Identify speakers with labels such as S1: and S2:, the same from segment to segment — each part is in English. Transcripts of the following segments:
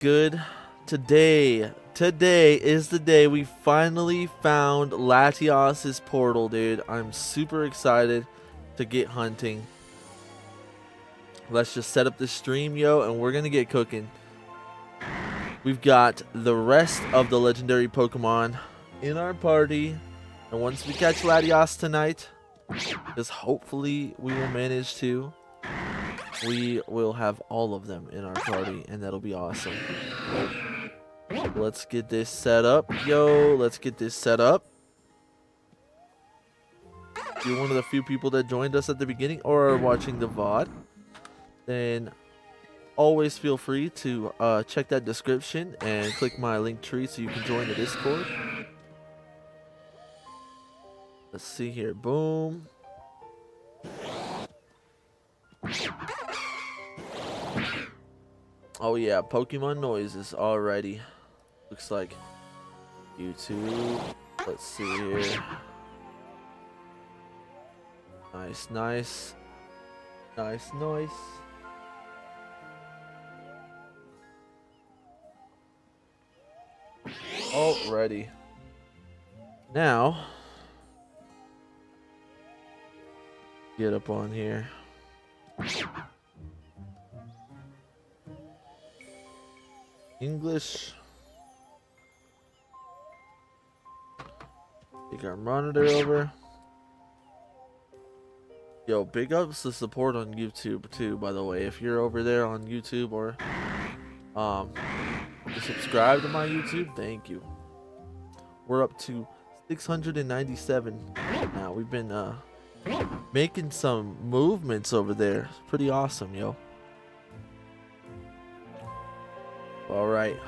S1: good? Today is the day we finally found Latias's portal, dude. I'm super excited to get hunting. Let's just set up the stream, yo, and we're gonna get cooking. We've got the rest of the legendary Pokemon in our party, and once we catch Latias tonight, because hopefully we will manage to, we will have all of them in our party, and that'll be awesome. Let's get this set up, yo. Let's get this set up. If you're one of the few people that joined us at the beginning or are watching the VOD, then always feel free to check that description and click my link tree so you can join the Discord. Let's see here. Boom. Oh yeah, Pokemon noises already. Looks like YouTube. Let's see here. Nice, nice. Nice, nice. Alrighty. Now, get up on here. English. Take our monitor over. Yo, big ups to support on YouTube too, by the way. If you're over there on YouTube or you subscribe to my YouTube, thank you. We're up to 697 now. We've been making some movements over there. It's pretty awesome, yo. Alright.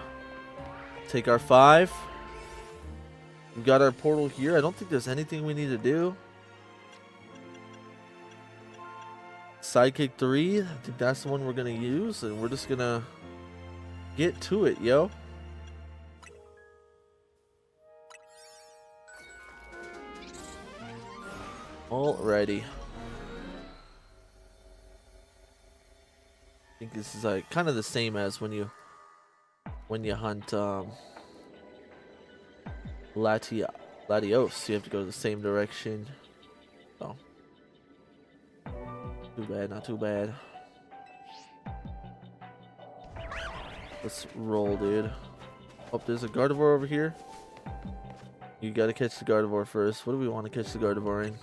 S1: Take our 5. We got our portal here. I don't think there's anything we need to do. Sidekick 3. I think that's the one we're going to use. And we're just going to get to it, yo. Alrighty. I think this is like kind of the same as when you hunt Latios. You have to go the same direction. Oh. Too bad, not too bad. Let's roll, dude. Oh, there's a Gardevoir over here. You gotta catch the Gardevoir first. What do we want to catch the Gardevoir in?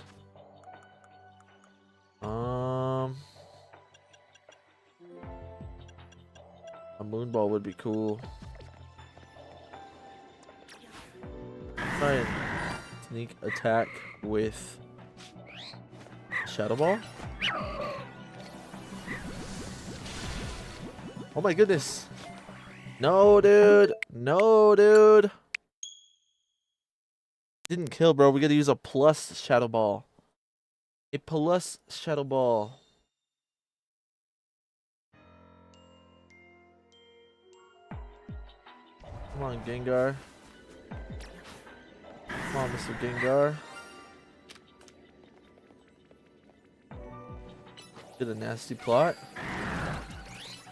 S1: A Moonball would be cool. Try and sneak attack with Shadow Ball. Oh my goodness. No, dude. No, dude. Didn't kill, bro. We gotta use a plus Shadow Ball. A plus Shadow Ball. Come on, Gengar. Come on, Mr. Gengar. Get a nasty plot.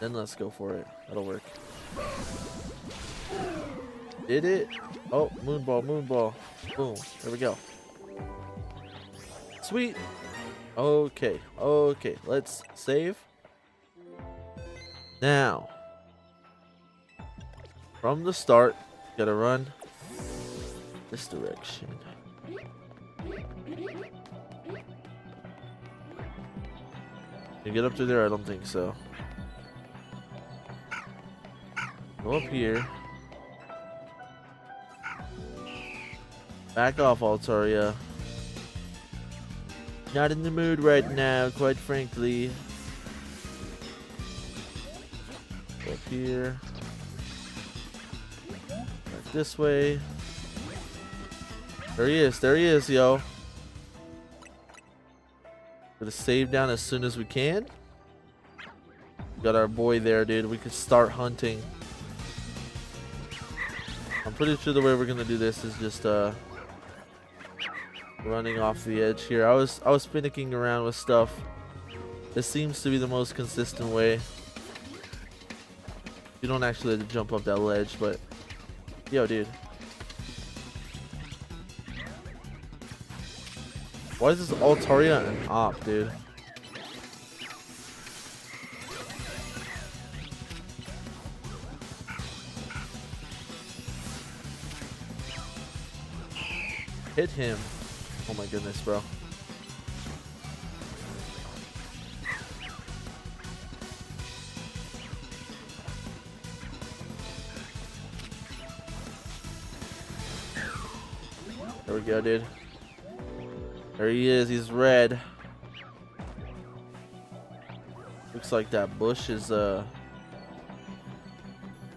S1: Then let's go for it. That'll work. Did it? Oh, Moonball, Moonball. Boom. There we go. Sweet. Okay. Okay. Let's save. Now, from the start, gotta run this direction. Can you get up to there? I don't think so. Go up here. Back off, Altaria. Not in the mood right now, quite frankly. Go up here. Back this way. There he is, yo. Gonna save down as soon as we can. Got our boy there, dude. We could start hunting. I'm pretty sure the way we're gonna do this is just running off the edge here. I was finicking around with stuff. This seems to be the most consistent way. You don't actually have to jump up that ledge, but yo, dude. Why is this Altaria an op, dude? Hit him. Oh my goodness, bro. There we go, dude. There he is. He's red. Looks like that bush is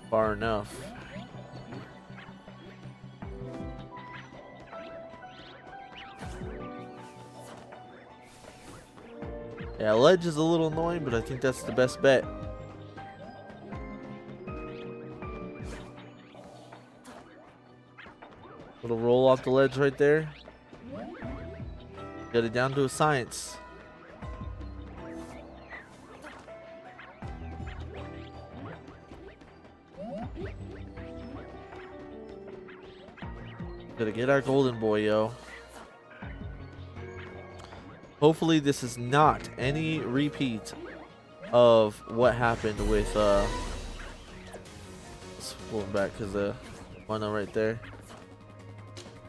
S1: far enough. Yeah, ledge is a little annoying, but I think that's the best bet. Little roll off the ledge right there. Got it down to a science. Gotta get our golden boy, yo. Hopefully this is not any repeat of what happened with let's pull him back because the one right there.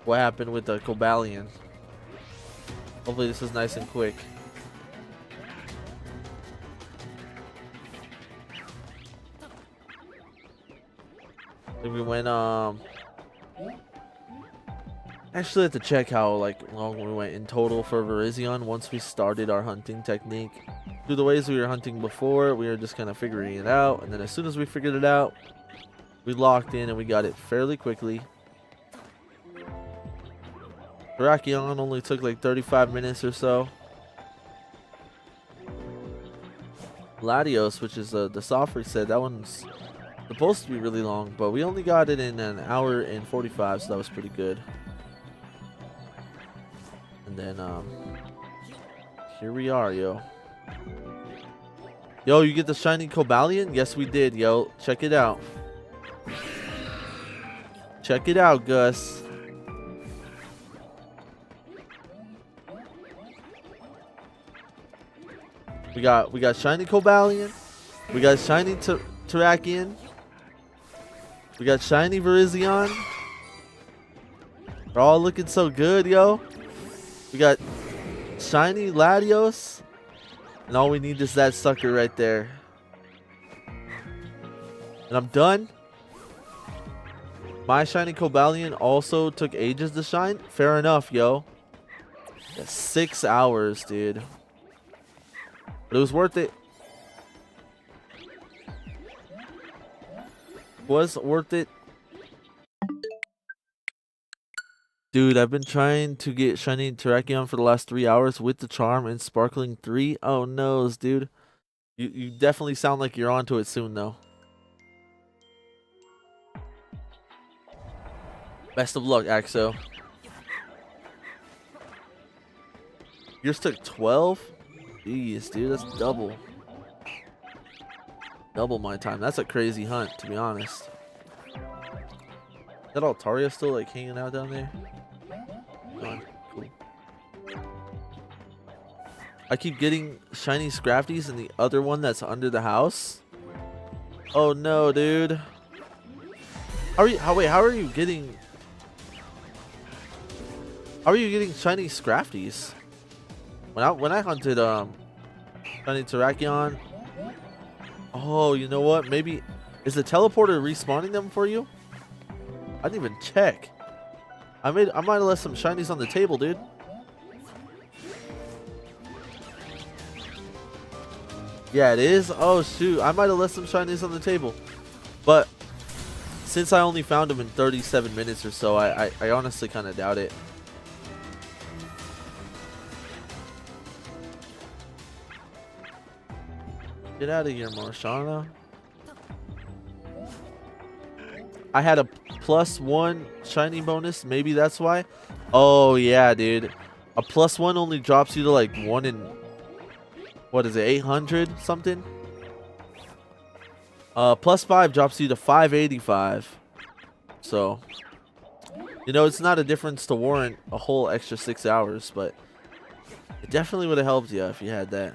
S1: What happened with the Cobalion. Hopefully this is nice and quick. I think we went actually have to check how long we went in total for Virizion once we started our hunting technique. Through the ways we were hunting before, we were just kind of figuring it out, and then as soon as we figured it out, we locked in and we got it fairly quickly. Terrakion only took like 35 minutes or so. Latios, which is the soft reset, that one's supposed to be really long, but we only got it in an hour and 45, so that was pretty good. And then here we are, yo. Yo, you get the shiny Cobalion? Yes, we did, yo. Check it out. Check it out, Gus. We got shiny Cobalion. We got shiny Terrakion. We got shiny Virizion. They're all looking so good, yo. We got shiny Latios. And all we need is that sucker right there. And I'm done. My shiny Cobalion also took ages to shine. Fair enough, yo. Yeah, 6 hours, dude. But it was worth it. Was worth it. Dude, I've been trying to get shiny Terrakion for the last 3 hours with the charm and sparkling 3. Oh noes, dude. You definitely sound like you're onto it soon though. Best of luck, Axo. Yours took 12? Jeez, dude, that's double. Double my time. That's a crazy hunt, to be honest. Is that Altaria still like hanging out down there? Cool. I keep getting shiny Scrafties and the other one that's under the house. Oh no, dude. How are you getting shiny Scrafties? When I hunted shiny Terrakion. Oh, you know what? Maybe is the teleporter respawning them for you? I didn't even check. I might have left some shinies on the table, dude. Yeah, it is. Oh shoot, I might have left some shinies on the table. But since I only found them in 37 minutes or so, I honestly kind of doubt it. Get out of here, Marshana. I had a +1 shiny bonus. Maybe that's why. Oh, yeah, dude. A +1 only drops you to like 1 in... What is it? 800 something? +5 drops you to 585. So, you know, it's not a difference to warrant a whole extra 6 hours, but it definitely would have helped you if you had that.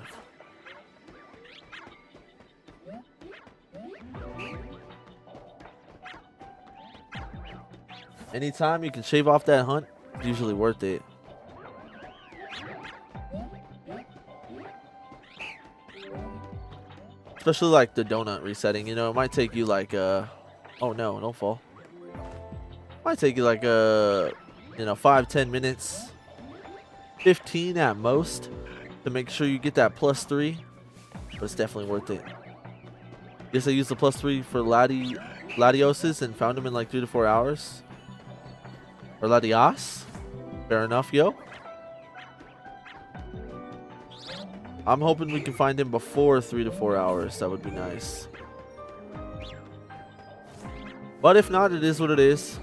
S1: Anytime you can shave off that hunt, it's usually worth it. Especially like the donut resetting, you know, it might take you like oh no, don't fall. Might take you like you know, 5-10 minutes, 15 at most, to make sure you get that +3, but it's definitely worth it. Guess I used the +3 for Latioses and found him in like 3 to 4 hours. Or Latias. Fair enough, yo. I'm hoping we can find him before 3 to 4 hours. That would be nice. But if not, it is what it is.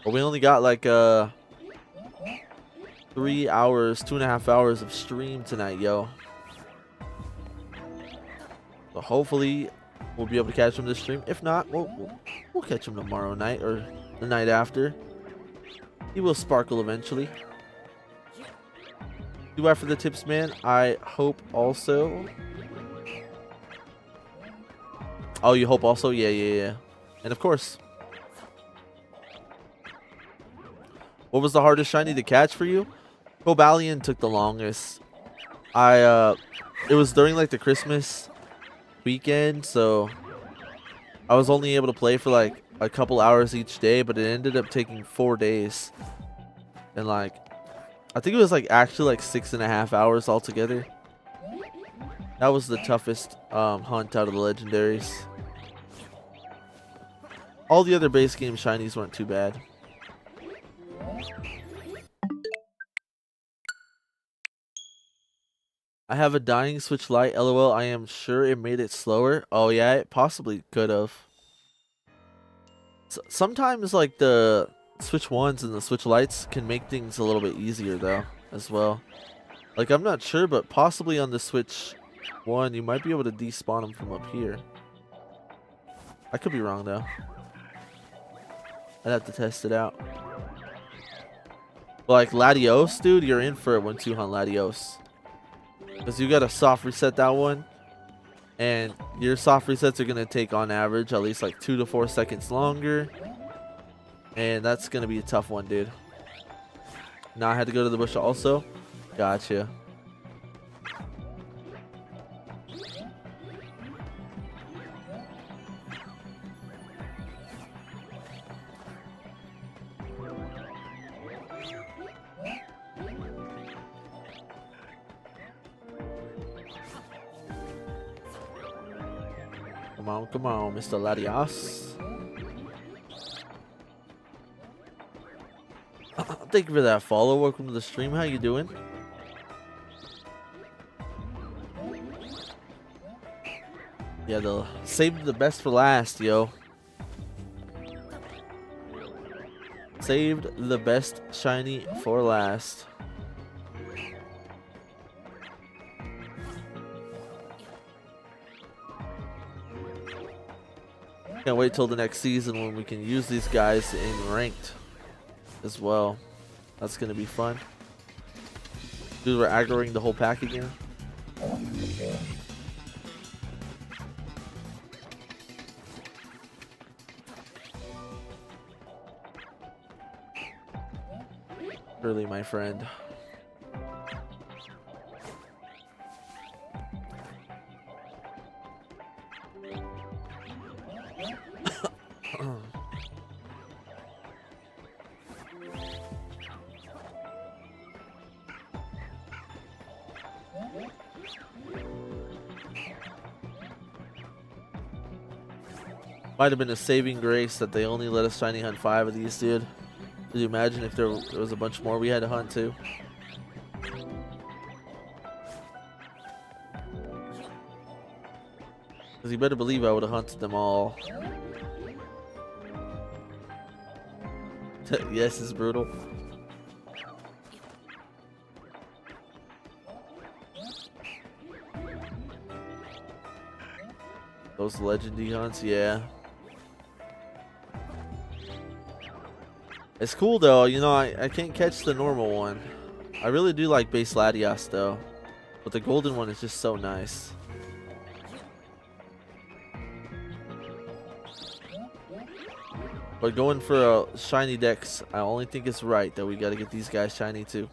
S1: But we only got like 3 hours, 2.5 hours of stream tonight, yo. So hopefully we'll be able to catch him this stream. If not, we'll catch him tomorrow night or the night after. He will sparkle eventually. Do I for the tips, man? I hope also. Oh, you hope also? Yeah. And of course. What was the hardest shiny to catch for you? Cobalion took the longest. It was during like the Christmas weekend, so I was only able to play for like a couple hours each day, but it ended up taking 4 days. And like, I think it was like actually like 6.5 hours altogether. That was the toughest hunt out of the legendaries. All the other base game shinies weren't too bad. I have a dying Switch Lite. LOL. I am sure it made it slower. Oh yeah, it possibly could have. Sometimes like the Switch 1s and the Switch Lites can make things a little bit easier though as well. Like I'm not sure, but possibly on the Switch 1 you might be able to despawn them from up here. I could be wrong though. I'd have to test it out. But like Latios, dude, you're in for it once you hunt Latios. Because you gotta soft reset that one. And your soft resets are gonna take on average at least like 2 to 4 seconds longer. And that's gonna be a tough one, dude. Now I had to go to the bush also. Gotcha. Come on, Mr. Latias. Thank you for that follow. Welcome to the stream. How you doing? Yeah, they'll save the best for last, yo. Saved the best shiny for last. Can't wait till the next season when we can use these guys in ranked as well. That's gonna be fun. Dude, we're aggroing the whole pack again. Really, my friend. Might have been a saving grace that they only let us shiny hunt 5 of these, dude. Could you imagine if there was a bunch more we had to hunt too? Because you better believe I would have hunted them all. Yes, it's brutal. Those legendary hunts, yeah. It's cool though, you know, I can't catch the normal one. I really do like base Latias though. But the golden one is just so nice. But going for a shiny dex, I only think it's right that we gotta get these guys shiny too.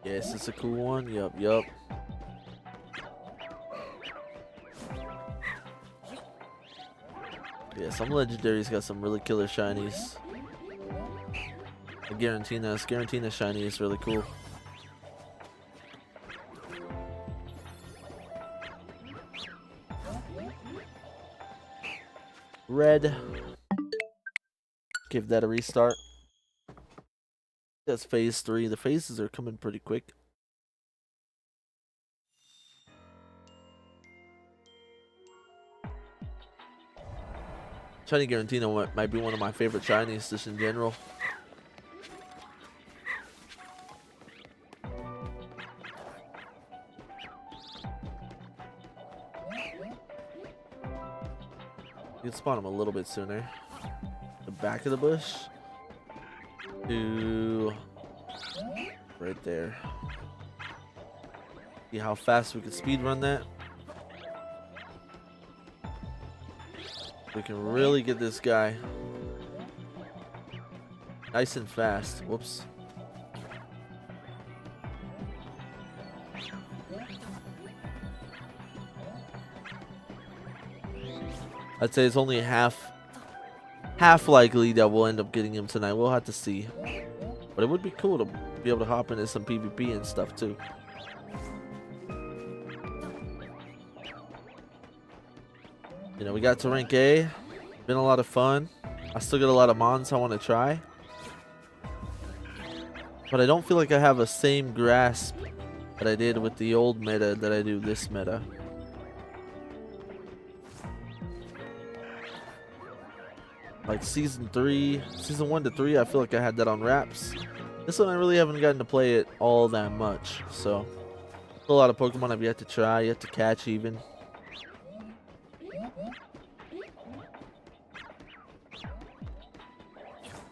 S1: Yes, it's a cool one. Yup. Yeah, some legendaries got some really killer shinies. Garantina's shiny is really cool. Red. Give that a restart. That's phase 3. The phases are coming pretty quick. Shiny Garantina might be one of my favorite shinies just in general. You can spawn him a little bit sooner. The back of the bush. To right there. See how fast we can speed run that. We can really get this guy nice and fast. Whoops. I'd say it's only half likely that we'll end up getting him tonight. We'll have to see. But it would be cool to be able to hop into some PvP and stuff too. You know, we got to rank A. Been a lot of fun. I still got a lot of mons I want to try. But I don't feel like I have the same grasp that I did with the old meta that I do this meta. Like season 1 to 3, I feel like I had that on wraps. This one I really haven't gotten to play it all that much. So, a lot of Pokemon I've yet to try, yet to catch even.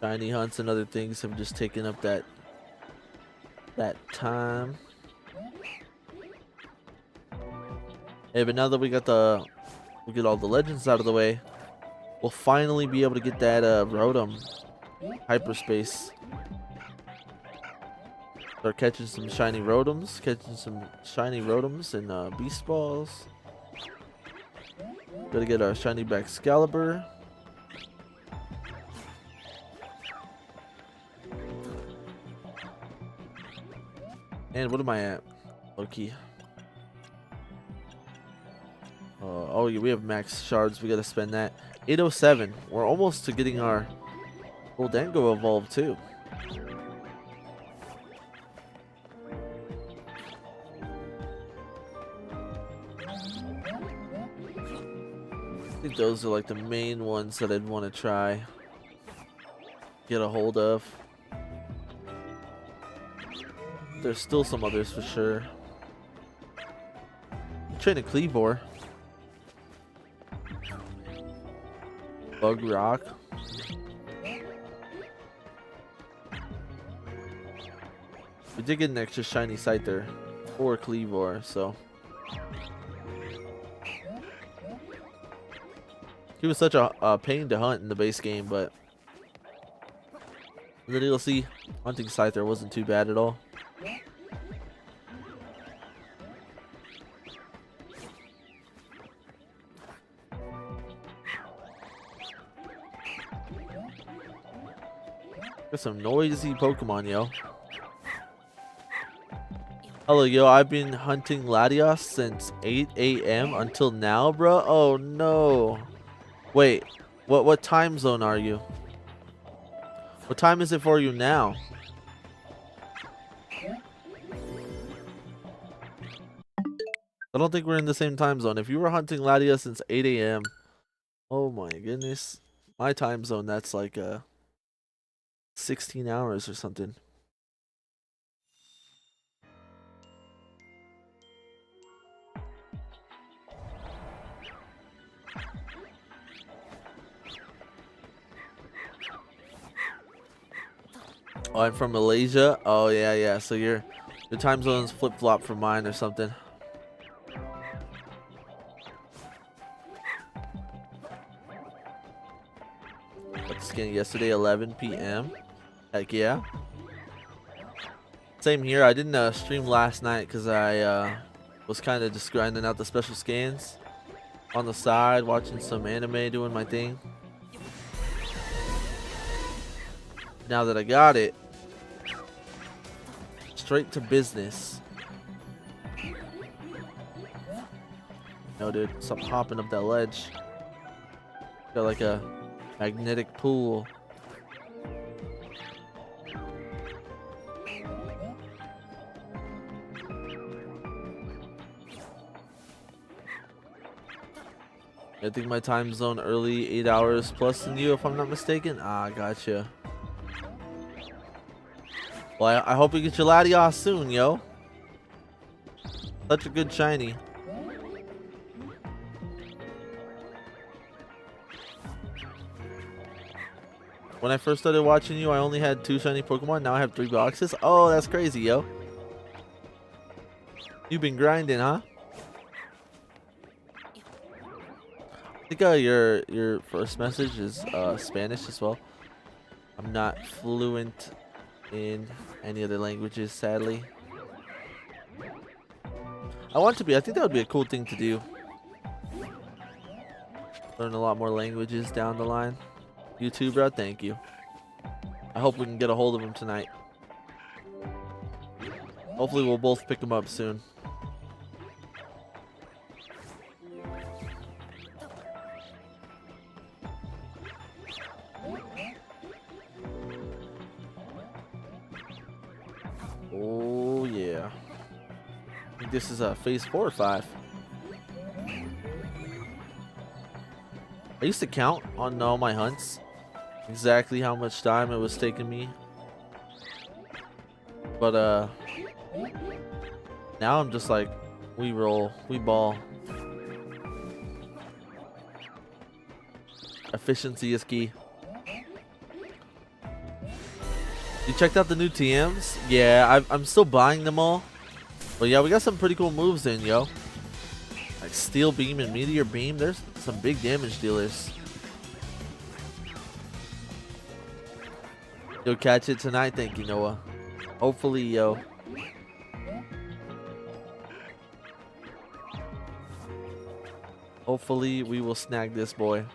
S1: Shiny hunts and other things have just taken up that time. Hey, but now that we get all the legends out of the way, we'll finally be able to get that Rotom hyperspace. Start catching some shiny Rotoms, and Beast Balls. Gotta get our shiny Excalibur. And what am I at? Low-key. Oh, yeah, we have max shards. We gotta spend that. 807. We're almost to getting our Goldango evolved too. I think those are like the main ones that I'd want to try. Get a hold of. There's still some others for sure. Train a Cleavor. Bug Rock. We did get an extra shiny Scyther or Cleavor, so. He was such a pain to hunt in the base game, but in the DLC, hunting Scyther wasn't too bad at all. Got some noisy Pokemon, yo. Hello, yo. I've been hunting Latias since 8 a.m. until now, bro. Oh no. Wait, what time zone are you? What time is it for you now? I don't think we're in the same time zone. If you were hunting Latias since 8 a.m., Oh my goodness. My time zone, that's like 16 hours or something. Oh, I'm from Malaysia. Oh yeah, yeah. So your time zone's flip flop from mine or something. Let's get yesterday 11 p.m. Heck yeah. Same here. I didn't stream last night because I was kind of just grinding out the special scans on the side, watching some anime, doing my thing. Now that I got it, straight to business. No, dude, stop hopping up that ledge. Got like a magnetic pool. I think my time zone early, 8 hours plus than you, if I'm not mistaken. Ah, gotcha. Well, I hope you get your Latias soon, yo. Such a good shiny. When I first started watching you, I only had 2 shiny Pokemon. Now I have 3 boxes. Oh, that's crazy, yo. You've been grinding, huh? I think your first message is Spanish as well. I'm not fluent in any other languages, sadly. I want to be. I think that would be a cool thing to do. Learn a lot more languages down the line. You too, bro. Thank you. I hope we can get a hold of him tonight. Hopefully we'll both pick him up soon. Oh yeah. I think this is phase 4 or 5. I used to count on all my hunts exactly how much time it was taking me, but now I'm just like, we roll, we ball. Efficiency is key. You checked out the new TMs? Yeah, I'm still buying them all, but yeah, we got some pretty cool moves in, yo. Like Steel Beam and Meteor Beam. There's some big damage dealers. You'll catch it tonight. Thank you, Noah. Hopefully, yo. Hopefully, we will snag this boy.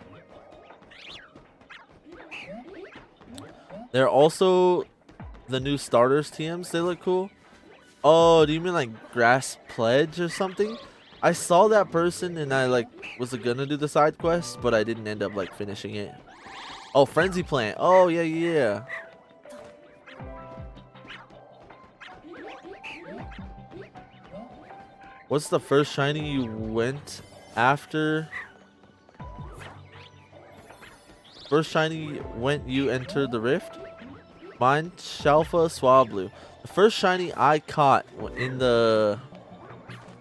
S1: They're also the new starters TMs. They look cool. Oh, do you mean like Grass Pledge or something? I saw that person and I like was gonna do the side quest, but I didn't end up like finishing it. Oh, Frenzy Plant. Oh yeah, yeah. What's the first shiny you went after? First shiny went you entered the rift? Mine, Shalfa Swablu. The first shiny I caught in the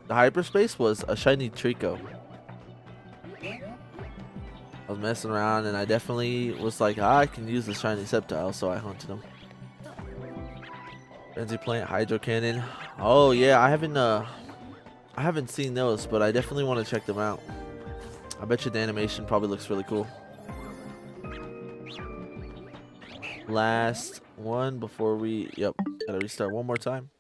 S1: hyperspace was a shiny Trico. I was messing around and I definitely was like, I can use the shiny Sceptile, so I hunted him. Frenzy Plant, Hydro Cannon. Oh yeah, I haven't seen those, but I definitely want to check them out. I bet you the animation probably looks really cool. Last one before we, yep, gotta restart one more time.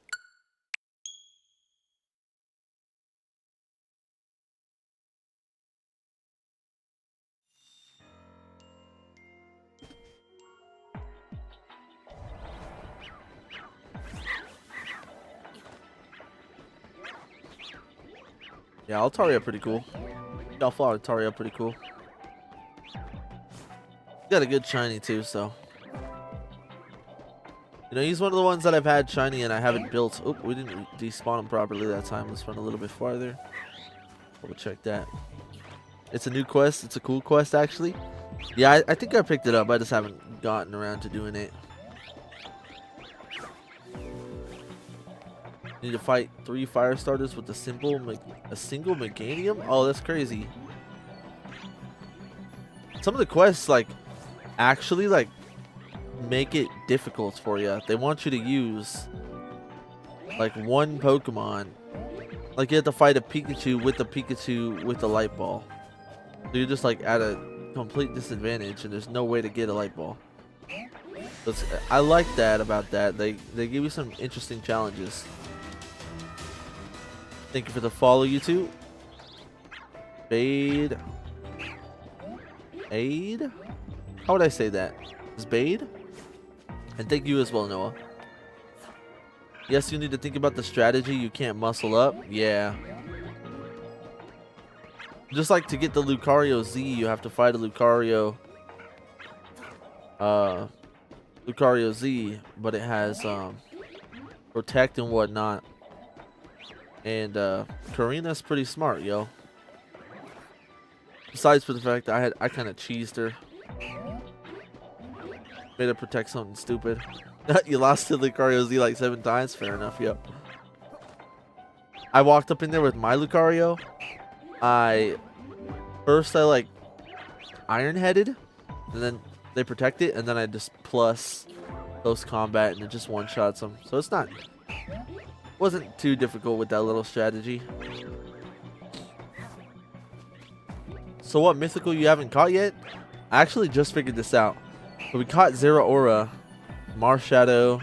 S1: Yeah, Altaria pretty cool. Alpha Altaria pretty cool. Got a good shiny too, so. You know, he's one of the ones that I've had shiny and I haven't built. Oop, we didn't despawn him properly that time. Let's run a little bit farther. We'll check that. It's a new quest. It's a cool quest, actually. Yeah, I think I picked it up. I just haven't gotten around to doing it. Need to fight 3 fire starters with a single Meganium? Oh, that's crazy. Some of the quests, like, actually, like, make it difficult for you. They want you to use, like, one Pokemon. Like, you have to fight a Pikachu with a light ball. So you're just, like, at a complete disadvantage, and there's no way to get a light ball. I like that about that. They give you some interesting challenges. Thank you for the follow, YouTube. Bade. Aid? How would I say that? Is Bade? And thank you as well, Noah. Yes, you need to think about the strategy. You can't muscle up. Yeah. Just like to get the Lucario Z, you have to fight a Lucario. Lucario Z, but it has protect and whatnot. And Karina's pretty smart, yo. Besides for the fact that I kind of cheesed her. Made her protect something stupid. You lost to Lucario Z like 7 times? Fair enough, yo. I walked up in there with my Lucario. First I like Iron Headed, and then they protect it, and then I just plus close combat, and it just one-shots them. So it's not... wasn't too difficult with that little strategy. So what mythical you haven't caught yet? I actually just figured this out. So we caught Zeraora, Marshadow,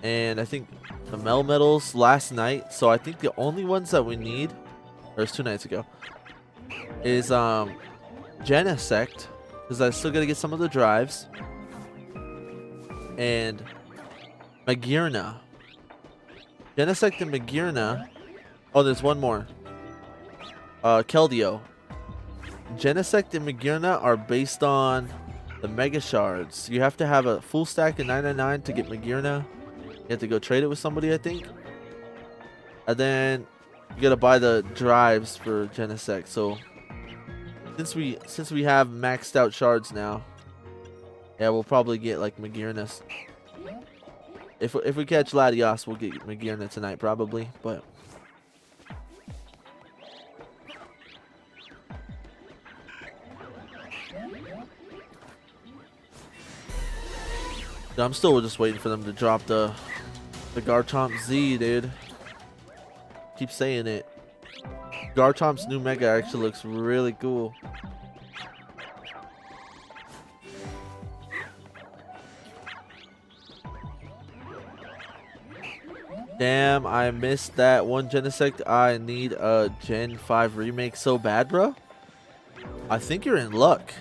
S1: and I think the Melmetals last night. So I think the only ones that we need, or it's 2 nights ago, is Genesect, because I still gotta get some of the drives, and Magearna. Genesect and Magearna. Oh, there's one more. Keldeo. Genesect and Magearna are based on the Mega Shards. You have to have a full stack of 999 to get Magearna. You have to go trade it with somebody, I think. And then you gotta buy the drives for Genesect. So since we have maxed out shards now, yeah, we'll probably get like Magearna. If we catch Latias, we'll get Magearna tonight probably, but I'm still just waiting for them to drop the Garchomp Z, dude. Keep saying it. Garchomp's new Mega actually looks really cool. Damn, I missed that one Genesect. I need a Gen 5 remake so bad, bro. I think you're in luck.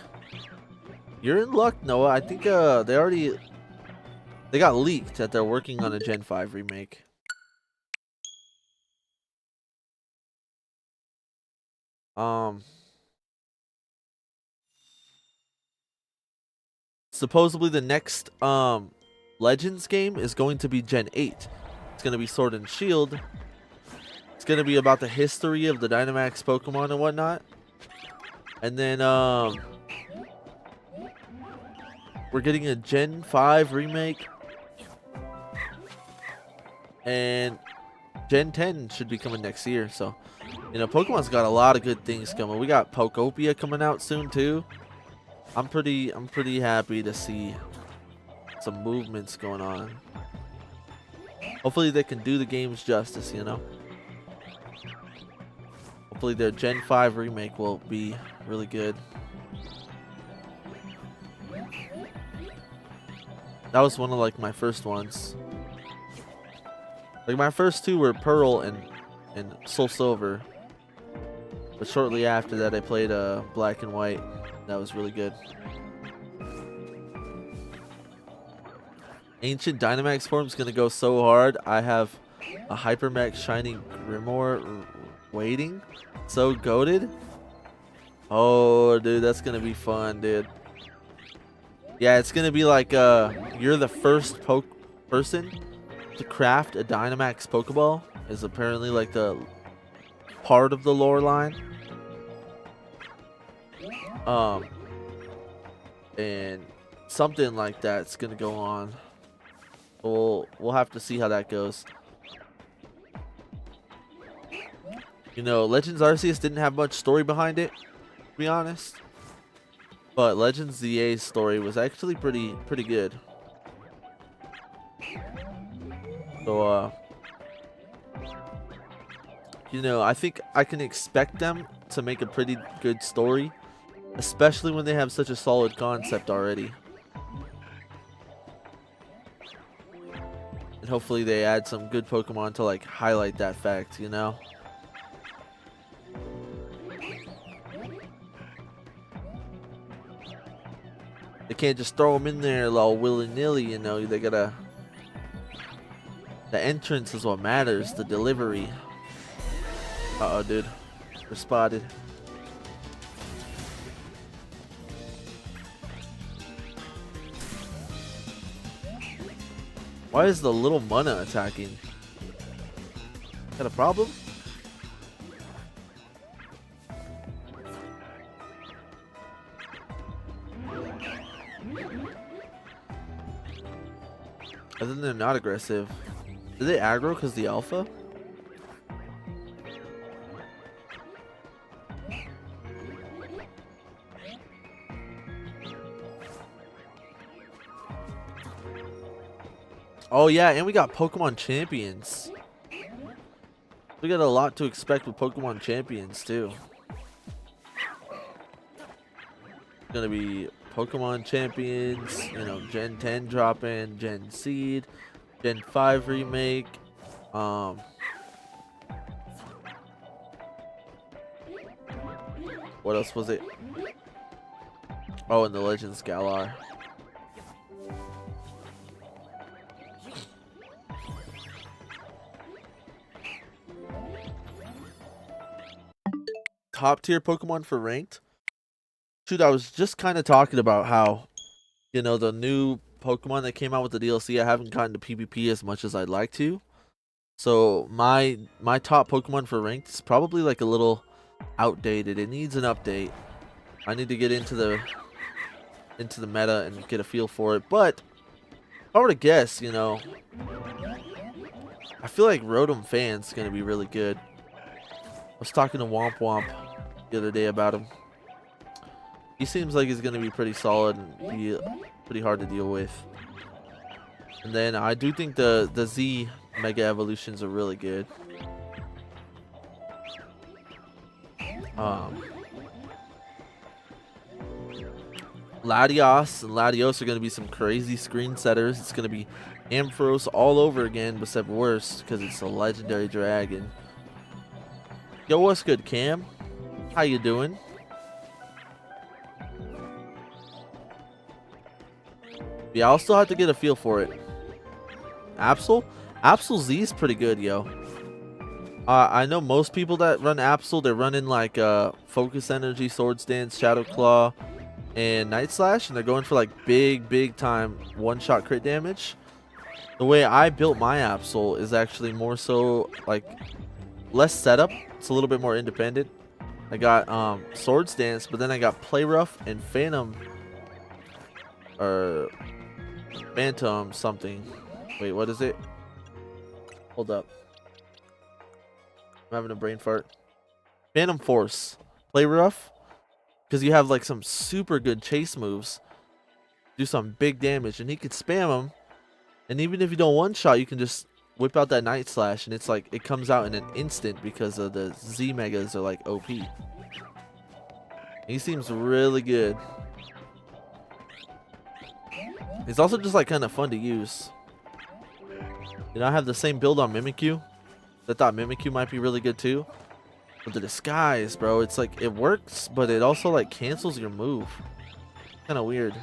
S1: You're in luck, Noah. I think they got leaked that they're working on a Gen 5 remake. Supposedly the next Legends game is going to be Gen 8. It's going to be Sword and Shield. It's going to be about the history of the Dynamax Pokemon and whatnot. And then we're getting a Gen 5 remake. And Gen 10 should be coming next year. So, you know, Pokemon's got a lot of good things coming. We got Pokopia coming out soon too. I'm pretty happy to see some movements going on. Hopefully they can do the games justice, you know. Hopefully their Gen 5 remake will be really good. That was one of like my first ones. Like my first 2 were Pearl and Soul Silver. But shortly after that I played Black and White. That was really good. Ancient Dynamax form is going to go so hard. I have a Hypermax Shiny Grimoire waiting. So goated. Oh, dude, that's going to be fun, dude. Yeah, it's going to be like you're the first person to craft a Dynamax Pokeball. Is apparently like the part of the lore line. Um, and something like that's gonna go on. We'll have to see how that goes. You know, Legends Arceus didn't have much story behind it, to be honest. But Legends ZA's story was actually pretty good. So you know, I think I can expect them to make a pretty good story, especially when they have such a solid concept already. And hopefully they add some good Pokemon to like highlight that fact, you know? They can't just throw them in there all willy-nilly, you know? They gotta... The entrance is what matters, the delivery. Uh-oh, dude. We're spotted. Why is the little Mana attacking? Got a problem? I think they're not aggressive. Did they aggro because the alpha? Oh yeah, and we got Pokemon Champions. We got a lot to expect with Pokemon Champions too. Gonna be Pokemon Champions, you know, Gen 10 drop in, Gen Seed, Gen 5 remake. What else was it? Oh, and the Legends Galar. Top tier Pokemon for ranked. Shoot, I was just kind of talking about how, you know, the new Pokemon that came out with the DLC, I haven't gotten to PvP as much as I'd like to. So my top Pokemon for ranked is probably like a little outdated. It needs an update. I need to get into the meta and get a feel for it. But if I were to guess, you know, I feel like Rotom Fan's gonna be really good. I was talking to Womp Womp the other day about him. He seems like he's going to be pretty solid and be pretty hard to deal with. And then I do think the Z Mega Evolutions are really good. Latias and Latios are going to be some crazy screen setters. It's going to be Ampharos all over again, except worse because it's a legendary dragon. Yo, what's good, Cam? How you doing? Yeah, I'll still have to get a feel for it. Absol Z is pretty good, yo. I know most people that run Absol, they're running like Focus Energy, Swords Dance, Shadow Claw, and Night Slash, and they're going for like big time one-shot crit damage. The way I built my Absol is actually more so like less setup. It's a little bit more independent. I got Swords Dance, but then I got Play Rough and Phantom or Phantom something. Wait, what is it? Hold up. I'm having a brain fart. Phantom Force. Play Rough. Because you have like some super good chase moves. Do some big damage. And he could spam them. And even if you don't one shot, you can just whip out that Night Slash. And it's like it comes out in an instant because of the Z Megas are like OP. He seems really good. He's also just like kind of fun to use. You know, I have the same build on Mimikyu. I thought Mimikyu might be really good too. But the disguise, bro, it's like it works, but it also like cancels your move. Kind of weird.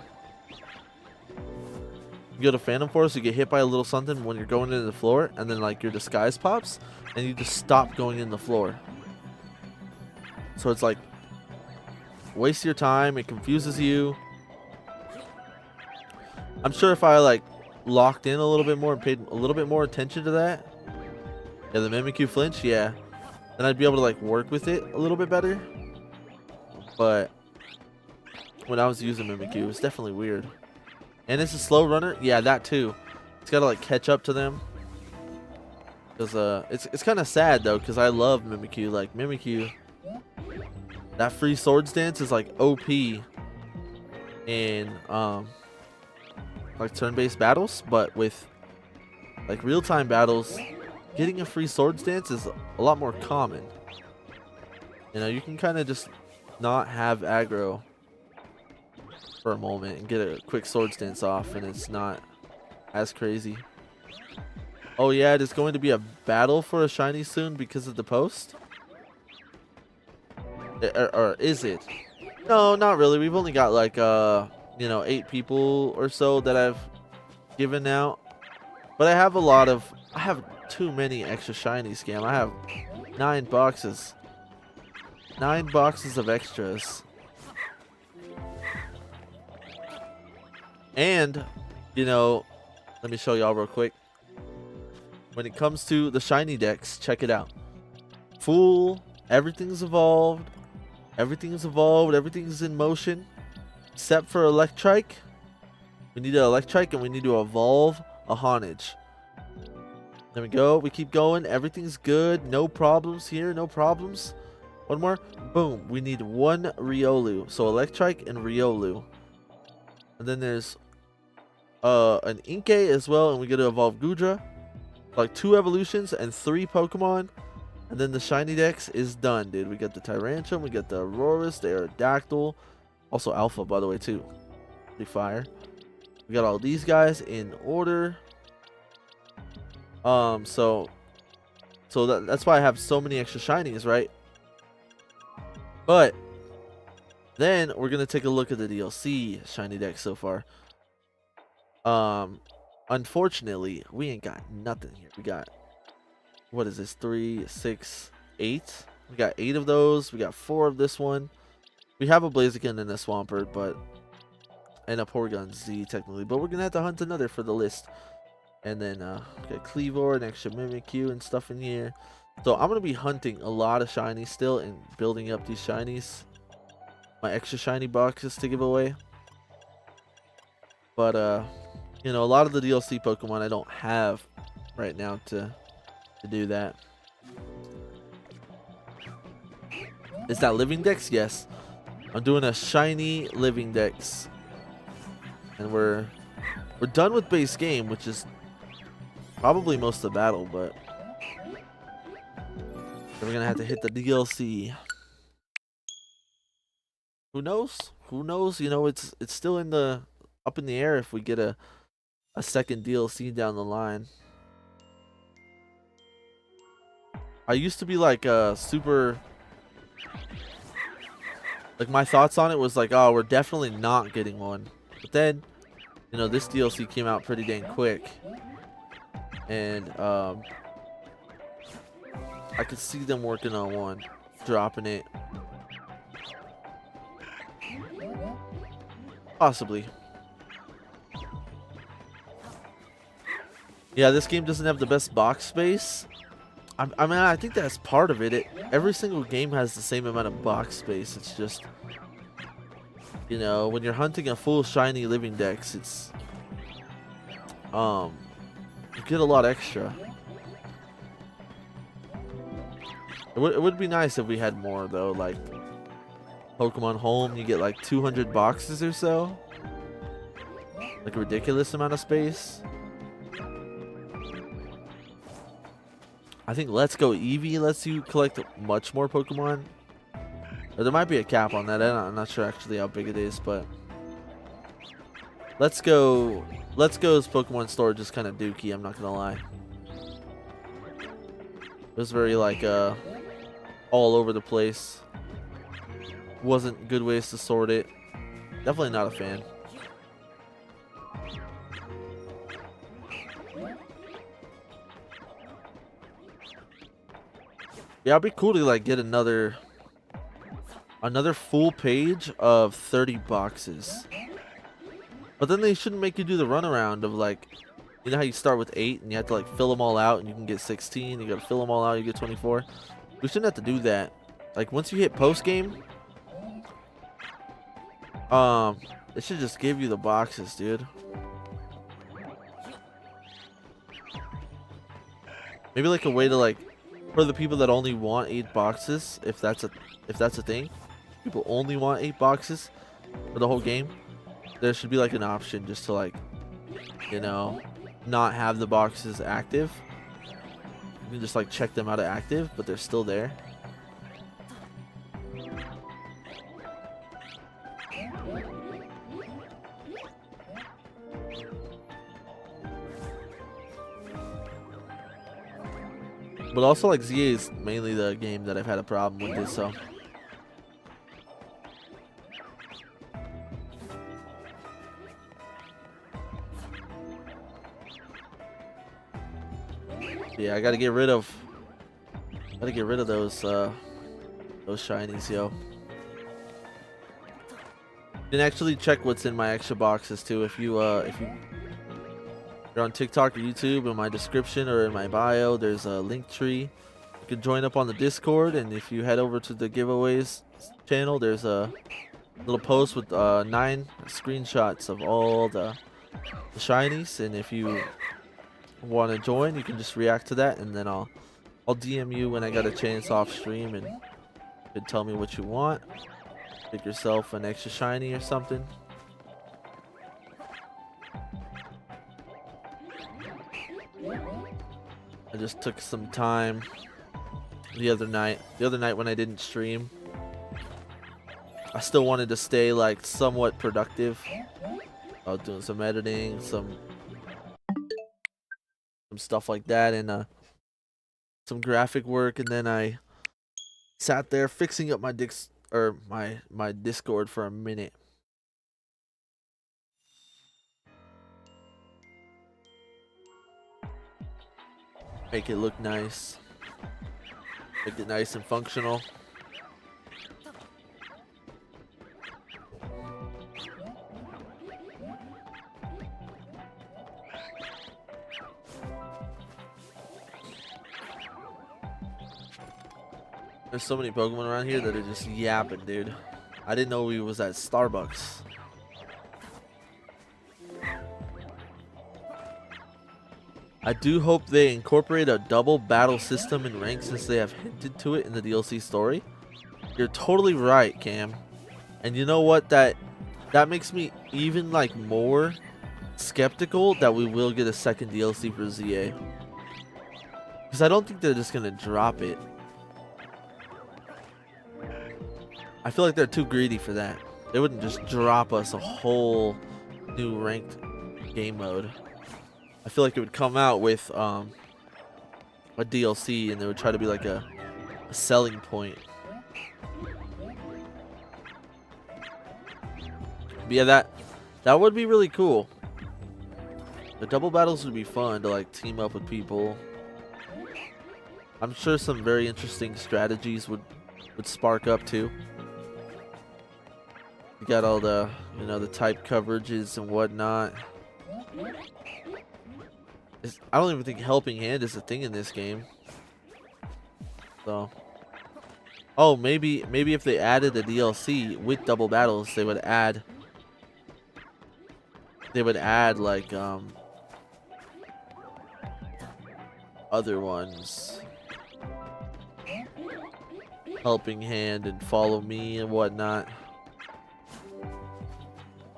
S1: You go to Phantom Force, you get hit by a little something when you're going into the floor, and then like your disguise pops, and you just stop going in the floor. So it's like waste your time. It confuses you. I'm sure if I like locked in a little bit more and paid a little bit more attention to that, yeah, the Mimikyu flinch, yeah, then I'd be able to like work with it a little bit better. But when I was using Mimikyu. It was definitely weird. And it's a slow runner. Yeah, that too. It's got to like catch up to them. Because it's kind of sad though, because I love Mimikyu. Like Mimikyu, that free swords dance is like OP in like turn-based battles, but with like real-time battles, getting a free swords dance is a lot more common. You know, you can kind of just not have aggro for a moment and get a quick swords dance off, and it's not as crazy. Oh yeah, there's going to be a battle for a shiny soon because of the post? Or is it? No, not really. We've only got like, you know, 8 people or so that I've given out. But I have I have too many extra shiny scam. I have 9 boxes. 9 boxes of extras. And, you know, let me show y'all real quick. When it comes to the shiny decks, check it out. Full, everything's evolved. Everything's evolved. Everything's in motion. Except for Electrike. We need an Electrike and we need to evolve a Honage. There we go. We keep going. Everything's good. No problems here. No problems. One more. Boom. We need 1 Riolu. So Electrike and Riolu. And then there's an Inkay as well. And we get to evolve Gudra. Like 2 evolutions and 3 Pokemon. And then the shiny dex is done, dude. We got the Tyrantrum. We got the Aurorus. The Aerodactyl. Also Alpha, by the way, too. Pretty fire. We got all these guys in order. So that's why I have so many extra shinies, right? But then we're gonna take a look at the DLC shiny deck so far. Unfortunately, we ain't got nothing here. We got, what is this? 3, 6, 8. We got 8 of those. We got 4 of this one. We have a Blaziken and a Swampert, but and a Porygon Z technically, but we're gonna have to hunt another for the list. And then got Cleavor and extra Mimikyu and stuff in here. So I'm gonna be hunting a lot of shinies still and building up these shinies, my extra shiny boxes to give away. But you know, a lot of the DLC Pokemon I don't have right now to do that. Is that Living Dex? Yes. I'm doing a shiny Living Dex. And we're done with base game, which is probably most of the battle, but we're gonna have to hit the DLC. Who knows? Who knows? You know, it's still up in the air if we get a second DLC down the line. I used to be like super, like my thoughts on it was like, oh, we're definitely not getting one. But then, you know, this DLC came out pretty dang quick. And I could see them working on one, dropping it. Possibly. Yeah, this game doesn't have the best box space. I mean, I think that's part of it. Every single game has the same amount of box space. It's just, you know, when you're hunting a full shiny Living Dex, it's you get a lot extra. It would be nice if we had more though, like Pokemon Home, you get like 200 boxes or so, like a ridiculous amount of space. I think Let's Go Eevee lets you collect much more Pokemon. Or there might be a cap on that. I'm not sure actually how big it is, but Let's Go's Pokemon storage is kind of dookie, I'm not gonna lie. It was very like all over the place. Wasn't good ways to sort it. Definitely not a fan. Yeah, it'd be cool to like get another full page of 30 boxes. But then they shouldn't make you do the runaround of like, you know how you start with 8 and you have to like fill them all out and you can get 16. You gotta fill them all out, you get 24. We shouldn't have to do that. Like once you hit post game, It should just give you the boxes, dude. Maybe like a way to like, for the people that only want 8 boxes, if that's a thing, people only want 8 boxes for the whole game. There should be like an option just to like, you know, not have the boxes active. You can just like check them out of active, but they're still there. But also like ZA is mainly the game that I've had a problem with this, so. Yeah, I gotta get rid of those shinies, yo. You can actually check what's in my extra boxes too. If you're on TikTok or YouTube, in my description or in my bio, there's a link tree. You can join up on the Discord, and if you head over to the giveaways channel, there's a little post with 9 screenshots of all the shinies, and if you want to join, you can just react to that, and then I'll DM you when I got a chance off stream, and you can tell me what you want. Pick yourself an extra shiny or something. I just took some time the other night when I didn't stream. I still wanted to stay like somewhat productive. I was doing some editing, some stuff like that, and some graphic work, and then I sat there fixing up my Discord for a minute. Make it look nice. Make it nice and functional. There's so many Pokemon around here that are just yapping, dude. I didn't know we was at Starbucks. I do hope they incorporate a double battle system in rank, since they have hinted to it in the DLC story. You're totally right, Cam. And you know what? That makes me even like more skeptical that we will get a second DLC for ZA. Because I don't think they're just gonna drop it. I feel like they're too greedy for that. They wouldn't just drop us a whole new ranked game mode. I feel like it would come out with a DLC, and they would try to be like a selling point. But yeah, that would be really cool. The double battles would be fun to like team up with people. I'm sure some very interesting strategies would spark up too. You got all the, you know, the type coverages and whatnot. I don't even think helping hand is a thing in this game. So, oh, maybe if they added a DLC with double battles, they would add like other ones. Helping hand and follow me and whatnot.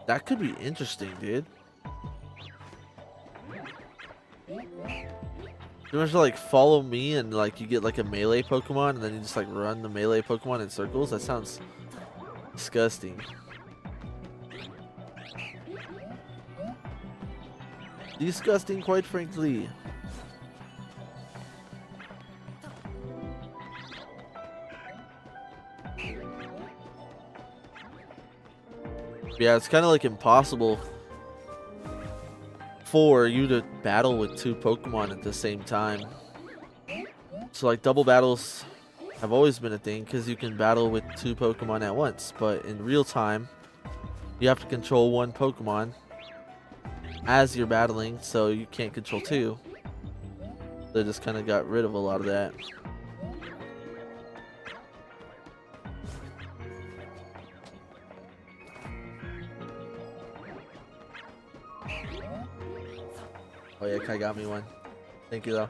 S1: That could be interesting, dude. You want to like follow me, and like you get like a melee Pokemon, and then you just like run the melee Pokemon in circles? That sounds disgusting. Disgusting, quite frankly. Yeah, it's kind of like impossible for you to battle with 2 Pokemon at the same time. So like double battles have always been a thing because you can battle with 2 Pokemon at once, but in real time you have to control 1 Pokemon as you're battling, so you can't control 2. They just kind of got rid of a lot of that. Oh yeah, Kai got me one. Thank you though.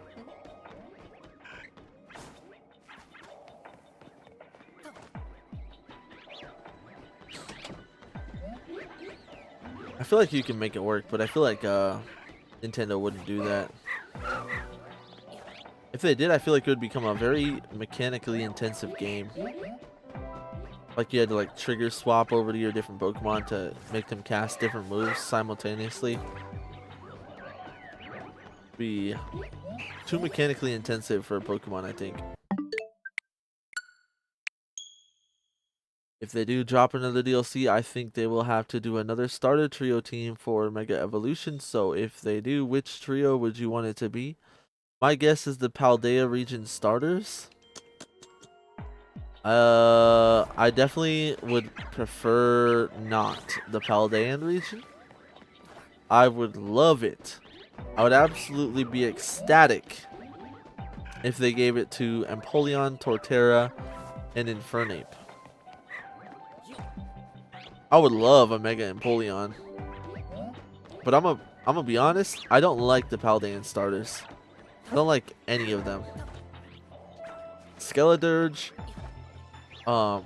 S1: I feel like you can make it work, but I feel like Nintendo wouldn't do that. If they did, I feel like it would become a very mechanically intensive game. Like you had to like trigger swap over to your different Pokemon to make them cast different moves simultaneously. Be too mechanically intensive for a Pokemon, I think. If they do drop another DLC, I think they will have to do another starter trio team for Mega Evolution. So if they do, which trio would you want it to be? My guess is the Paldea region starters. I definitely would prefer not the Paldean region. I would love it. I would absolutely be ecstatic if they gave it to Empoleon, Torterra, and Infernape. I would love a Mega Empoleon. But I'm gonna be honest, I don't like the Paldean starters. I don't like any of them. Skeledirge, I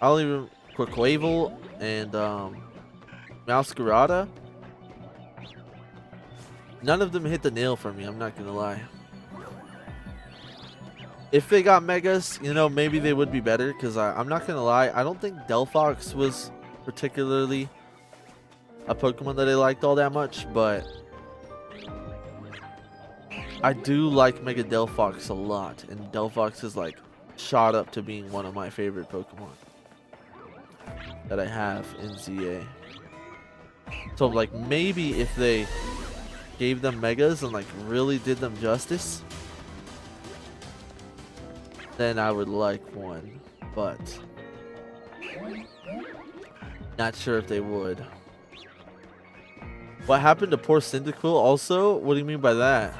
S1: don't even Quaquaval and Masquerada. None of them hit the nail for me, I'm not gonna lie. If they got Megas, you know, maybe they would be better, because I'm not gonna lie, I don't think Delphox was particularly a Pokemon that I liked all that much, but I do like Mega Delphox a lot, and Delphox is like shot up to being one of my favorite Pokemon that I have in ZA. So like maybe if they gave them Megas and like really did them justice, then I would like one, but not sure if they would. What happened to poor Cyndaquil also? What do you mean by that?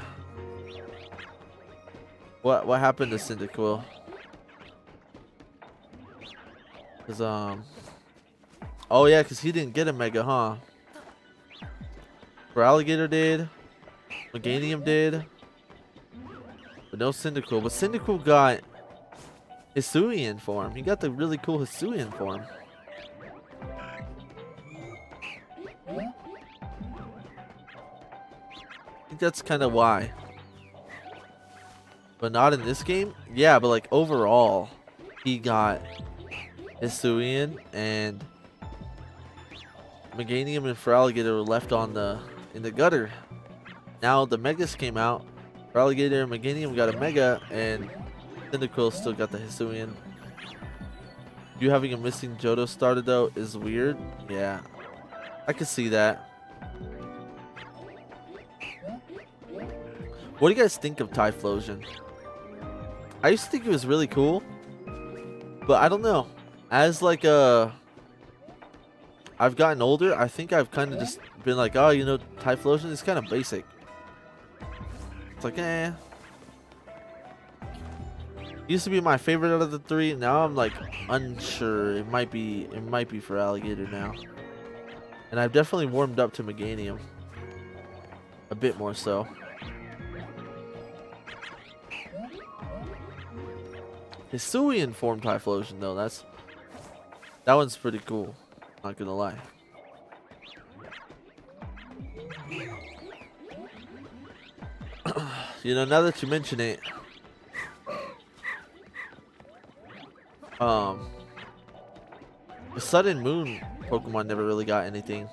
S1: What happened to Cyndaquil? Cause oh yeah, cause he didn't get a Mega, huh? Alligator did, Meganium did, but no Cyndaquil. But Cyndaquil got Hisuian form. He got the really cool Hisuian form. I think that's kind of why. But not in this game? Yeah, but like overall, he got Hisuian and Meganium and Feraligatr were left on in the gutter. Now the Megas came out. Feraligatr and Meganium got a Mega, and Cyndaquil still got the Hisuian. You having a missing Johto starter though is weird. Yeah, I can see that. What do you guys think of Typhlosion? I used to think it was really cool, but I don't know. As like I've gotten older, I think I've kind of just been like, oh, you know, Typhlosion is kind of basic. It's like, eh. Used to be my favorite out of the three. Now I'm like unsure. It might be for Alligator now. And I've definitely warmed up to Meganium. A bit more so. Hisuian form Typhlosion though, that one's pretty cool. Not gonna lie. You know, now that you mention it, the Sun and Moon Pokemon never really got anything.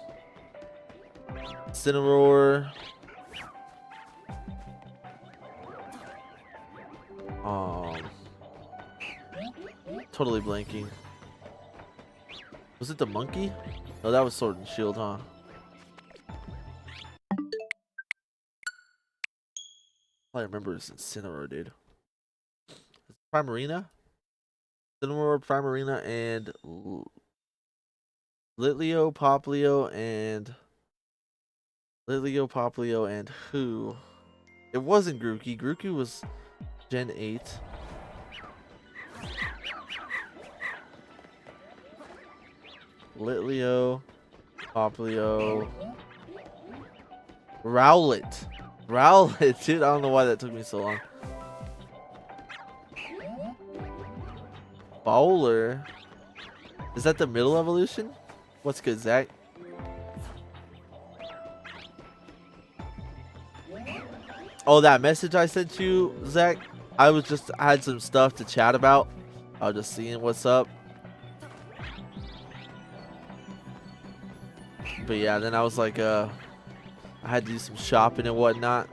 S1: Incineroar. Totally blanking. Was it the monkey? No, that was Sword and Shield, huh? All I remember is Incineroar, dude. Primarina? Incineroar, Primarina, and Litleo, Poplio, and who? It wasn't Grookey. Grookey was Gen 8. Litleo, Poplio, Rowlet. Rowlet, dude. I don't know why that took me so long. Bowler. Is that the middle evolution? What's good, Zach? Oh, that message I sent you, Zach? I had some stuff to chat about. I was just seeing what's up. But yeah, then I was like, I had to do some shopping and whatnot.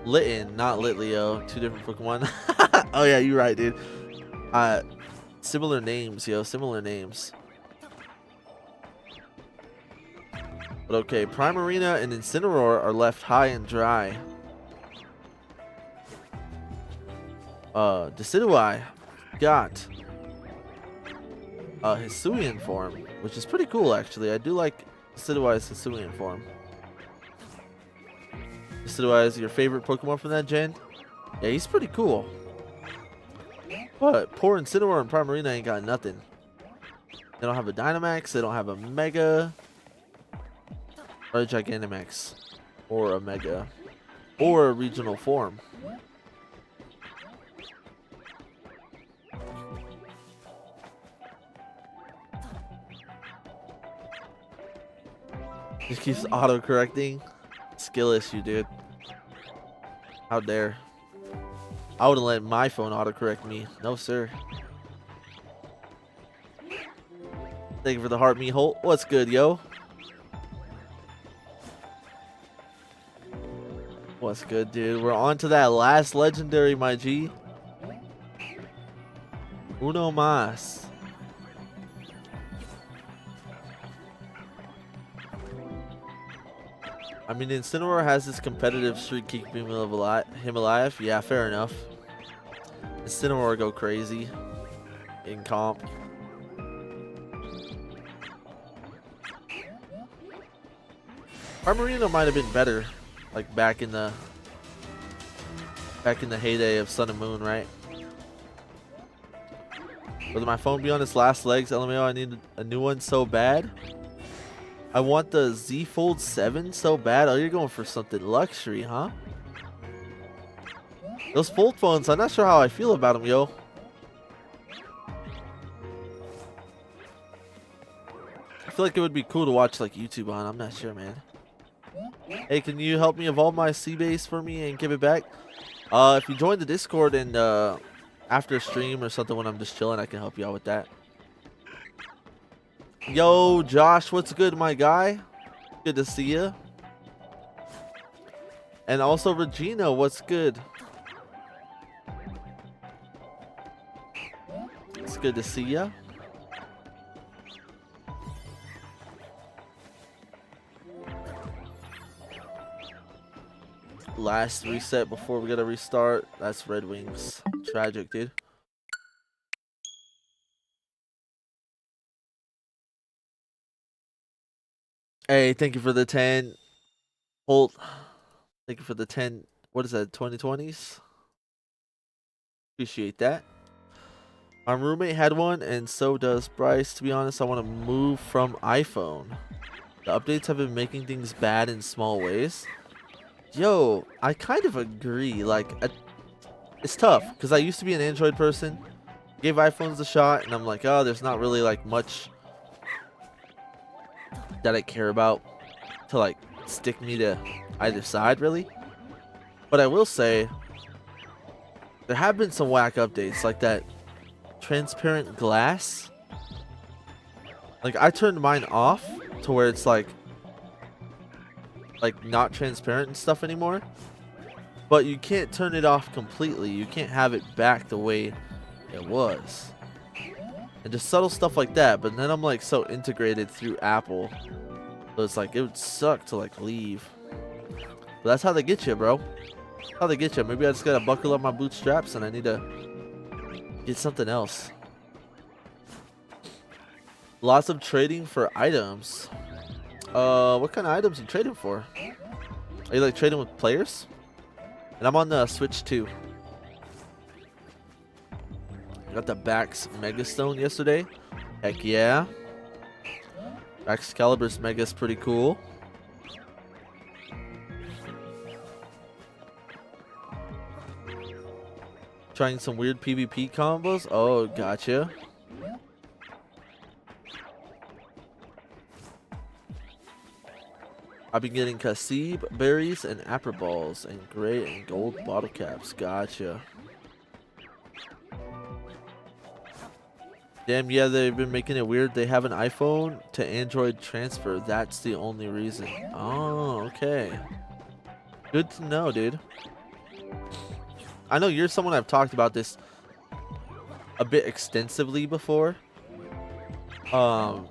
S1: Litten, not Litleo. Two different Pokemon. Oh yeah, you're right, dude. Similar names, yo. Similar names. But okay, Primarina and Incineroar are left high and dry. Decidueye got Hisuian form, which is pretty cool actually. I do like Decidueye's Hisuian form. Decidueye is your favorite Pokemon from that gen? Yeah, he's pretty cool. But poor Incineroar and Primarina ain't got nothing. They don't have a Dynamax, they don't have a Mega, or a Gigantamax, or a Mega, or a regional form. Just keeps auto-correcting. Skill issue, dude. How dare. I wouldn't let my phone autocorrect me. No, sir. Thank you for the heart, me Holt. What's good, yo? What's good, dude? We're on to that last legendary, my G. Uno mas. I mean, Incineroar has this competitive streak keeping him alive. Yeah, fair enough. Incineroar go crazy in comp. Primarina might have been better, like back in the heyday of Sun and Moon, right? Will my phone be on its last legs? LMAO, I need a new one so bad. I want the Z Fold 7 so bad. Oh, you're going for something luxury, huh? Those fold phones, I'm not sure how I feel about them, yo. I feel like it would be cool to watch like YouTube on. I'm not sure, man. Hey, can you help me evolve my C-Base for me and give it back? If you join the Discord and after a stream or something when I'm just chilling, I can help you out with that. Yo, Josh, what's good, my guy? Good to see you. And also Regina, what's good? It's good to see ya. Last reset before we gotta restart. That's Red Wings. Tragic, dude. Hey, thank you for the 10. Holt. Thank you for the 10. What is that, 2020s? Appreciate that. My roommate had one, and so does Bryce. To be honest, I want to move from iPhone. The updates have been making things bad in small ways. Yo, I kind of agree. Like, it's tough, because I used to be an Android person. Gave iPhones a shot, and I'm like, oh, there's not really, like, much that I care about to like stick me to either side, really. But I will say there have been some whack updates, like that transparent glass. Like, I turned mine off to where it's like not transparent and stuff anymore, but you can't turn it off completely. You can't have it back the way it was. And just subtle stuff like that. But then I'm like so integrated through Apple, so it's like it would suck to like leave. But that's how they get you, bro. That's how they get you. Maybe I just gotta buckle up my bootstraps and I need to get something else. Lots of trading for items. What kind of items are you trading for? Are you like trading with players? And I'm on the Switch too. I got the Bax Megastone yesterday. Heck yeah. Excalibur's Mega is pretty cool. Trying some weird PvP combos. Oh, gotcha. I've been getting Kasib berries and apple balls and gray and gold bottle caps. Gotcha. Damn, yeah, they've been making it weird. They have an iPhone to Android transfer. That's the only reason. Oh, okay. Good to know, dude. I know you're someone I've talked about this a bit extensively before. But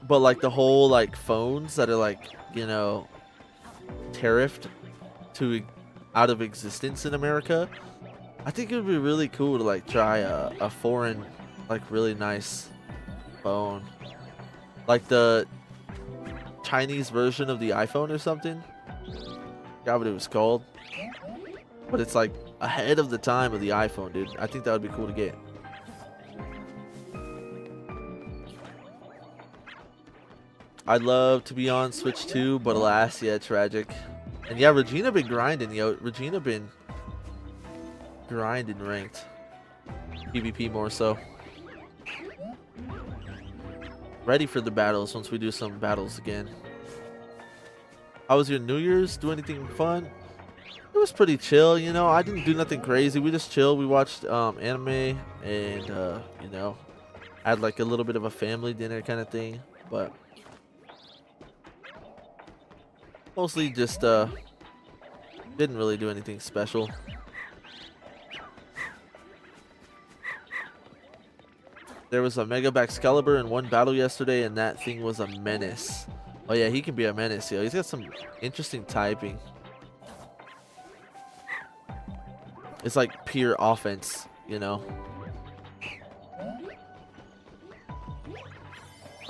S1: like the whole like phones that are like, you know, tariffed to out of existence in America. I think it would be really cool to like try a foreign, like really nice phone, like the Chinese version of the iPhone or something. Forgot what it was called, but it's like ahead of the time of the iPhone, dude. I think that would be cool to get. I'd love to be on Switch too, but alas, yeah, tragic. And yeah, Regina been grinding, yo. Regina been grinding ranked. PvP more so. Ready for the battles once we do some battles again. How was your New Year's? Do anything fun? It was pretty chill, you know. I didn't do nothing crazy. We just chilled. We watched anime and you know, had like a little bit of a family dinner kind of thing, but mostly just didn't really do anything special. There was a Mega Excalibur in one battle yesterday, and that thing was a menace. Oh yeah, he can be a menace, yo. He's got some interesting typing. It's like pure offense, you know.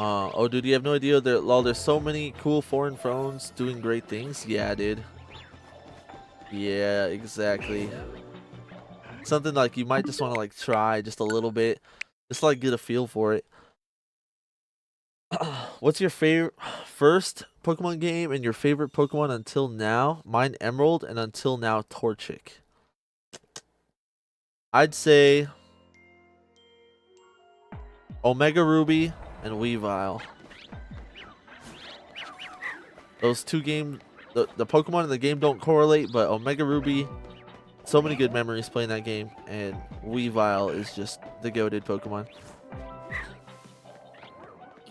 S1: Oh, dude, you have no idea. There's so many cool foreign phones doing great things. Yeah, dude. Yeah, exactly. Something like you might just want to like try just a little bit, just like get a feel for it. What's your favorite first Pokemon game and your favorite Pokemon until now? Mine Emerald, and until now Torchic. I'd say Omega Ruby and Weavile. Those two games, the Pokemon in the game don't correlate, but Omega Ruby, so many good memories playing that game, and Weavile is just the goated Pokemon.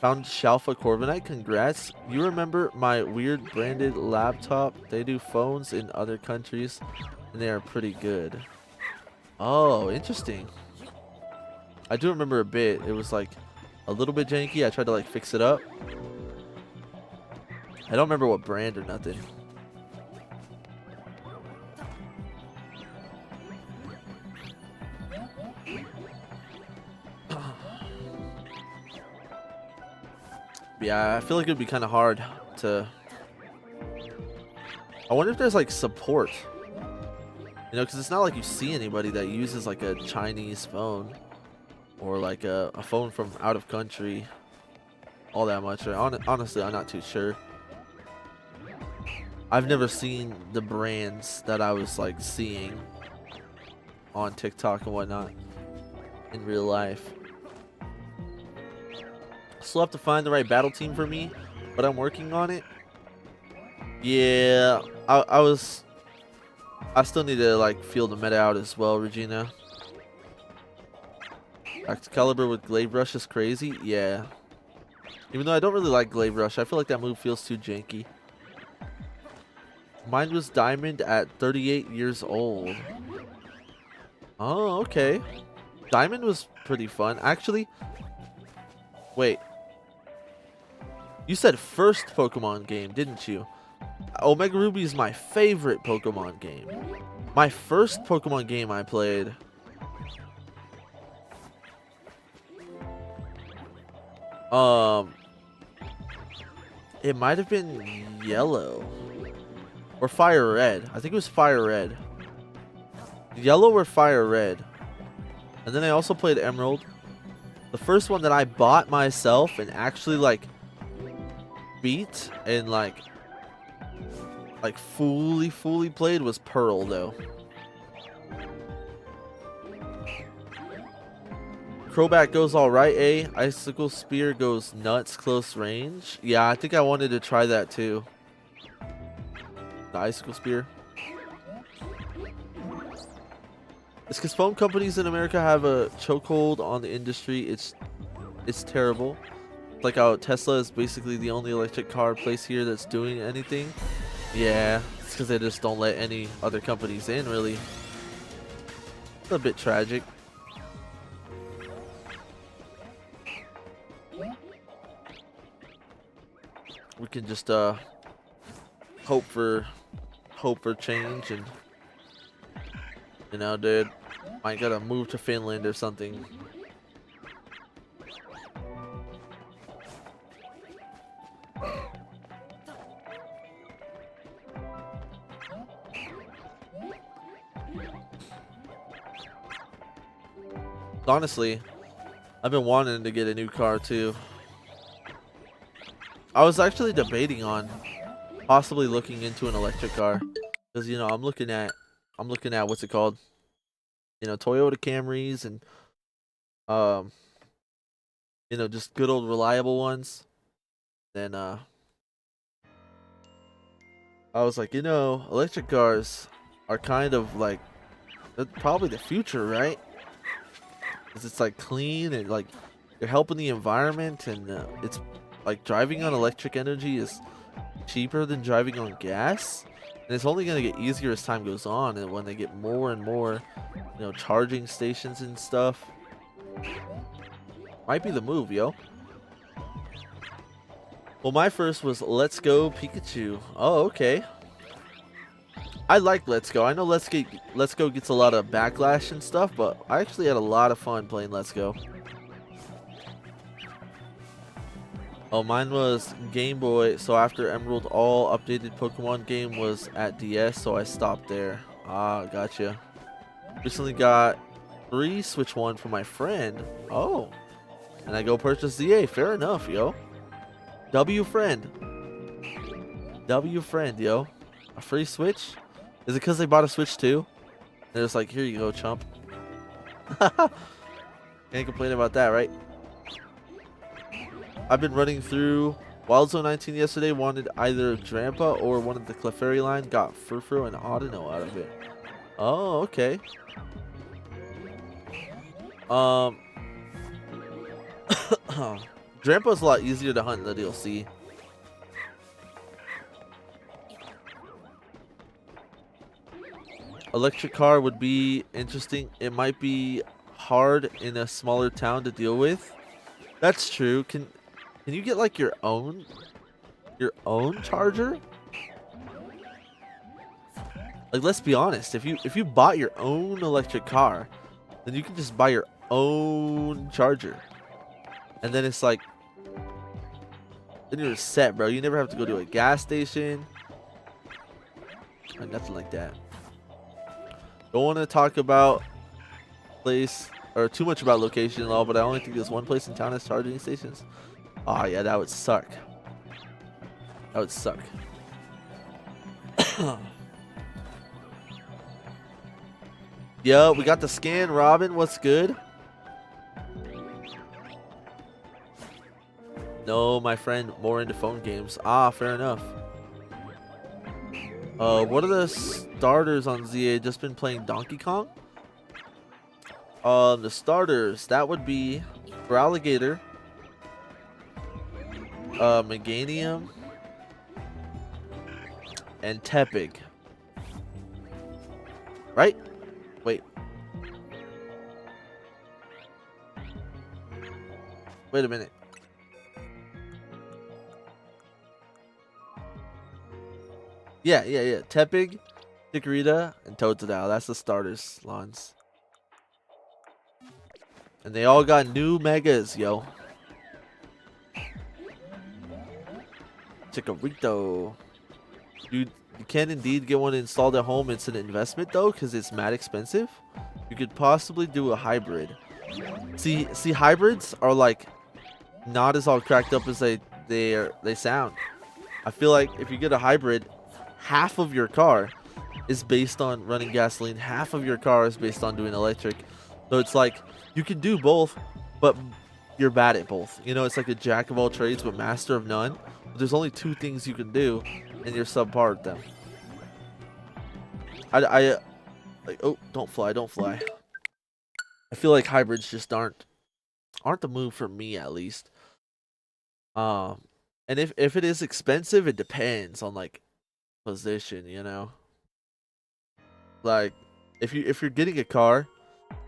S1: Found Shalfa Corviknight, congrats. You remember my weird branded laptop? They do phones in other countries, and they are pretty good. Oh, interesting. I do remember a bit. It was like a little bit janky. I tried to like fix it up. I don't remember what brand or nothing. Yeah, I feel like it would be kind of hard to... I wonder if there's like support. You know, because it's not like you see anybody that uses like a Chinese phone or like a phone from out of country all that much. Honestly, I'm not too sure. I've never seen the brands that I was like seeing on TikTok and whatnot in real life. Still have to find the right battle team for me, but I'm working on it. Yeah, I still need to like feel the meta out as well, Regina. Excalibur with Glaive Rush is crazy. Yeah. Even though I don't really like Glaive Rush, I feel like that move feels too janky. Mine was Diamond at 38 years old. Oh, okay. Diamond was pretty fun. Actually, wait. You said first Pokemon game, didn't you? Omega Ruby is my favorite Pokemon game. My first Pokemon game I played... it might have been Yellow. Or Fire Red. I think it was Fire Red. Yellow or Fire Red. And then I also played Emerald. The first one that I bought myself and actually like beat and like fully played was Pearl though. Crowbat goes all right, eh? Icicle Spear goes nuts close range. Yeah, I think I wanted to try that too. The Icicle Spear. It's because phone companies in America have a chokehold on the industry. It's terrible. It's like how Tesla is basically the only electric car place here that's doing anything. Yeah, it's because they just don't let any other companies in, really. It's a bit tragic. We can just hope for change, and you know, dude, might gotta move to Finland or something. Honestly, I've been wanting to get a new car too. I was actually debating on possibly looking into an electric car, because you know I'm looking at what's it called, you know, Toyota Camrys and you know, just good old reliable ones. Then I was like, you know, electric cars are kind of like probably the future, right? Because it's like clean and like you're helping the environment, and it's like driving on electric energy is cheaper than driving on gas, and it's only going to get easier as time goes on, and when they get more and more, you know, charging stations and stuff. Might be the move, yo. Well, my first was Let's Go Pikachu. Oh, okay. I like Let's Go. I know Let's Go gets a lot of backlash and stuff, but I actually had a lot of fun playing Let's Go. Oh, mine was Game Boy, so after Emerald, all updated Pokemon game was at DS, so I stopped there. Ah, gotcha. Recently got 3, Switch 1 for my friend. Oh, and I go purchase ZA. Fair enough, yo. W friend, yo. A free Switch? Is it because they bought a Switch too? They're just like, here you go, chump. Can't complain about that, right? I've been running through Wild Zone 19 yesterday. Wanted either Drampa or one of the Clefairy line. Got Furfur and Audino out of it. Oh, okay. Drampa's a lot easier to hunt in the DLC. Electric car would be interesting. It might be hard in a smaller town to deal with. That's true. Can you get like your own charger? Like, let's be honest, if you bought your own electric car, then you can just buy your own charger. And then it's like, then you're set, bro. You never have to go to a gas station or nothing like that. Don't want to talk about place or too much about location and all, but I only think there's one place in town that's charging stations. Oh yeah, that would suck. That would suck. Yo, we got the scan, Robin. What's good? No, my friend, more into phone games. Ah, fair enough. What are the starters on ZA? Just been playing Donkey Kong? The starters, that would be for Alligator, Meganium, and Tepig. Right? Wait. Wait a minute. Yeah. Tepig, Chikorita, and Totodile. That's the starters, Lons. And they all got new megas, yo. Chikorito. You can indeed get one installed at home. It's an investment though, because it's mad expensive. You could possibly do a hybrid. See, hybrids are like not as all cracked up as they they sound. I feel like if you get a hybrid, half of your car is based on running gasoline, half of your car is based on doing electric. So it's like you can do both, but you're bad at both. You know, it's like a jack of all trades but master of none. But there's only two things you can do, and you're subpar at them. Like, oh, don't fly, don't fly. I feel like hybrids just aren't the move for me, at least. And if it is expensive, it depends on like position, you know. Like if you're getting a car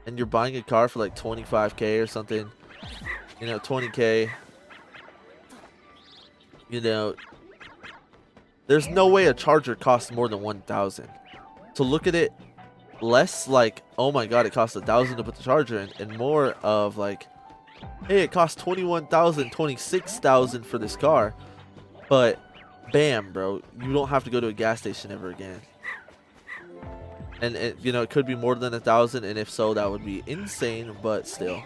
S1: and you're buying a car for like 25K or something, you know, 20K, you know, there's no way a charger costs more than 1,000. So look at it less like, oh my god, it costs 1,000 to put the charger in, and more of like, hey, it costs 21,000, 26,000 for this car, but bam, bro, you don't have to go to a gas station ever again. And it, you know, it could be more than 1,000, and if so, that would be insane, but still.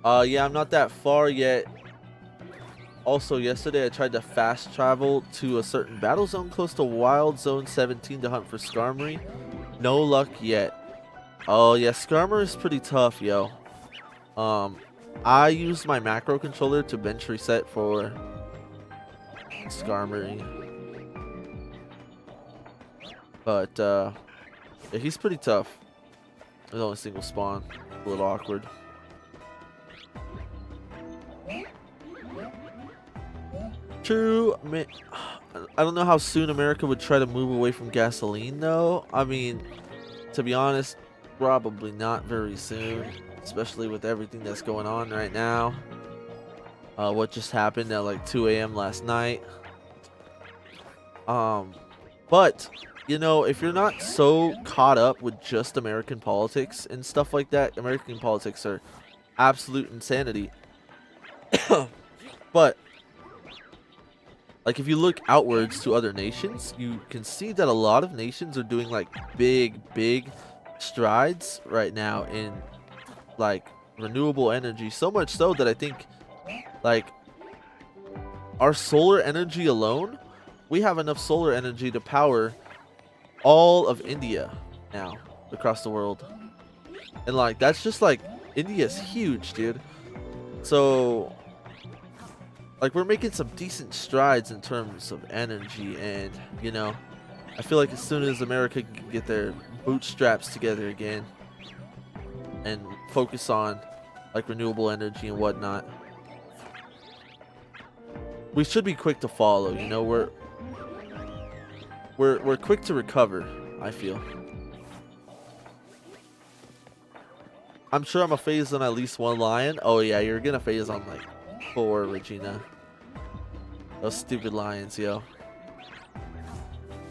S1: Yeah, I'm not that far yet. Also, yesterday I tried to fast travel to a certain battle zone close to Wild Zone 17 to hunt for Skarmory. No luck yet. Oh yeah, Skarmory is pretty tough, yo. I used my macro controller to bench reset for Skarmory. But yeah, he's pretty tough. There's only a single spawn. A little awkward. True, man. I don't know how soon America would try to move away from gasoline, though. I mean, to be honest, probably not very soon, especially with everything that's going on right now. What just happened at like 2 a.m. last night. But you know, if you're not so caught up with just American politics and stuff like that, American politics are absolute insanity. But like, if you look outwards to other nations, you can see that a lot of nations are doing like big strides right now in like renewable energy, so much so that I think like our solar energy alone, we have enough solar energy to power all of India now across the world. And like, that's just like, India's huge, dude. So like, we're making some decent strides in terms of energy, and you know, I feel like as soon as America can get their bootstraps together again and focus on like renewable energy and whatnot, we should be quick to follow. You know, we're quick to recover, I feel. I'm sure I'm gonna phase on at least one lion. Oh yeah, you're gonna phase on like 4, Regina. Those stupid lions, yo.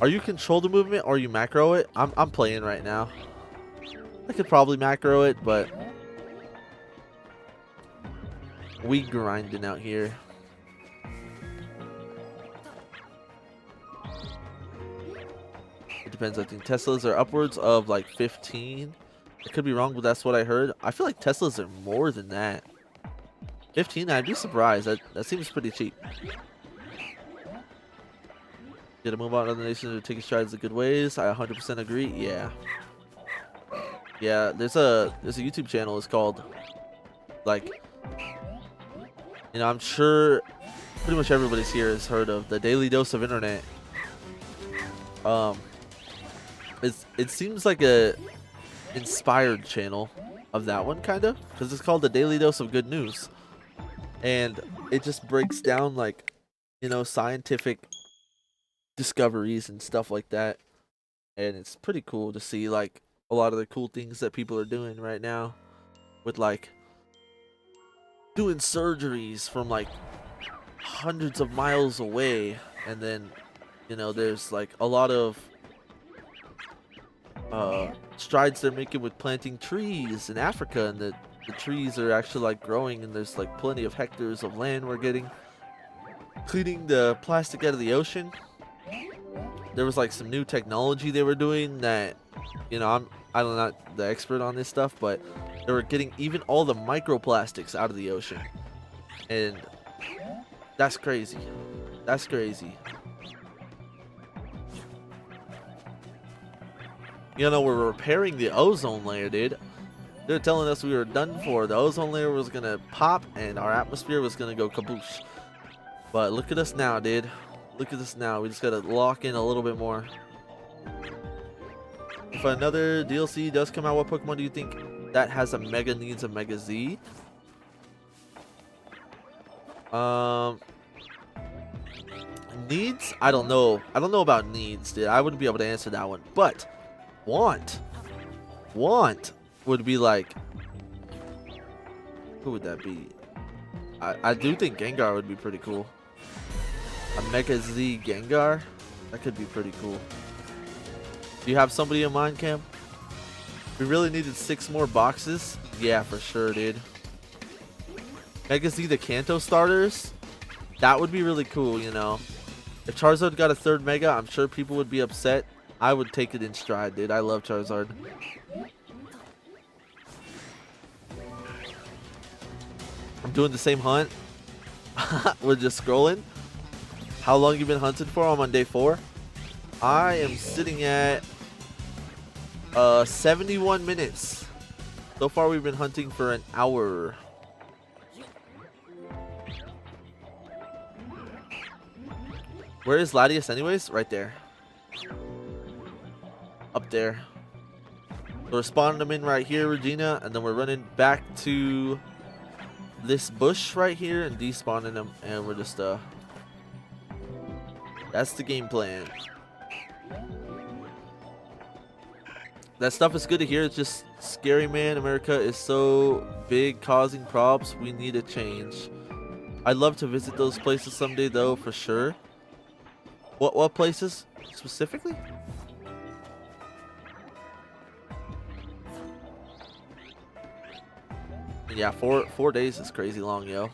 S1: Are you control the movement or you macro it? I'm playing right now. I could probably macro it, but we grinding out here. It depends. I think Teslas are upwards of like 15. I could be wrong, but that's what I heard. I feel like Teslas are more than that. 15? I'd be surprised. That seems pretty cheap. Did to move on to other nations to take strides in good ways. I 100% agree. Yeah. Yeah, there's a YouTube channel. It's called, like, you know, I'm sure pretty much everybody's here has heard of the Daily Dose of Internet. It seems like a inspired channel of that one, kind of, because it's called the Daily Dose of Good News, and it just breaks down like, you know, scientific discoveries and stuff like that, and it's pretty cool to see like a lot of the cool things that people are doing right now with like doing surgeries from like hundreds of miles away. And then, you know, there's like a lot of strides they're making with planting trees in Africa, and the trees are actually like growing, and there's like plenty of hectares of land we're getting. Cleaning the plastic out of the ocean. There was like some new technology they were doing that, you know, I'm not the expert on this stuff, but They were getting even all the microplastics out of the ocean. And that's crazy. That's crazy. You know, we're repairing the ozone layer, dude. They're telling us we were done for. The ozone layer was going to pop and our atmosphere was going to go kaboosh. But look at us now, dude. Look at us now. We just got to lock in a little bit more. If another DLC does come out, what Pokemon do you think that has a Mega needs a Mega Z? Needs? I don't know. I don't know about needs, dude. I wouldn't be able to answer that one. But want would be like, who would that be? I do think Gengar would be pretty cool. A Mega Z Gengar? That could be pretty cool. Do you have somebody in mind, Cam? We really needed 6 more boxes? Yeah, for sure, dude. Mega Z the Kanto starters? That would be really cool, you know. If Charizard got a 3rd Mega, I'm sure people would be upset. I would take it in stride, dude. I love Charizard. I'm doing the same hunt. We're just scrolling. How long you been hunting for? I'm on day 4. I am sitting at 71 minutes. So far we've been hunting for an hour. Where is Latias anyways? Right there. Up there. So we're spawning them in right here, Regina, and then we're running back to this bush right here and despawning them, and we're just that's the game plan. That stuff is good to hear. It's just scary, man. America is so big, causing problems. We need a change. I'd love to visit those places someday, though, for sure. What places specifically? Yeah, 4 days is crazy long, yo.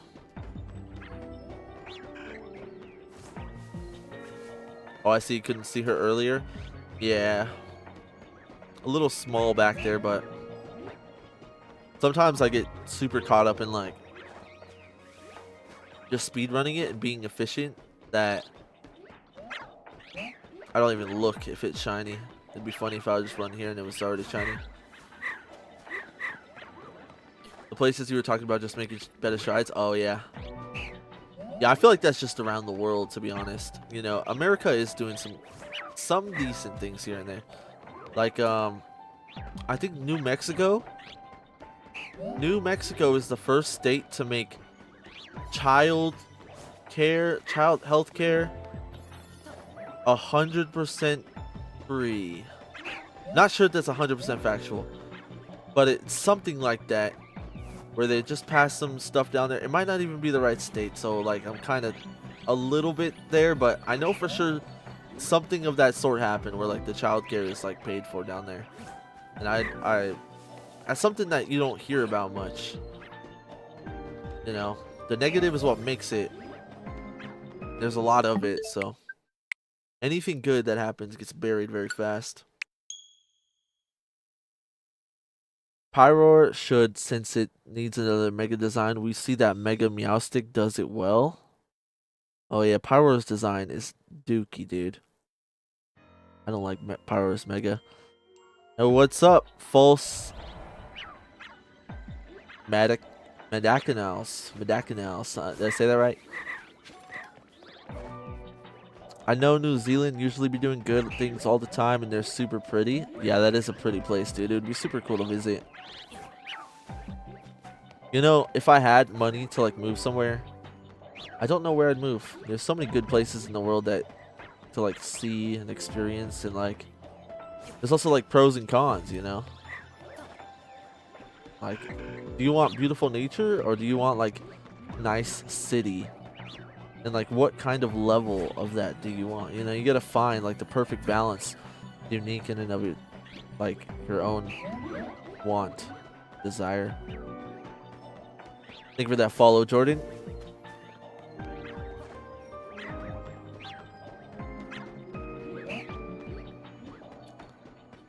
S1: Oh, I see. You couldn't see her earlier. Yeah. A little small back there, but sometimes I get super caught up in like just speed running it and being efficient that I don't even look if it's shiny. It'd be funny if I would just run here and it was already shiny. The places you were talking about just making better strides. Oh yeah. Yeah, I feel like that's just around the world, to be honest. You know, America is doing some decent things here and there. Like, I think New Mexico is the first state to make child health care 100% free. Not sure if that's 100% factual, but it's something like that, where they just passed some stuff down there. It might not even be the right state, so like I'm kind of a little bit there, but I know for sure something of that sort happened where like the childcare is like paid for down there. And I that's something that you don't hear about much. You know, the negative is what makes it. There's a lot of it, so anything good that happens gets buried very fast. Pyroar should, since it needs another Mega design. We see that Mega Meowstic does it well. Oh yeah, Pyroar's design is dookie, dude. I don't like Pyroar's Mega. Oh, what's up, false Madacanals? Did I say that right? I know New Zealand usually be doing good things all the time, and they're super pretty. Yeah, that is a pretty place, dude. It would be super cool to visit. You know, if I had money to like move somewhere, I don't know where I'd move. There's so many good places in the world that to like see and experience, and like there's also like pros and cons, you know? Like, do you want beautiful nature or do you want like nice city? And like what kind of level of that do you want? You know, you gotta find like the perfect balance, unique in and of it, like your own want, desire. Thank you for that follow, Jordan.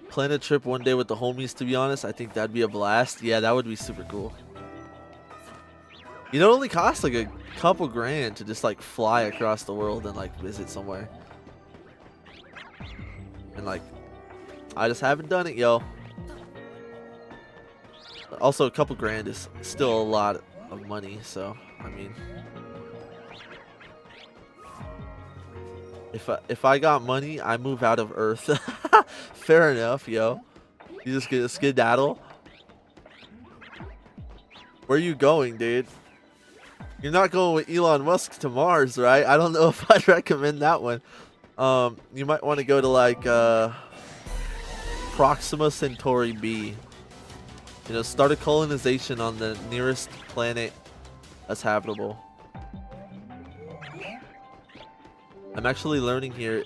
S1: plan a trip one day with the homies, to be honest. I think that'd be a blast. Yeah, that would be super cool. It only costs like a couple grand to just like fly across the world and like visit somewhere. And like, I just haven't done it, yo. Also, a couple grand is still a lot of money, so I mean, if I got money, I move out of Earth. Fair enough, yo. You just get a skedaddle. Where are you going, dude? You're not going with Elon Musk to Mars, right? I don't know if I'd recommend that one. You might want to go to like Proxima Centauri B. You know, start a colonization on the nearest planet that's habitable. I'm actually learning here.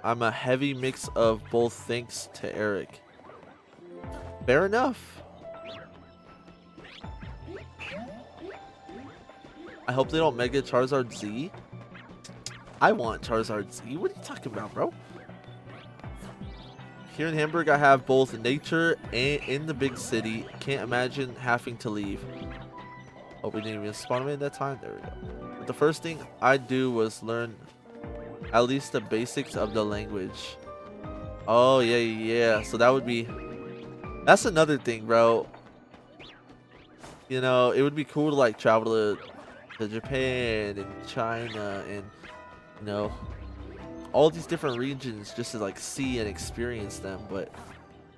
S1: I'm a heavy mix of both thanks to Eric. Fair enough. I hope they don't Mega Charizard Z. I want Charizard Z. What are you talking about, bro? Here in Hamburg, I have both nature and in the big city. Can't imagine having to leave. Oh, we didn't even spawn him in that time. There we go. But the first thing I'd do was learn at least the basics of the language. Oh, yeah. So that would be... That's another thing, bro. You know, it would be cool to, like, travel to Japan and China and, you know, all these different regions just to, like, see and experience them. But,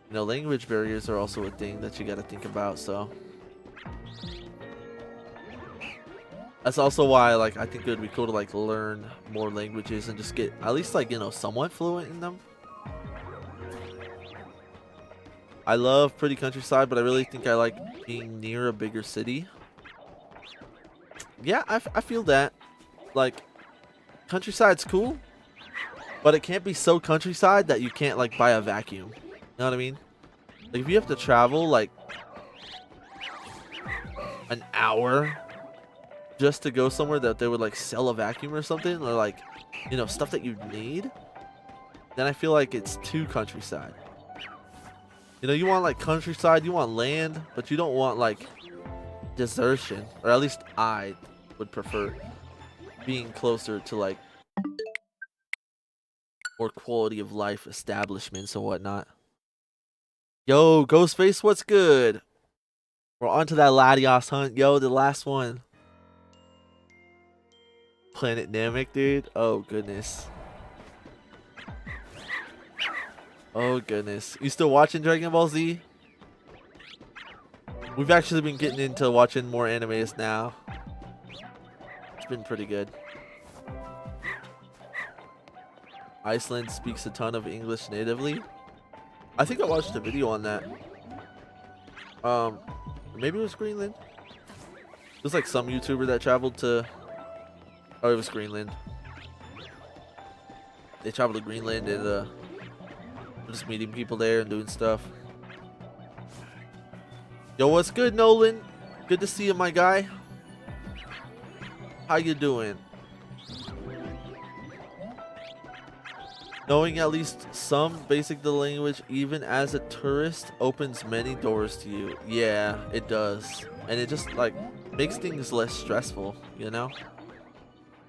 S1: you know, language barriers are also a thing that you got to think about, so... That's also why, like, I think it would be cool to, like, learn more languages and just get at least, like, you know, somewhat fluent in them. I love pretty countryside, but I really think I like being near a bigger city. Yeah, I feel that. Like, countryside's cool, but it can't be so countryside that you can't, like, buy a vacuum. You know what I mean? Like, if you have to travel, like, an hour... just to go somewhere that they would like sell a vacuum or something, or like, you know, stuff that you need, then I feel like it's too countryside. You know, you want like countryside, you want land, but you don't want like desertion, or at least I would prefer being closer to like more quality of life establishments and whatnot. Yo, Ghostface, what's good? We're on to that Latias hunt. Yo, the last one. Planet Namek, dude. Oh goodness. Oh goodness. You still watching Dragon Ball Z? We've actually been getting into watching more animes now. It's been pretty good. Iceland speaks a ton of English natively. I think I watched a video on that. Maybe it was Greenland. It was like some YouTuber that traveled to... Oh, it was Greenland. They traveled to Greenland and just meeting people there and doing stuff. Yo, what's good, Nolan? Good to see you, my guy. How you doing? Knowing at least some basic to the language, even as a tourist, opens many doors to you. Yeah, it does. And it just, like, makes things less stressful, you know?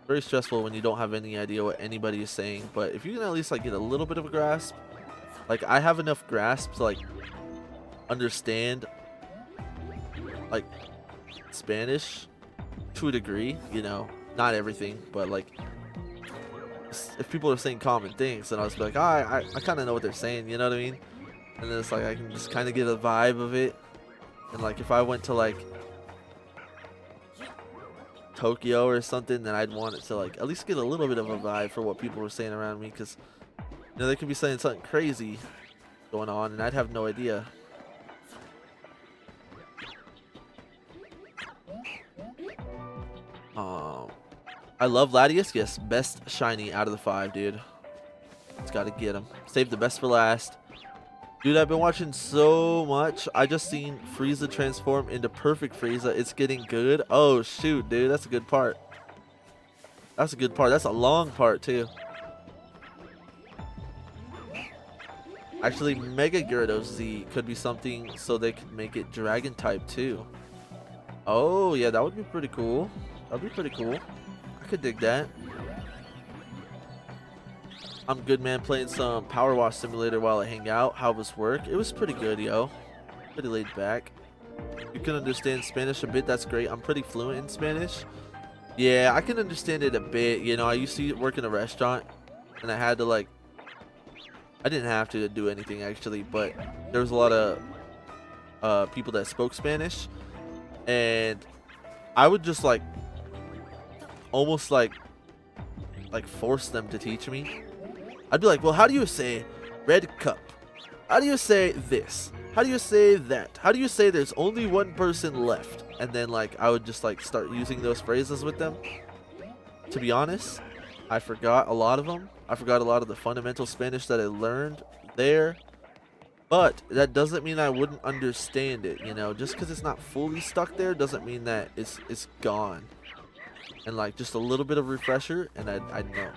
S1: Very stressful when you don't have any idea what anybody is saying, but if you can at least like get a little bit of a grasp, like I have enough grasp to like understand like Spanish to a degree, you know, not everything, but like if people are saying common things, then I'll just be like, I kind of know what they're saying, you know what I mean? And then it's like I can just kind of get a vibe of it. And like if I went to like Tokyo or something, then I'd want it to like at least get a little bit of a vibe for what people were saying around me, because you know they could be saying something crazy going on and I'd have no idea. I love Latias. Yes, best shiny out of the 5, dude. It's got to get him. Save the best for last. Dude, I've been watching so much. I just seen Frieza transform into perfect Frieza. It's getting good. Oh, shoot, dude. That's a good part. That's a good part. That's a long part, too. Actually, Mega Gyarados Z could be something so they could make it Dragon type too. Oh, yeah, that would be pretty cool. That'd be pretty cool. I could dig that. I'm good, man. Playing some Power Wash Simulator while I hang out. How was work? It was pretty good, yo. Pretty laid back. You can understand Spanish a bit. That's great. I'm pretty fluent in Spanish. Yeah, I can understand it a bit. You know, I used to work in a restaurant, and I had to, like, I didn't have to do anything, actually, but there was a lot of people that spoke Spanish, and I would just, like, almost, like force them to teach me. I'd be like, well, how do you say red cup? How do you say this? How do you say that? How do you say there's only one person left? And then, like, I would just, like, start using those phrases with them. To be honest, I forgot a lot of them. I forgot a lot of the fundamental Spanish that I learned there. But that doesn't mean I wouldn't understand it, you know? Just because it's not fully stuck there doesn't mean that it's gone. And, like, just a little bit of refresher, and I'd know.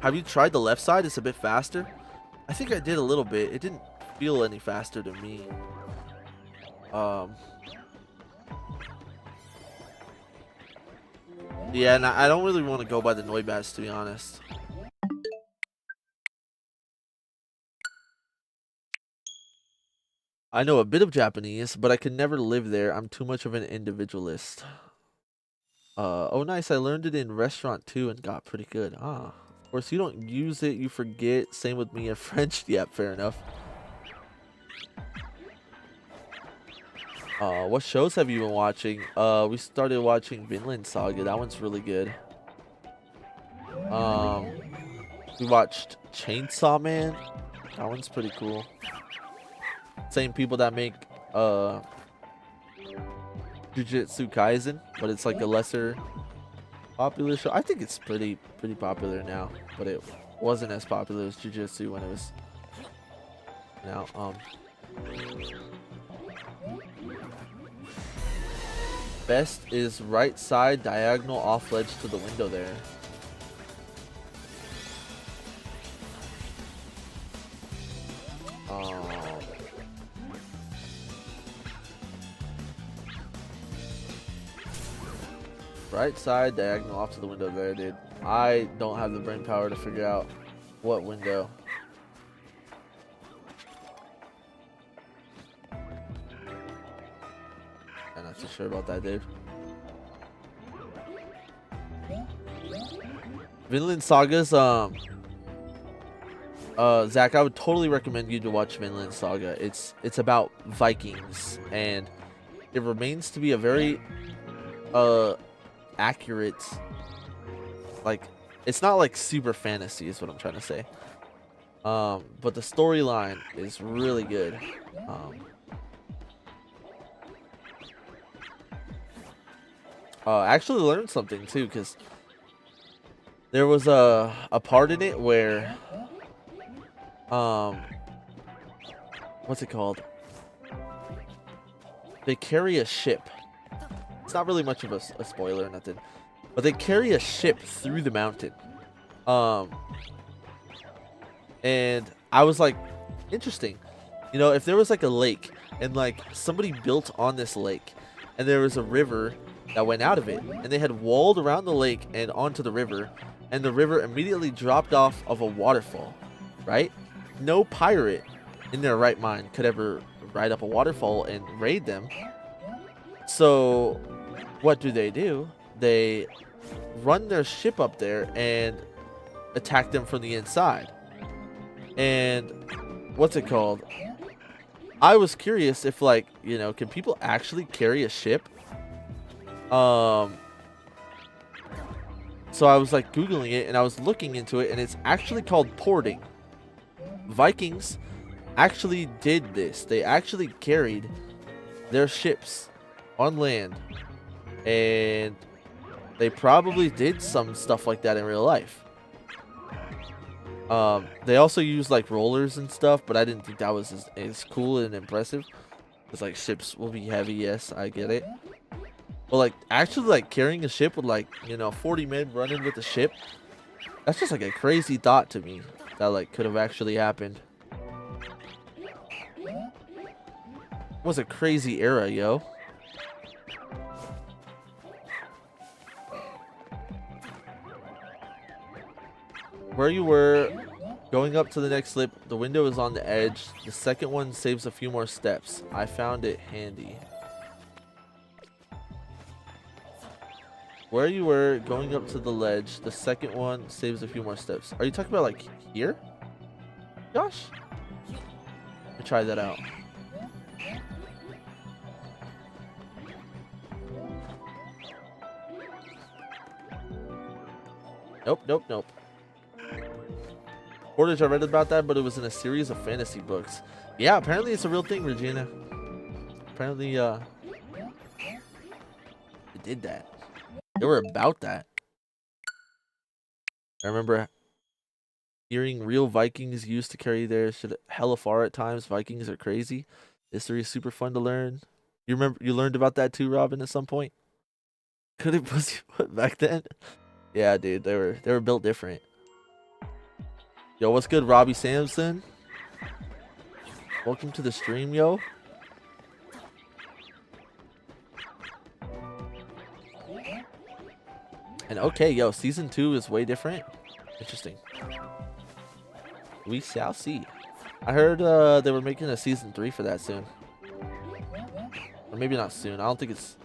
S1: Have you tried the left side? It's a bit faster. I think I did a little bit. It didn't feel any faster to me. Yeah, and I don't really want to go by the Noibats, to be honest. I know a bit of Japanese, but I could never live there. I'm too much of an individualist. Oh nice, I learned it in restaurant too and got pretty good. Ah. Of course, you don't use it, you forget. Same with me in French. Yep, fair enough. What shows have you been watching? We started watching Vinland Saga. That one's really good. We watched Chainsaw Man. That one's pretty cool. Same people that make Jujutsu Kaisen, but it's like a lesser popular show. I think it's pretty popular now, but it wasn't as popular as Jujutsu when it was now. Best is right side diagonal off ledge to the window there. Right side diagonal off to the window there, dude. I don't have the brain power to figure out what window. I'm not too sure about that, dude. Vinland Saga's Zach, I would totally recommend you to watch Vinland Saga. It's about Vikings, and it remains to be a very accurate, like, it's not like super fantasy is what I'm trying to say, but the storyline is really good. I actually learned something too, because there was a part in it where what's it called, they carry a ship. It's not really much of a spoiler or nothing, but they carry a ship through the mountain. And I was like, interesting. You know, if there was like a lake and like somebody built on this lake and there was a river that went out of it and they had walled around the lake and onto the river, and the river immediately dropped off of a waterfall, right? No pirate in their right mind could ever ride up a waterfall and raid them. So what do? They run their ship up there and attack them from the inside. And what's it called? I was curious if, like, you know, can people actually carry a ship? So I was like Googling it and I was looking into it, and it's actually called porting. Vikings actually did this. They actually carried their ships on land, and they probably did some stuff like that in real life. They also used like rollers and stuff, but I didn't think that was as cool and impressive. It's like ships will be heavy, yes, I get it. But like actually like carrying a ship with like, you know, 40 men running with the ship, That's just like a crazy thought to me that like could have actually happened. It was a crazy era, yo. Where you were going up to the next slip, the window is on the edge. The second one saves a few more steps. I found it handy. Where you were going up to the ledge, the second one saves a few more steps. Are you talking about like here? Josh? Let me try that out. Nope. Portage, I read about that, but it was in a series of fantasy books. Yeah, apparently it's a real thing, Regina. Apparently, it did that. They were about that. I remember hearing real Vikings used to carry their shit hella far at times. Vikings are crazy. History is super fun to learn. You remember you learned about that too, Robin, at some point? Could it pussy foot back then? Yeah, dude, they were built different. Yo, what's good, Robbie Sampson? Welcome to the stream, yo. And okay, yo, season 2 is way different. Interesting. We shall see. I heard they were making a season 3 for that soon. Or maybe not soon. I don't think it's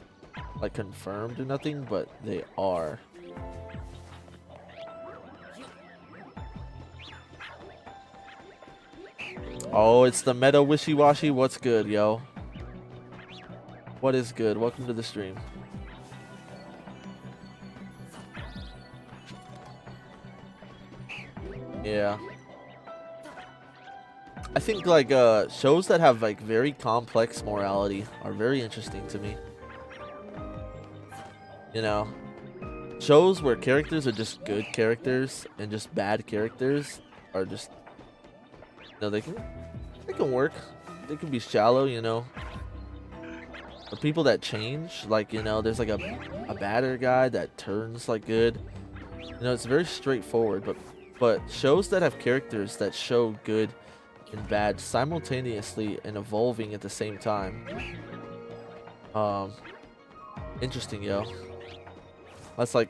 S1: like confirmed or nothing, but they are. Oh, it's the meta wishy-washy. What's good, yo? What is good? Welcome to the stream. Yeah. I think like shows that have like very complex morality are very interesting to me. You know, shows where characters are just good characters and just bad characters are just, you know, they can work. They can be shallow, you know. But people that change, like, you know, there's like a badder guy that turns like good. You know, it's very straightforward, but shows that have characters that show good and bad simultaneously and evolving at the same time. Interesting, yo. That's like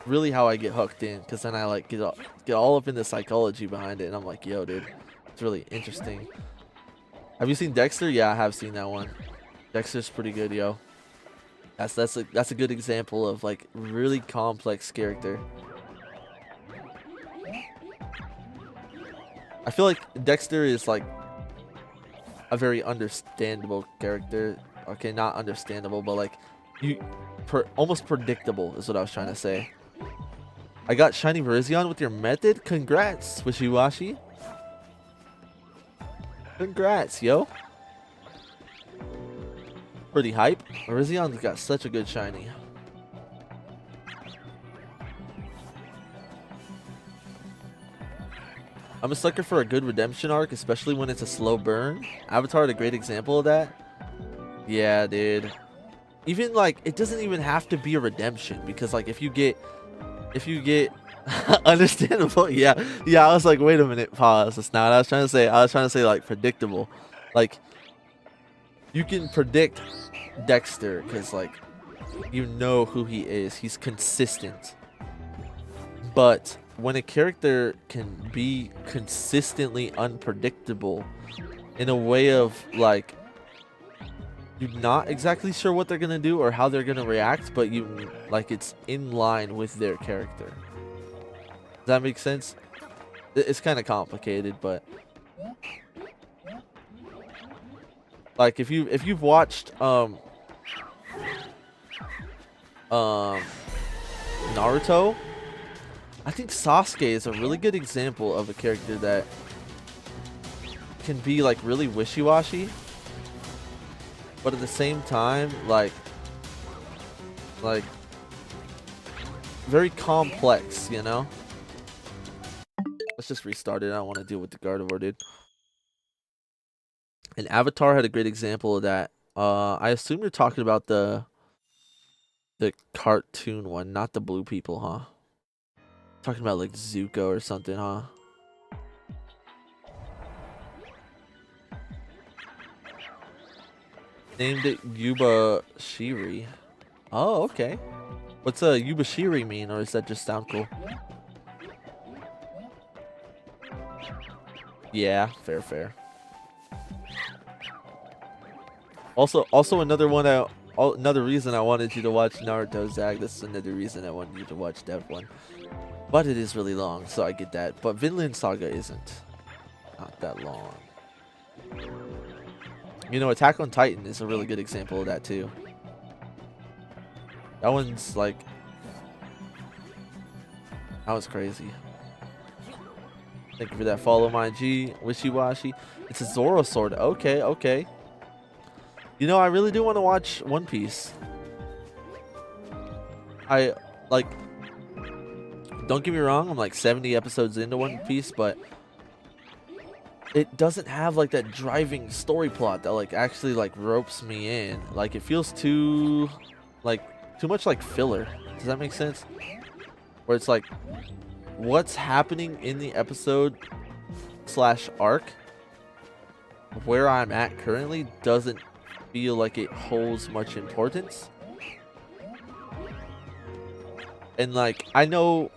S1: really how I get hooked in, because then I like get all up in the psychology behind it, and I'm like, yo, dude, it's really interesting. Have you seen Dexter? Yeah, I have seen that one. Dexter's pretty good, yo. That's a good example of like really complex character. I feel like Dexter is like a very understandable character. Okay, not understandable, but like almost predictable is what I was trying to say. I got shiny Virizion with your method. Congrats, Wishy-Washy. Congrats, yo. Pretty hype. Virizion got such a good shiny. I'm a sucker for a good redemption arc, especially when it's a slow burn. Avatar had a great example of that. Yeah, dude. Even like, it doesn't even have to be a redemption, because like if you get understandable, yeah, I was like, wait a minute, pause. That's not what I was trying to say. I was trying to say like predictable. Like, you can predict Dexter because like you know who he is. He's consistent. But when a character can be consistently unpredictable in a way of like you're not exactly sure what they're gonna do or how they're gonna react, but you like it's in line with their character. Does that make sense? It's kind of complicated, but like if you've watched Naruto, I think Sasuke is a really good example of a character that can be like really wishy-washy, but at the same time like very complex, you know? Let's just restart it. I don't want to deal with the Gardevoir, dude. And Avatar had a great example of that. I assume you're talking about the cartoon one, not the blue people, huh? Talking about like Zuko or something, huh? Named it Yuba Shiri. Oh, okay. What's a Yuba Shiri mean, or does that just sound cool? Yeah, fair. Also another one. Another reason I wanted you to watch Naruto, Zach. This is another reason I wanted you to watch Dev 1. But it is really long, so I get that. But Vinland Saga isn't. Not that long. You know, Attack on Titan is a really good example of that, too. That one's like... That was crazy. Thank you for that follow, my G. Wishy-washy. It's a Zoro sword. Okay. You know, I really do want to watch One Piece. Don't get me wrong, I'm like 70 episodes into One Piece, but it doesn't have like that driving story plot that like actually like ropes me in. Like it feels too much like filler. Does that make sense? Where it's like what's happening in the episode / arc where I'm at currently doesn't feel like it holds much importance. And like I know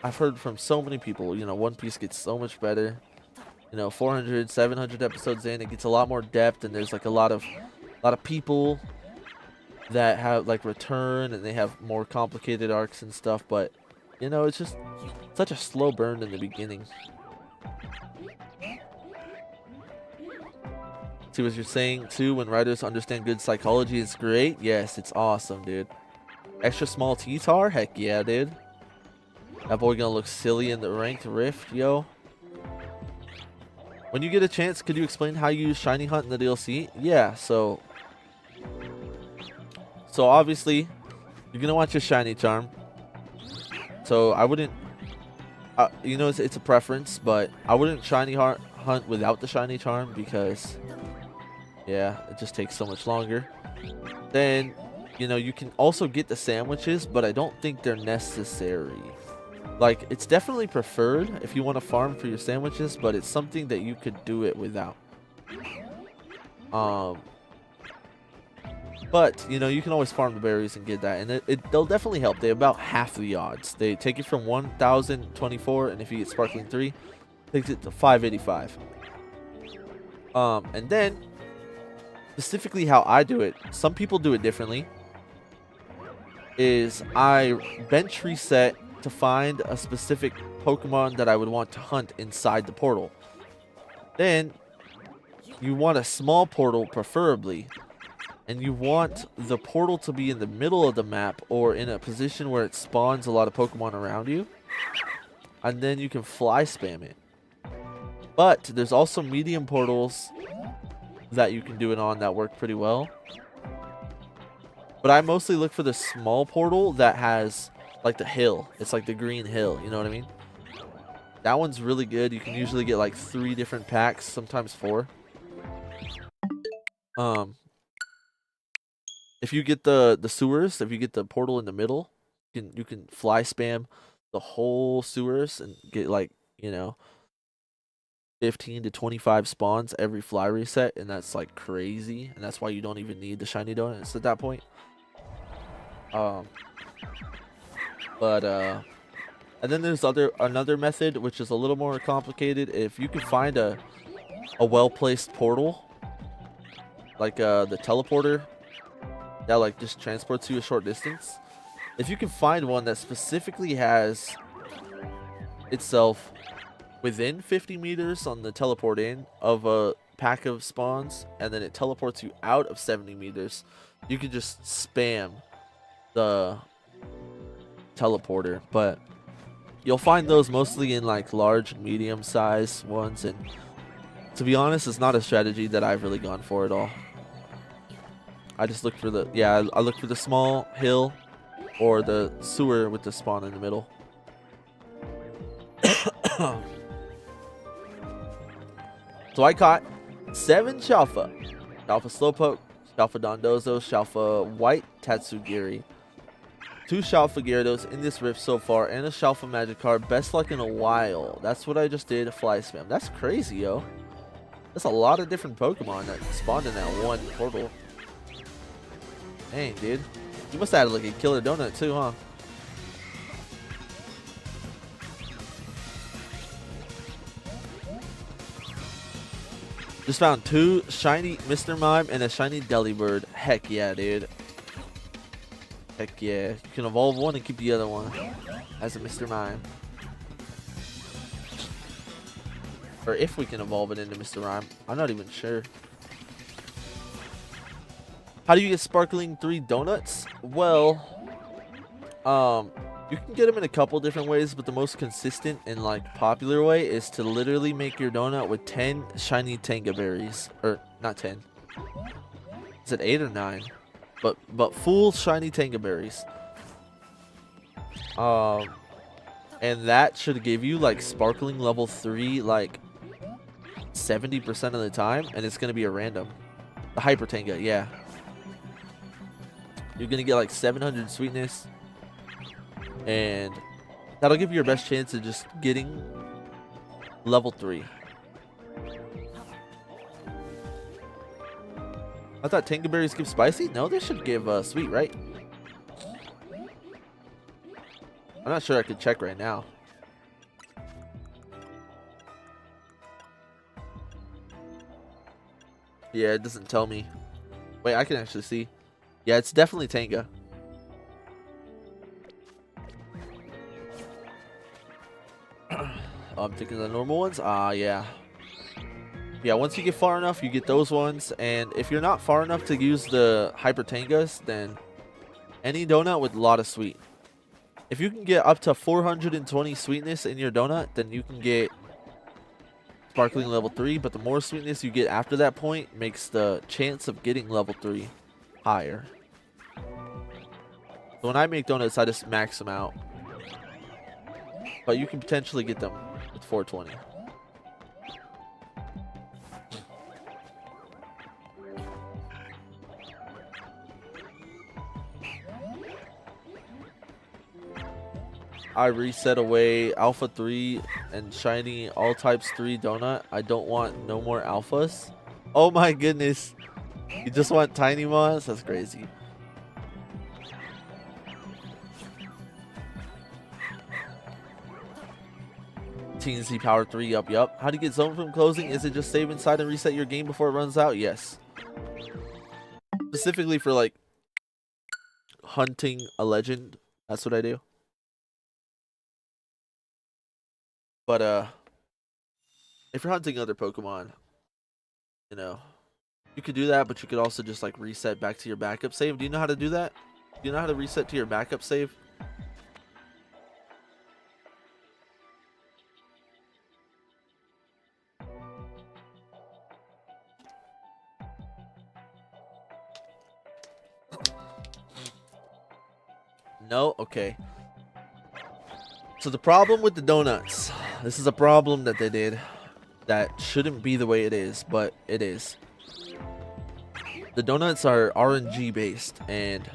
S1: I've heard from so many people, you know, One Piece gets so much better. You know, 400, 700 episodes in, it gets a lot more depth, and there's like a lot of people that have like return, and they have more complicated arcs and stuff. But you know, it's just such a slow burn in the beginning. See what you're saying too. When writers understand good psychology, it's great. Yes, it's awesome, dude. Extra small T-Tar? Heck yeah, dude. That boy gonna look silly in the ranked rift, yo. When you get a chance, could you explain how you use Shiny Hunt in the DLC? Yeah, so obviously, you're gonna want your Shiny Charm. So I wouldn't, you know, it's a preference, but I wouldn't Shiny Hunt without the Shiny Charm because, yeah, it just takes so much longer. Then, you know, you can also get the sandwiches, but I don't think they're necessary. Like, it's definitely preferred if you want to farm for your sandwiches, but it's something that you could do it without. But, you know, you can always farm the berries and get that, and they'll definitely help. They're about half the odds. They take it from 1,024, and if you get Sparkling 3, it takes it to 585. And then, specifically how I do it, some people do it differently, is I bench reset to find a specific Pokemon that I would want to hunt inside the portal. Then you want a small portal preferably, and you want the portal to be in the middle of the map or in a position where it spawns a lot of Pokemon around you, and then you can fly spam it. But there's also medium portals that you can do it on that work pretty well. But I mostly look for the small portal that has like the hill. It's like the green hill, you know what I mean? That one's really good. You can usually get like 3 different packs, sometimes 4. If you get the sewers, if you get the portal in the middle, you can fly spam the whole sewers and get like, you know, 15 to 25 spawns every fly reset, and that's like crazy, and that's why you don't even need the shiny donuts at that point. And then there's another method which is a little more complicated. If you can find a well-placed portal, like the teleporter that like just transports you a short distance, if you can find one that specifically has itself within 50 meters on the teleport in of a pack of spawns, and then it teleports you out of 70 meters, you can just spam the teleporter. But you'll find those mostly in like large and medium size ones, and to be honest, it's not a strategy that I've really gone for at all. I just look for the I look for the small hill or the sewer with the spawn in the middle. So I caught 7 Shalfa. Shalfa Slowpoke, Shalfa Dondozo, Shalfa White Tatsugiri. 2 Shalfa Gyarados in this rift so far, and a Shalfa Magikarp. Best luck in a while. That's what I just did. Fly spam. That's crazy, yo. That's a lot of different Pokemon that spawned in that one portal. Dang, dude. You must have had like a killer donut too, huh? Just found 2 shiny Mr. Mime and a shiny Delibird. Heck yeah, dude. Heck yeah. You can evolve one and keep the other one as a Mr. Mime. Or if we can evolve it into Mr. Mime. I'm not even sure. How do you get sparkling 3 donuts? Well, you can get them in a couple different ways, but the most consistent and like popular way is to literally make your donut with 10 shiny Tanga berries. Or not 10. Is it 8 or 9? But full shiny Tanga berries. And that should give you like sparkling level 3 like 70% of the time, and it's gonna be a random. The Hyper Tanga, yeah. You're gonna get like 700 sweetness, and that'll give you your best chance of just getting level 3. I thought Tanga berries give spicy? No, they should give sweet, right? I'm not sure. I could check right now. Yeah, it doesn't tell me. Wait, I can actually see. Yeah, it's definitely Tanga. I'm taking the normal ones. Yeah. Yeah, once you get far enough, you get those ones. And if you're not far enough to use the Hyper Tangas, then any donut with a lot of sweet. If you can get up to 420 sweetness in your donut, then you can get sparkling level 3. But the more sweetness you get after that point makes the chance of getting level 3 higher. So when I make donuts, I just max them out. But you can potentially get them with 420. I reset away Alpha 3 and Shiny All Types 3 donut. I don't want no more Alphas. Oh my goodness. You just want Tiny Moss? That's crazy. TNC Power 3, yup. How do you get zone from closing? Is it just save inside and reset your game before it runs out? Yes. Specifically for like hunting a legend. That's what I do. But if you're hunting other Pokemon, you know, you could do that, but you could also just like reset back to your backup save. Do you know how to do that? Do you know how to reset to your backup save? No? Okay. So the problem with the donuts, this is a problem that they did that shouldn't be the way it is, but it is. The donuts are RNG based, and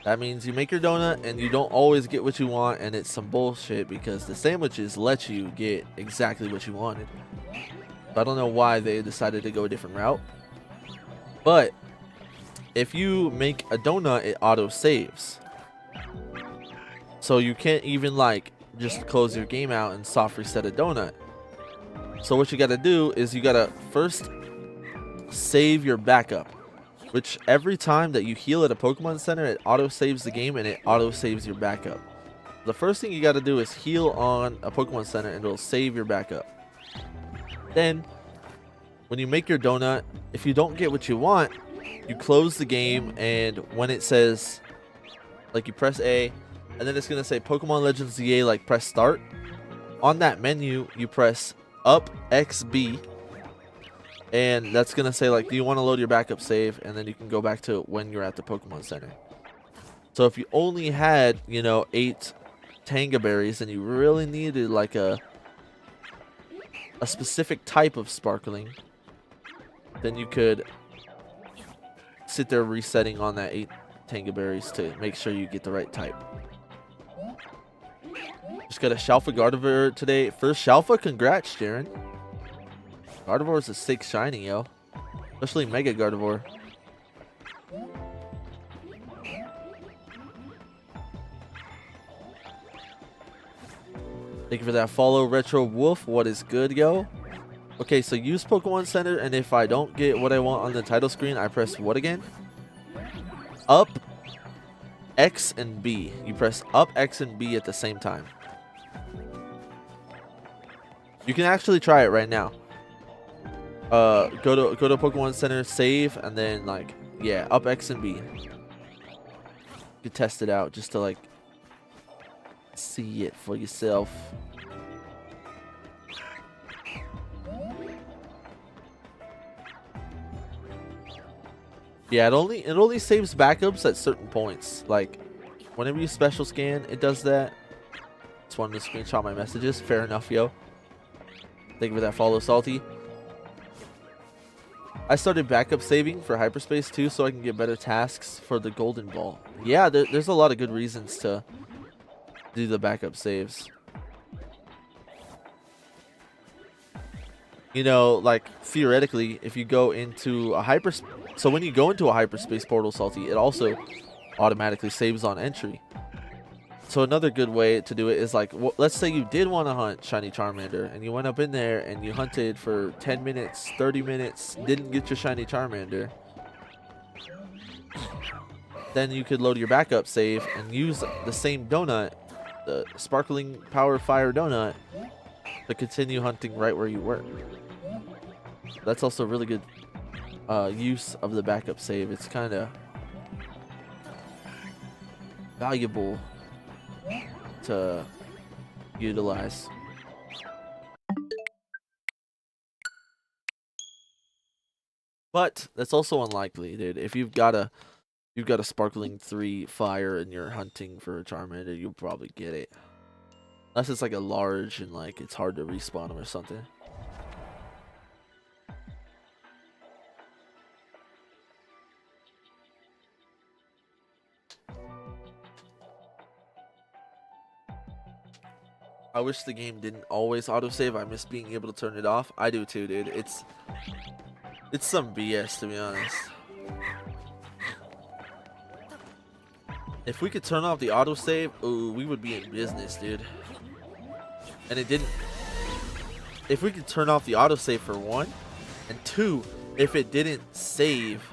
S1: that means you make your donut and you don't always get what you want, and it's some bullshit because the sandwiches let you get exactly what you wanted. I don't know why they decided to go a different route. But if you make a donut, it auto saves. So you can't even like just close your game out and soft reset a donut. So what you gotta do is you gotta first save your backup, which every time that you heal at a Pokemon Center, it auto saves the game and it auto saves your backup. The first thing you gotta do is heal on a Pokemon Center and it'll save your backup. Then when you make your donut, if you don't get what you want, you close the game, and when it says, like, you press A, and then it's gonna say Pokemon Legends ZA, like press start. On that menu, you press up XB, and that's gonna say like, do you want to load your backup save? And then you can go back to when you're at the Pokemon Center. So if you only had, you know, 8 Tanga berries and you really needed like a specific type of sparkling, then you could sit there resetting on that 8 Tanga berries to make sure you get the right type. Just got a Shalfa Gardevoir today. First Shalfa, congrats, Jaren. Gardevoir is a sick shiny, yo. Especially Mega Gardevoir. Thank you for that follow, Retro Wolf. What is good, yo? Okay, so use Pokemon Center, and if I don't get what I want on the title screen, I press what again? Up, X, and B. You press up, X, and B at the same time. You can actually try it right now. Go to Pokemon Center, save, and then like, yeah, up, X, and B. You can test it out just to like see it for yourself. Yeah, it only saves backups at certain points. Like whenever you special scan, it does that. Just wanted to screenshot my messages. Fair enough, yo. Thank you for that follow, Salty. I started backup saving for hyperspace too, so I can get better tasks for the golden ball. Yeah, there's a lot of good reasons to do the backup saves. You know, like theoretically, if you go into a hyperspace, so when you go into a hyperspace portal, Salty, it also automatically saves on entry. So another good way to do it is like, let's say you did want to hunt shiny Charmander, and you went up in there and you hunted for 10 minutes, 30 minutes, didn't get your shiny Charmander. Then you could load your backup save and use the same donut, the Sparkling Power Fire donut, to continue hunting right where you were. That's also really good use of the backup save. It's kind of valuable to utilize. But that's also unlikely, dude. If you've got a Sparkling 3 Fire and you're hunting for a Charmander, you'll probably get it. Unless it's like a large and like it's hard to respawn them or something. I wish the game didn't always autosave. I miss being able to turn it off. I do too, dude. It's some BS, to be honest. If we could turn off the autosave, ooh, we would be in business, dude. And it didn't. If we could turn off the autosave for one, and two, if it didn't save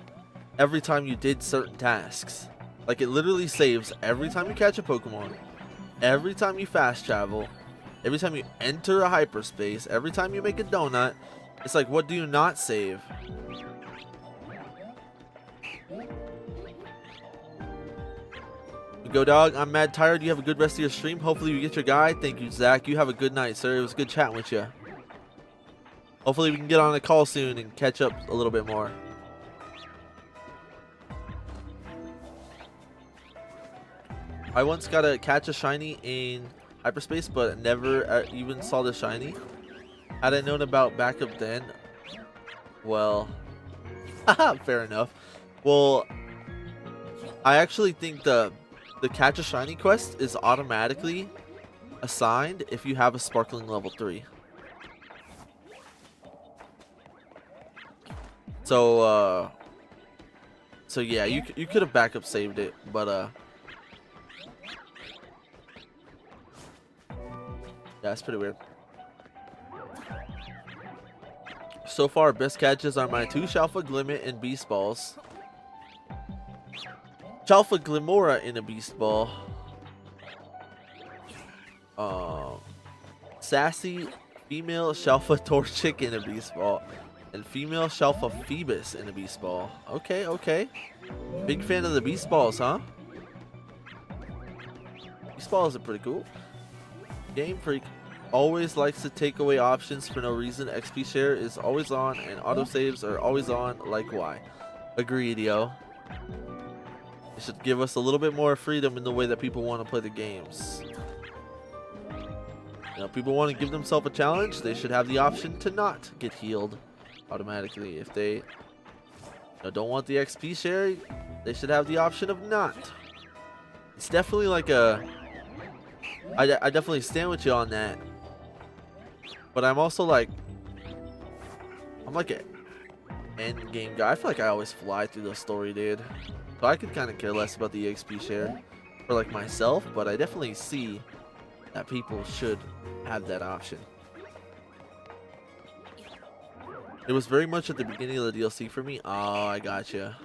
S1: every time you did certain tasks. Like it literally saves every time you catch a Pokemon, every time you fast travel, every time you enter a hyperspace, every time you make a donut. It's like, what do you not save? Go dog, I'm mad tired. You have a good rest of your stream. Hopefully you get your guy. Thank you, Zach. You have a good night, sir. It was good chatting with you. Hopefully we can get on a call soon and catch up a little bit more. I once got to catch a shiny in hyperspace, but never even saw the shiny. Had I known about backup then, well, fair enough. Well, I actually think the catch a shiny quest is automatically assigned if you have a Sparkling level 3. So yeah, you could have backup saved it, but yeah, it's pretty weird. So far, best catches are my 2 Shalfa Glimmet and Beast Balls. Shalfa Glimora in a Beast Ball. Sassy female Shalfa Torchic in a Beast Ball. And female Shalfa Phoebus in a Beast Ball. Okay, okay. Big fan of the Beast Balls, huh? Beast Balls are pretty cool. Game Freak always likes to take away options for no reason. XP share is always on and autosaves are always on. Like why? Agreed, yo. It should give us a little bit more freedom in the way that people want to play the games. You know, people want to give themselves a challenge. They should have the option to not get healed automatically. If they don't want the XP share, They should have the option of not. It's definitely like a... I definitely stand with you on that. But I'm also like... I'm like an end game guy. I feel like I always fly through the story, dude. So I could kind of care less about the XP share for like myself. But I definitely see that people should have that option. It was very much at the beginning of the DLC for me. Oh, I gotcha.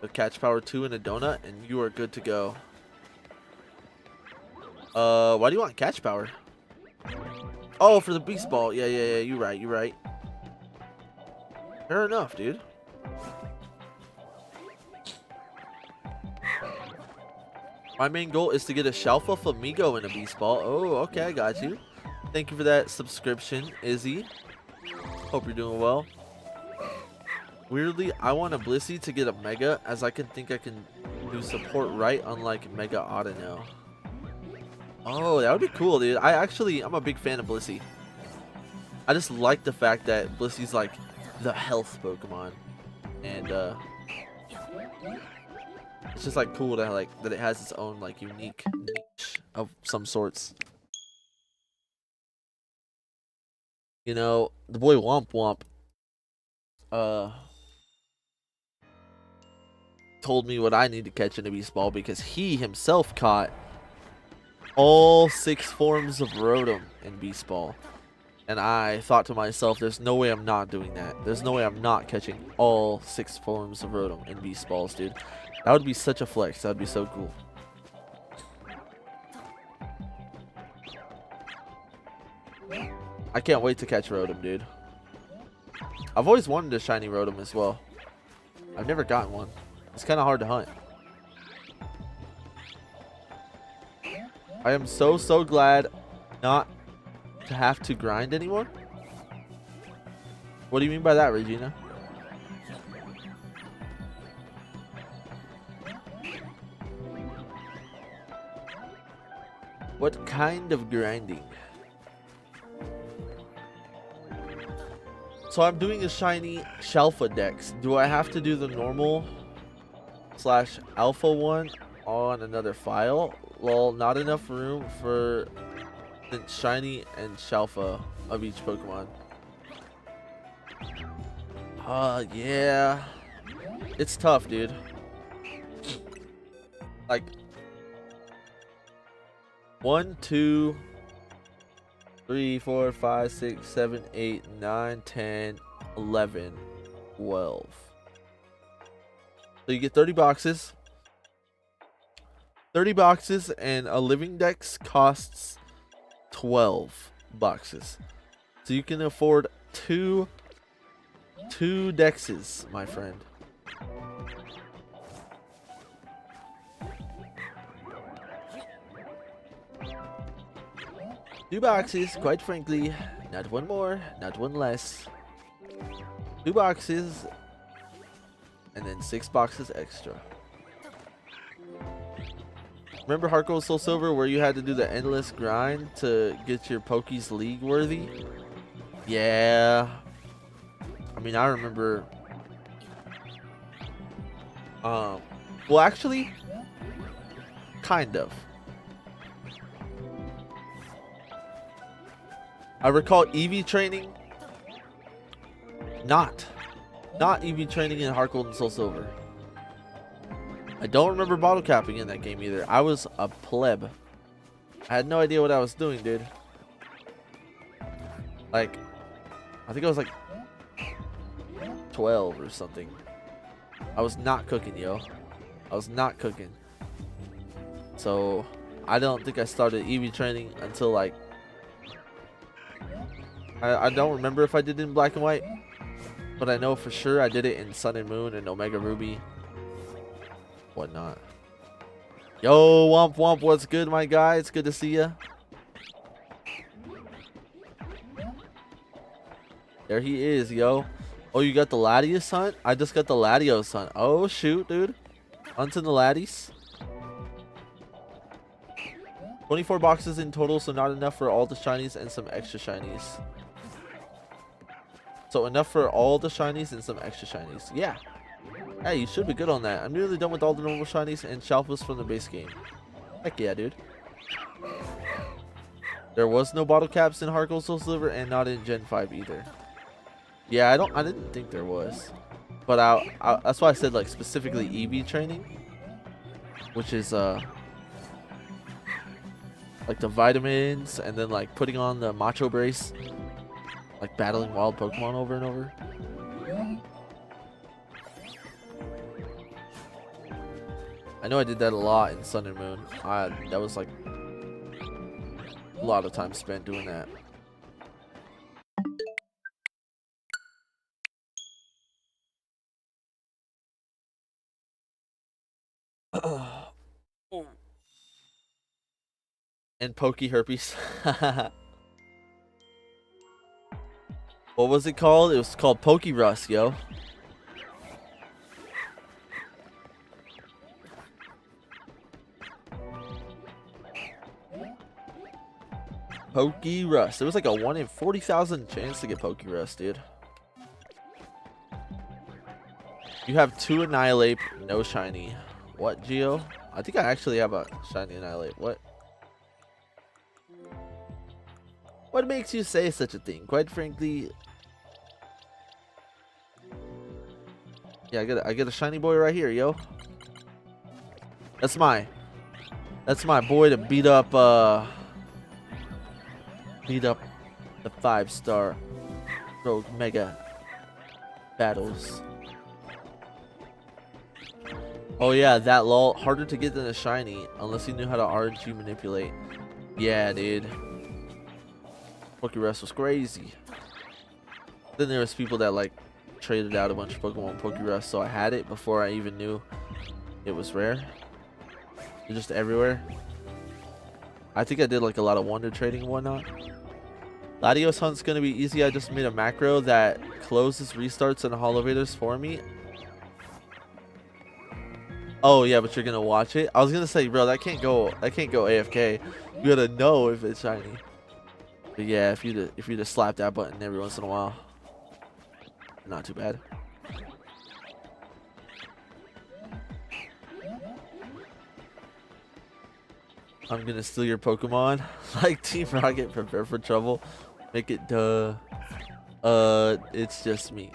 S1: A catch power 2 and a donut, and you are good to go. Why do you want catch power? Oh, for the beast ball. Yeah. You're right. Fair enough, dude. My main goal is to get a Shalfa Flamigo and a beast ball. Oh, okay, I got you. Thank you for that subscription, Izzy. Hope you're doing well. Weirdly, I want a Blissey to get a Mega, as I think I can do support right, unlike Mega Audino. Oh, that would be cool, dude. I'm a big fan of Blissey. I just like the fact that Blissey's like the health Pokemon, and it's just like cool that that it has its own like unique niche of some sorts. You know, the boy Womp Womp told me what I need to catch in a beast ball because he himself caught all 6 forms of Rotom in beast ball. And I thought to myself, there's no way I'm not doing that. There's no way I'm not catching all 6 forms of Rotom in beast balls, dude. That would be such a flex. That would be so cool. I can't wait to catch Rotom, dude. I've always wanted a shiny Rotom as well. I've never gotten one. It's kind of hard to hunt. I am so glad not to have to grind anymore. What do you mean by that, Regina? What kind of grinding? So I'm doing a shiny Shalfa Dex. Do I have to do the normal / alpha one on another file? Well, not enough room for the shiny and Shalfa of each Pokemon. Yeah. It's tough, dude. Like 1, 2, 3, 4, 5, 6, 7, 8, 9, 10, 11, 12. So you get 30 boxes. 30 boxes, and a living dex costs 12 boxes. So you can afford two dexes, my friend. Two boxes, quite frankly. Not one more, not one less. 2 boxes, and then 6 boxes extra. Remember Heart Gold Soul Silver where you had to do the endless grind to get your Poke's League worthy? Yeah. I mean, I remember. Well, actually, kind of. I recall EV training. Not EV training in Heart Gold and Soul Silver. I don't remember bottle capping in that game either. I was a pleb. I had no idea what I was doing, dude. Like, I think I was like 12 or something. I was not cooking, yo. I was not cooking. So, I don't think I started EV training until like... I don't remember if I did it in Black and White. But I know for sure I did it in Sun and Moon and Omega Ruby. Whatnot. Yo, Womp Womp, what's good, my guy? It's good to see ya. There he is, yo. Oh, you got the Latias hunt? I just got the Latios hunt. Oh, shoot, dude. Hunting the Latias. 24 boxes in total, so not enough for all the shinies and some extra shinies. So enough for all the shinies and some extra shinies. Yeah. Hey, you should be good on that. I'm nearly done with all the normal shinies and shalfos from the base game. Heck yeah, dude. There was no bottle caps in Heart Gold Soul Silver and not in Gen 5 either. Yeah, I didn't think there was. But that's why I said like specifically EV training, which is like the vitamins and then like putting on the macho brace, like battling wild Pokemon over and over. I know I did that a lot in Sun and Moon. That was like a lot of time spent doing that. And Pokey herpes. What was it called? It was called Pokey Rust, yo. Pokey Rust. It was like a 1 in 40,000 chance to get Pokey Rust, dude. You have 2 Annihilate, no shiny. What, Geo? I think I actually have a shiny Annihilate. What? What makes you say such a thing? Quite frankly, yeah, I get a shiny boy right here, yo. That's my boy to beat up the 5-star Rogue Mega battles. Oh yeah, that lol, harder to get than a shiny unless you knew how to RNG manipulate. Yeah, dude. Pokérust was crazy. Then there was people that like traded out a bunch of Pokemon Pokérust, so I had it before I even knew it was rare. They're just everywhere. I think I did like a lot of wonder trading and whatnot. Latios hunt's gonna be easy. I just made a macro that closes, restarts, and elevators for me. Oh yeah, but you're gonna watch it. I was gonna say, bro, that can't go AFK. You gotta know if it's shiny. But yeah, if you just slap that button every once in a while, not too bad. I'm gonna steal your Pokemon. Like Team Rocket, prepare for trouble. Make it duh. It's just me.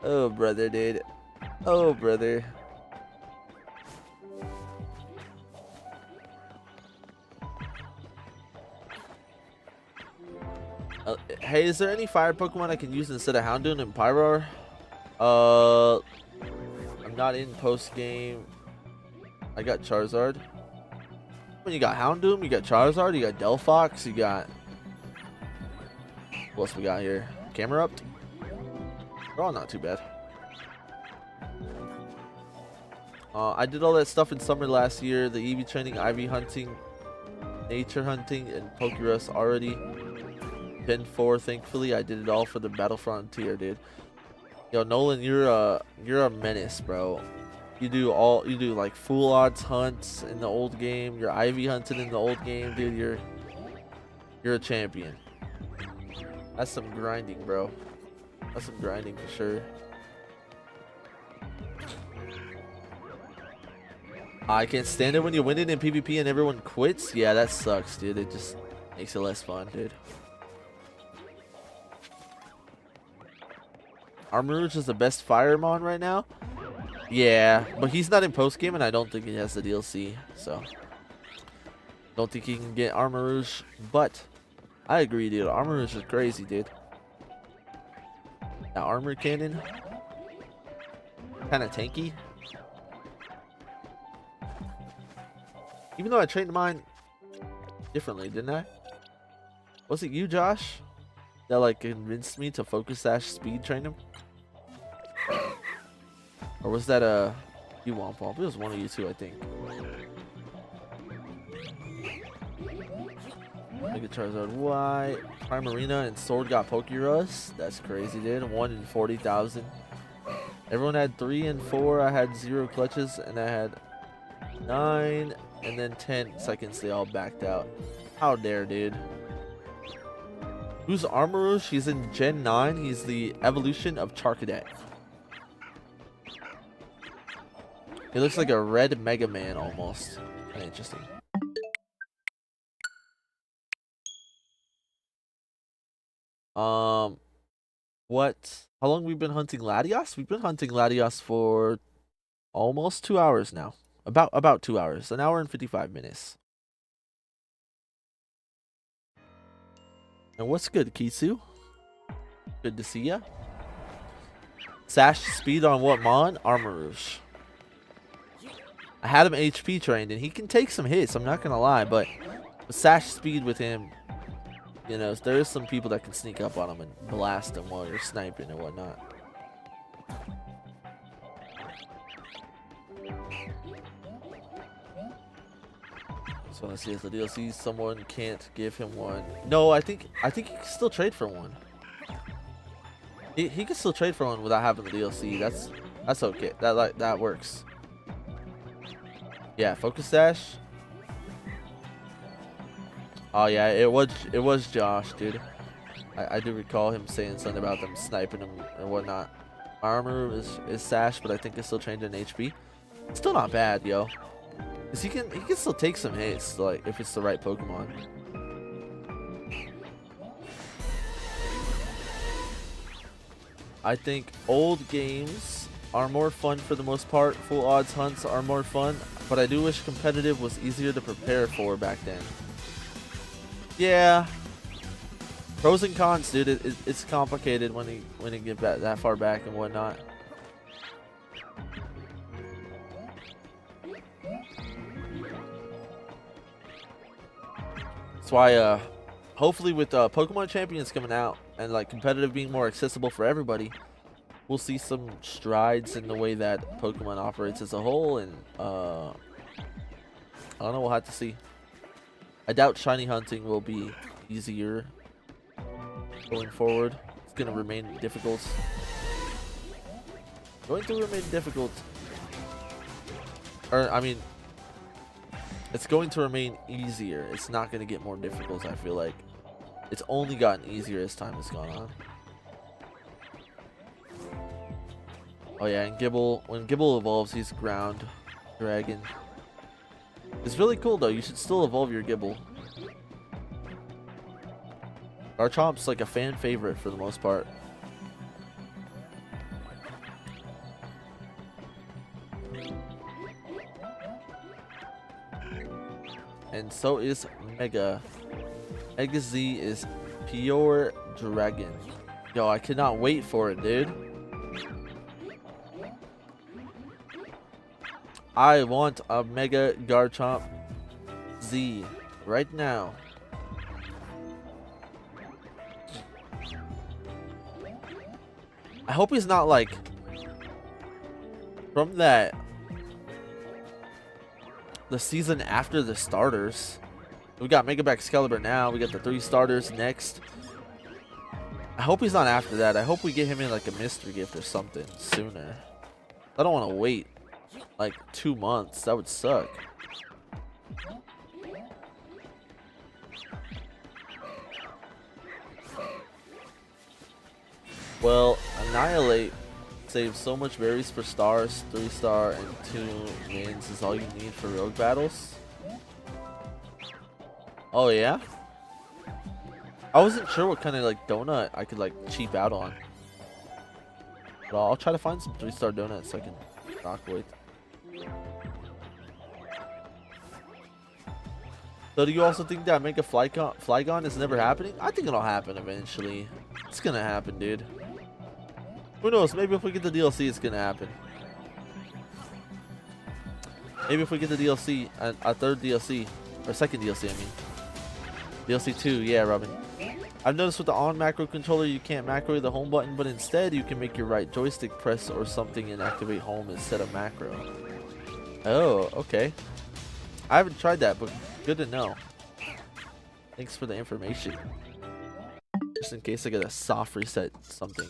S1: Oh brother, dude. Oh brother. Hey, is there any fire Pokemon I can use instead of Houndoom and Pyroar? I'm not in post game. I got Charizard. When you got Houndoom, you got Charizard, you got Delphox, you got. What else we got here? Camerupt. They're all not too bad. I did all that stuff in summer last year. The EV training, IV hunting, nature hunting, and Pokérust already. Gen 4, thankfully, I did it all for the Battle Frontier, dude. Yo, Nolan, you're a menace, bro. You do like full odds hunts in the old game. You're IV hunting in the old game, dude. You're a champion. That's some grinding, bro. That's some grinding for sure. I can't stand it when you win it in PvP and everyone quits. Yeah, that sucks, dude. It just makes it less fun, dude. Armarouge is the best Firemon right now. Yeah, but he's not in post game, and I don't think he has the DLC, so don't think he can get Armarouge. But I agree, dude. Armarouge is crazy, dude. That armor cannon, kind of tanky. Even though I trained mine differently, didn't I? Was it you, Josh, that like convinced me to focus dash speed train him? Or was that you Womp Womp? It was one of you two, I think. Mega Charizard White, Primarina and Sword got Pokérust. That's crazy, dude. 1 in 40,000. Everyone had 3 and 4. I had 0 clutches, and I had 9, and then 10 seconds. They all backed out. How dare, dude? Who's Armarouge? He's in Gen 9. He's the evolution of Charcadet. He looks like a red Mega Man almost. Kinda interesting. What? How long we been hunting Latias? We've been hunting Latias for almost 2 hours now. About 2 hours. An hour and 55 minutes. And what's good, Kisu? Good to see ya. Sash speed on what mon? Armor Rouge. I had him HP trained, and he can take some hits, I'm not gonna lie, but with Sash speed with him, you know, there is some people that can sneak up on him and blast him while you're sniping and whatnot. So let's see if the DLC someone can't give him one. No, I think he can still trade for one. He can still trade for one without having the DLC. That's okay. That works. Yeah, focus dash. Oh yeah, it was Josh, dude. I do recall him saying something about them sniping him or whatnot. Armor is Sash, but I think it's still trained in HP. It's still not bad, yo. Cause he can still take some hits, like if it's the right Pokemon. I think old games are more fun for the most part. Full odds hunts are more fun, but I do wish competitive was easier to prepare for back then. Yeah. Pros and cons, dude. It's complicated when you get that far back and whatnot. That's why, hopefully with Pokemon Champions coming out and like competitive being more accessible for everybody, we'll see some strides in the way that Pokemon operates as a whole, and I don't know, we'll have to see. I doubt shiny hunting will be easier going forward. It's going to remain difficult. Going to remain difficult. Or, I mean, it's going to remain easier. It's not going to get more difficult, I feel like. It's only gotten easier as time has gone on. Oh yeah, and Gible, when Gible evolves, he's ground dragon. It's really cool though. You should still evolve your Gible. Garchomp's like a fan favorite for the most part. And so is Mega. Mega Z is pure dragon. Yo, I cannot wait for it, dude. I want a Mega Garchomp Z right now. I hope he's not like from the season after the starters. We got Mega Excalibur now. We got the 3 starters next. I hope he's not after that. I hope we get him in like a mystery gift or something sooner. I don't want to wait like 2 months. That would suck. Well, Annihilate saves so much berries for stars. 3-star and 2 wins is all you need for rogue battles. Oh yeah? I wasn't sure what kind of like donut I could like cheap out on. But I'll try to find some 3-star donuts I can rock with. So do you also think that Mega Flygon is never happening? I think it'll happen eventually. It's gonna happen, dude. Who knows? Maybe if we get the DLC, it's gonna happen. Maybe if we get the DLC, a third DLC, or second DLC, I mean. DLC 2, yeah, Robin. I've noticed with the on macro controller, you can't macro the home button, but instead you can make your right joystick press or something and activate home instead of macro. Oh, okay. I haven't tried that, but good to know. Thanks for the information. Just in case I get a soft reset something.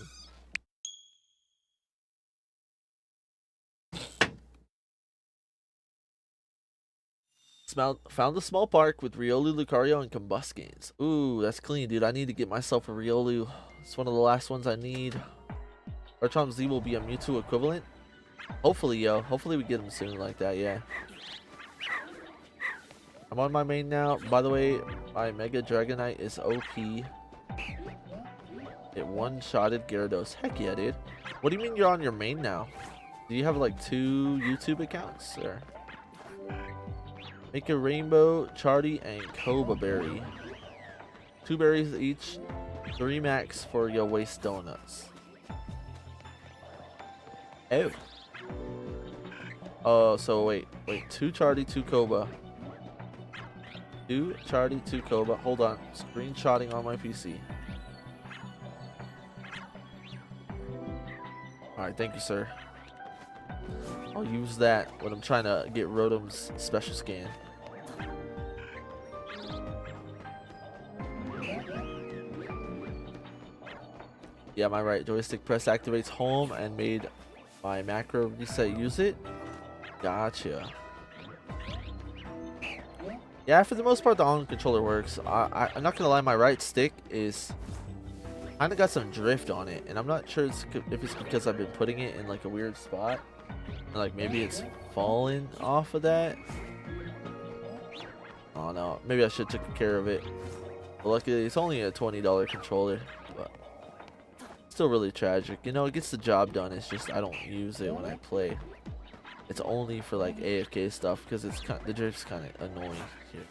S1: Found a small park with Riolu, Lucario, and Combuscanes. Ooh, that's clean, dude. I need to get myself a Riolu. It's one of the last ones I need. Garchomp Z will be a Mewtwo equivalent. Hopefully, yo. Hopefully we get him soon like that, yeah. I'm on my main now. By the way, my Mega Dragonite is OP. It one-shotted Gyarados. Heck yeah, dude. What do you mean you're on your main now? Do you have like 2 YouTube accounts? Or make a Rainbow, Charty, and Koba Berry. 2 berries each. 3 max for your waste donuts. Oh. Oh, so wait. 2 Charty, 2 Koba. 2 Charty, 2 Koba. Hold on. Screenshotting on my PC. Alright, thank you, sir. I'll use that when I'm trying to get Rotom's special scan. Yeah, my right joystick press activates home and made my macro reset use it. Gotcha. Yeah, for the most part, the on controller works. I'm not gonna lie, my right stick is kind of got some drift on it, and I'm not sure if it's because I've been putting it in like a weird spot, and like maybe it's fallen off of that. Oh no, maybe I should have taken care of it. But luckily, it's only a $20 controller, but still really tragic. You know, it gets the job done. It's just I don't use it when I play. It's only for like AFK stuff because it's the drift's kind of annoying here.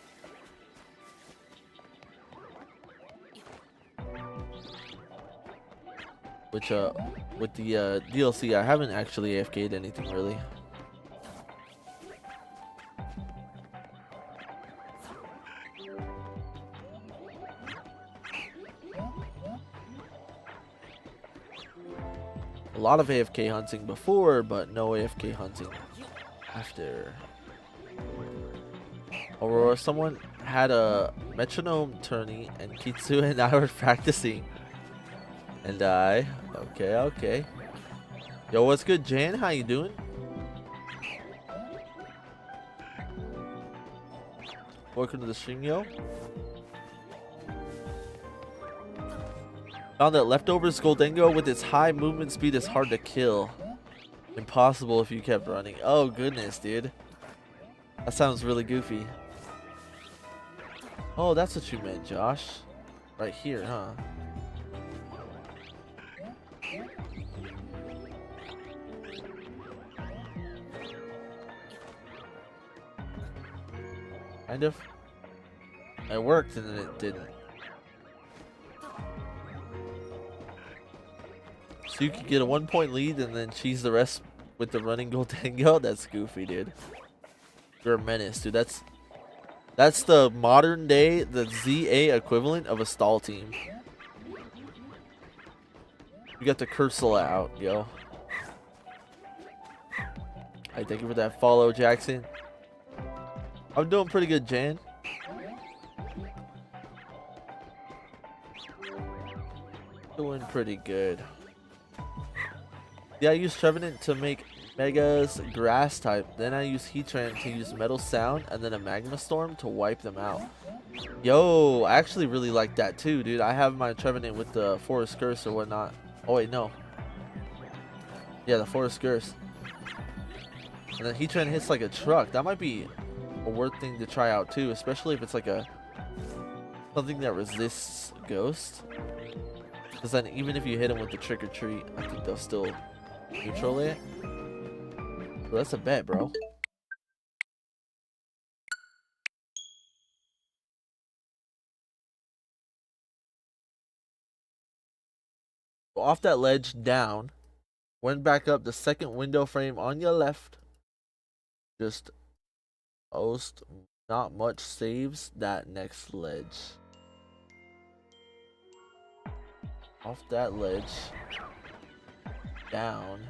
S1: Which with the DLC, I haven't actually AFK'd anything really. A lot of AFK hunting before, but no AFK hunting after. Aurora, someone had a metronome tourney and Kitsu and I were practicing. And okay. Yo, what's good, Jan? How you doing? Welcome to the stream, yo. Found that leftovers Goldengo with its high movement speed is hard to kill. Impossible if you kept running. Oh goodness, dude. That sounds really goofy. Oh, that's what you meant, Josh. Right here, huh? Kind of. It worked and then it didn't. So you could get a 1-point lead and then cheese the rest with the running Goldengo? That's goofy, dude. You're a menace, dude. That's the modern day, the ZA equivalent of a stall team. You got the Cursula out, yo. Alright, thank you for that follow, Jackson. I'm doing pretty good, Jan. Doing pretty good. Yeah, I use Trevenant to make Mega's grass type. Then I use Heatran to use Metal Sound, and then a Magma Storm to wipe them out. Yo, I actually really like that too, dude. I have my Trevenant with the Forest Curse or whatnot. Oh wait, no. Yeah, the Forest Curse. And then Heatran hits like a truck. That might be a worth thing to try out too, especially if it's like something that resists Ghost. Because then even if you hit them with the Trick or Treat, I think they'll still neutral it. So that's a bet, bro. Off that ledge, down. Went back up the second window frame on your left. Just not much saves that next ledge. Off that ledge. Down.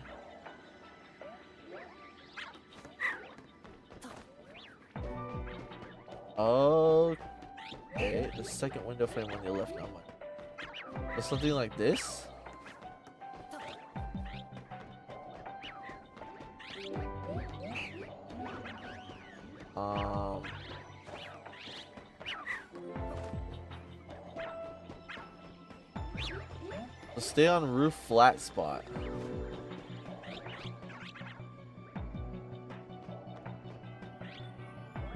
S1: Okay, the second window frame on your left, not mine. So something like this. So stay on roof flat spot.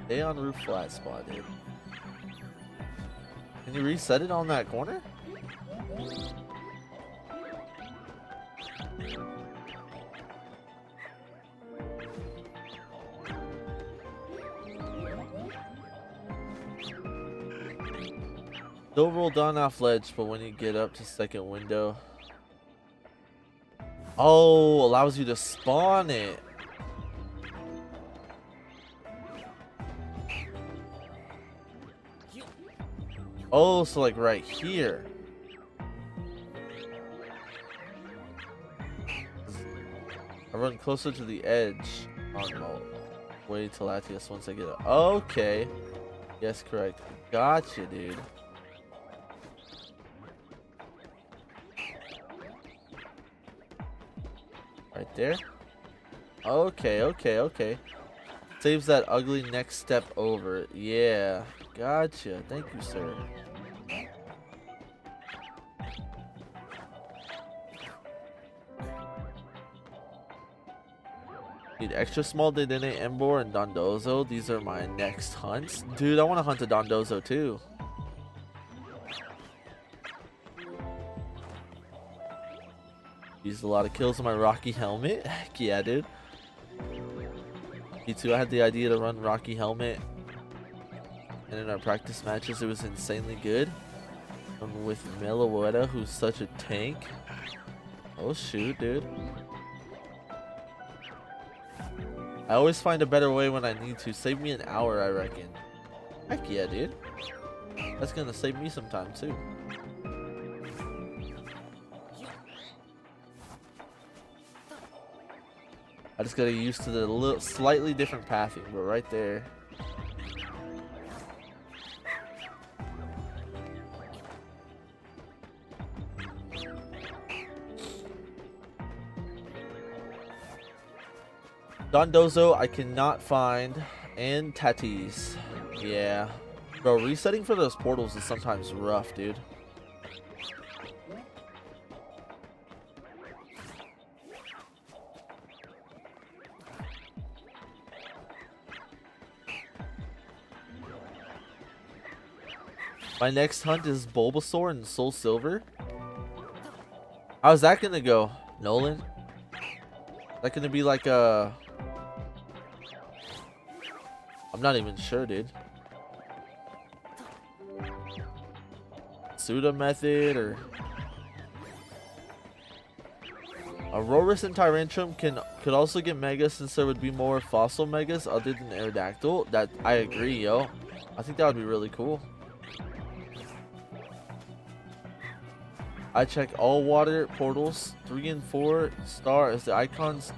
S1: Stay on roof flat spot, dude. Can you reset it on that corner? Still roll down off ledge, but when you get up to second window. Oh, allows you to spawn it. Oh, so like right here. I run closer to the edge on my way to Latias once I get up. Okay. Yes, correct. Gotcha, dude. Right there. Okay, okay, okay. Saves that ugly next step over. Yeah. Gotcha. Thank you, sir. Need extra small Dedenne, Embor, and Dondozo. These are my next hunts. Dude, I want to hunt a Dondozo too. Used a lot of kills on my Rocky helmet. Heck yeah, dude. Me too. I had the idea to run Rocky helmet, and in our practice matches, it was insanely good. I'm with Meloetta, who's such a tank. Oh shoot, dude. I always find a better way when I need to. Save me an hour, I reckon. Heck yeah, dude. That's gonna save me some time too. I just gotta get used to the slightly different pathing, but right there. Dondozo I cannot find, and Tatis. Yeah. Bro, resetting for those portals is sometimes rough, dude. My next hunt is Bulbasaur and Soul Silver. How's that gonna go, Nolan? Is that gonna be like a... I'm not even sure, dude. Suda method or... Aurorus and Tyrantrum could also get Mega, since there would be more fossil Megas other than Aerodactyl. That I agree, yo. I think that would be really cool. I check all water portals 3 and 4 star as the icons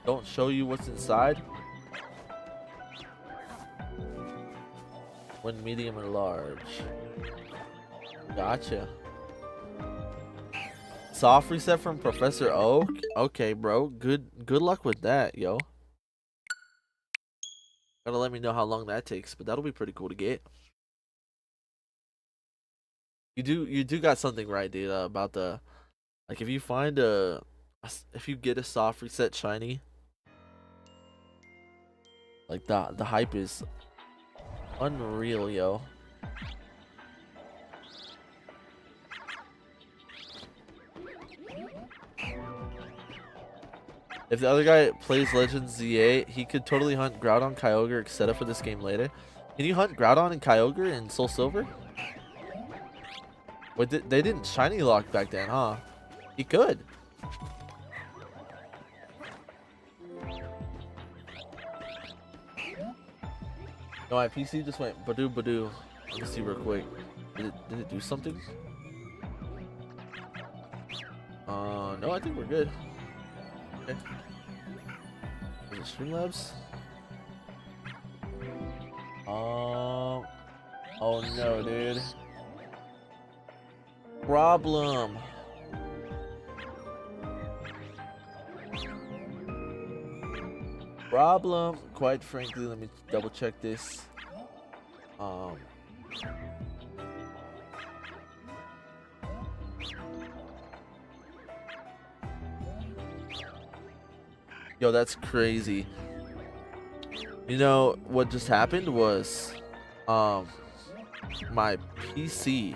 S1: don't show you what's inside. When medium or large. Gotcha. Soft reset from Professor Oak. Okay, bro. Good luck with that, yo. Gotta let me know how long that takes, but that'll be pretty cool to get. You do got something right, dude, about the, like, if you find if you get a soft reset shiny, like the hype is unreal, yo. If the other guy plays Legends Z8, he could totally hunt Groudon, Kyogre, etc. for this game later. Can you hunt Groudon and Kyogre in Soul Silver? Wait, they didn't shiny lock back then, huh? He could. No, my PC just went badoo badoo. Let me see real quick. Did it do something? No, I think we're good. Okay. Is it Streamlabs? Oh no, dude. Problem. Quite frankly, let me double check this. Yo, that's crazy. You know what just happened was, my PC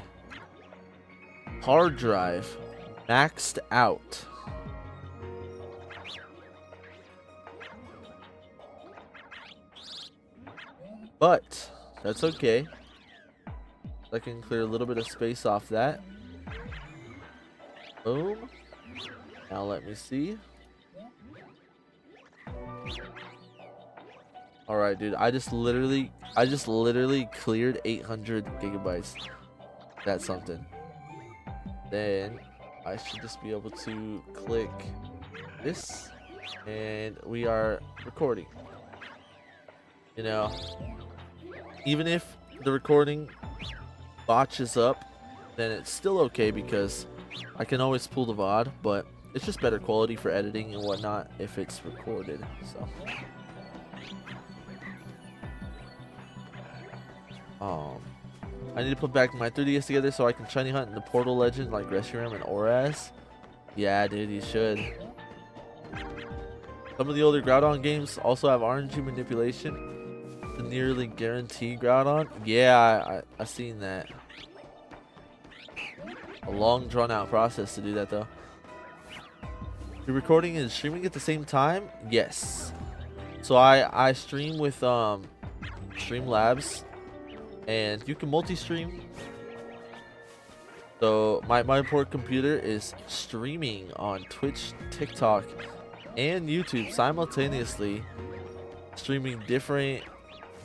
S1: hard drive maxed out. But that's okay. I can clear a little bit of space off that. Boom. Now let me see. All right, dude. I just literally cleared 800 gigabytes. That's something. Then I should just be able to click this, and we are recording. You know, even if the recording botches up, then it's still okay because I can always pull the VOD, but it's just better quality for editing and whatnot if it's recorded. So I need to put back my 3DS together so I can shiny hunt in the Portal Legend like Reshiram and Oraz. Yeah, dude, you should. Some of the older Groudon games also have RNG manipulation to nearly guarantee Groudon. Yeah, I seen that. A long drawn out process to do that though. You're recording and streaming at the same time? Yes. So I stream with Streamlabs, and you can multi-stream. So my poor computer is streaming on Twitch, TikTok, and YouTube simultaneously, streaming different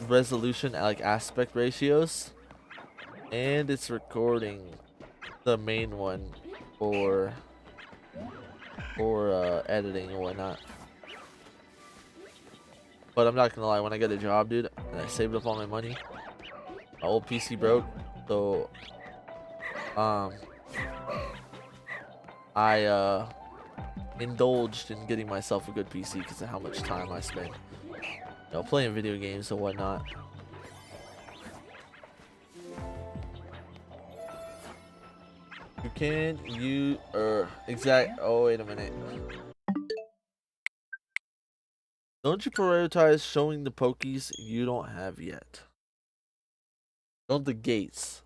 S1: resolution like aspect ratios, and it's recording the main one for editing and whatnot. But I'm not gonna lie, when I got a job, dude, and I saved up all my money, my old PC broke, so I indulged in getting myself a good PC because of how much time I spent, you know, playing video games and whatnot. You can you exact. Oh, wait a minute. Don't you prioritize showing the pokies you don't have yet? Don't the gates?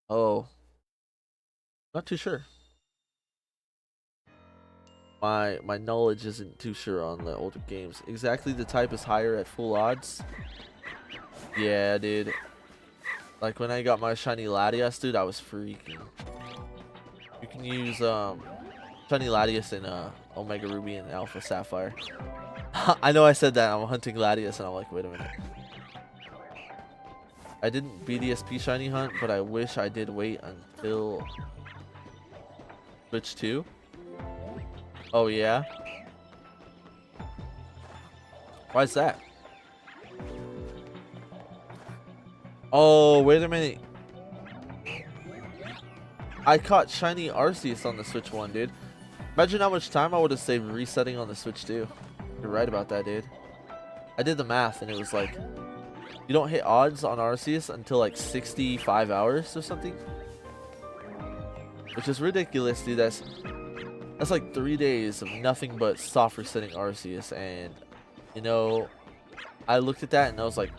S1: Oh, not too sure. My knowledge isn't too sure on the older games. Exactly, the type is higher at full odds. Yeah, dude. Like when I got my shiny Latias, dude, I was freaking. You can use shiny Latias in Omega Ruby and Alpha Sapphire. I know I said that I'm hunting Latias, and I'm like, wait a minute. I didn't BDSP shiny hunt, but I wish I did wait until Switch 2. Oh yeah? Why is that? Oh, wait a minute. I caught shiny Arceus on the Switch 1, dude. Imagine how much time I would have saved resetting on the Switch 2. You're right about that, dude. I did the math, and it was like, you don't hit odds on Arceus until like 65 hours or something. Which is ridiculous, dude. That's like 3 days of nothing but soft resetting Arceus, and you know, I looked at that and I was like,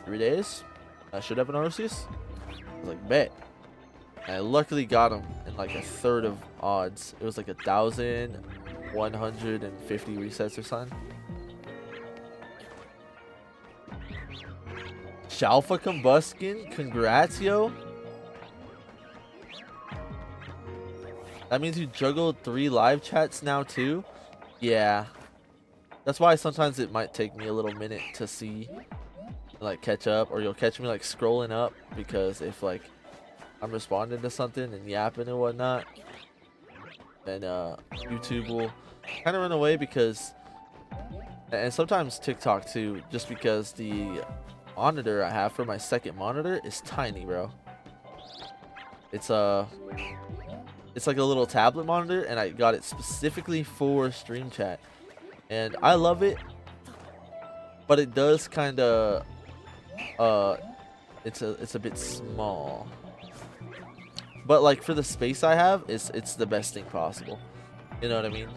S1: 3 days? I should have an Arceus? I was like, bet. And I luckily got him in like a third of odds. It was like 1,150 resets or something. Shalfa Combuskin, congrats, yo. That means you juggled 3 live chats now too? Yeah. That's why sometimes it might take me a little minute to see, like, catch up, or you'll catch me like scrolling up, because if like I'm responding to something and yapping and whatnot, then YouTube will kind of run away, because, and sometimes TikTok too, just because the monitor I have for my second monitor is tiny, bro. It's like a little tablet monitor, and I got it specifically for stream chat, and I love it, but it does kind of it's a bit small, but like for the space I have, it's the best thing possible. You know what I mean?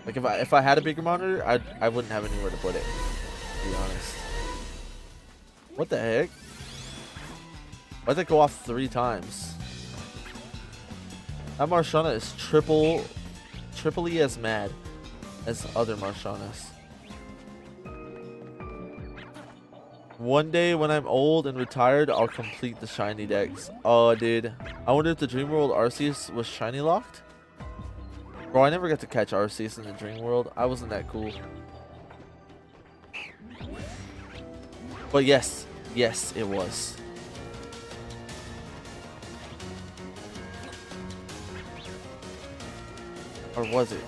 S1: Like if I had a bigger monitor, I wouldn't have anywhere to put it, to be honest. What the heck? Why'd that go off 3 times? That Marshana is triply as mad as other Marshanas. One day when I'm old and retired, I'll complete the shiny decks. Oh, dude. I wonder if the Dream World Arceus was shiny locked? Bro, I never got to catch Arceus in the Dream World. I wasn't that cool. But yes. Yes, it was. Or was it?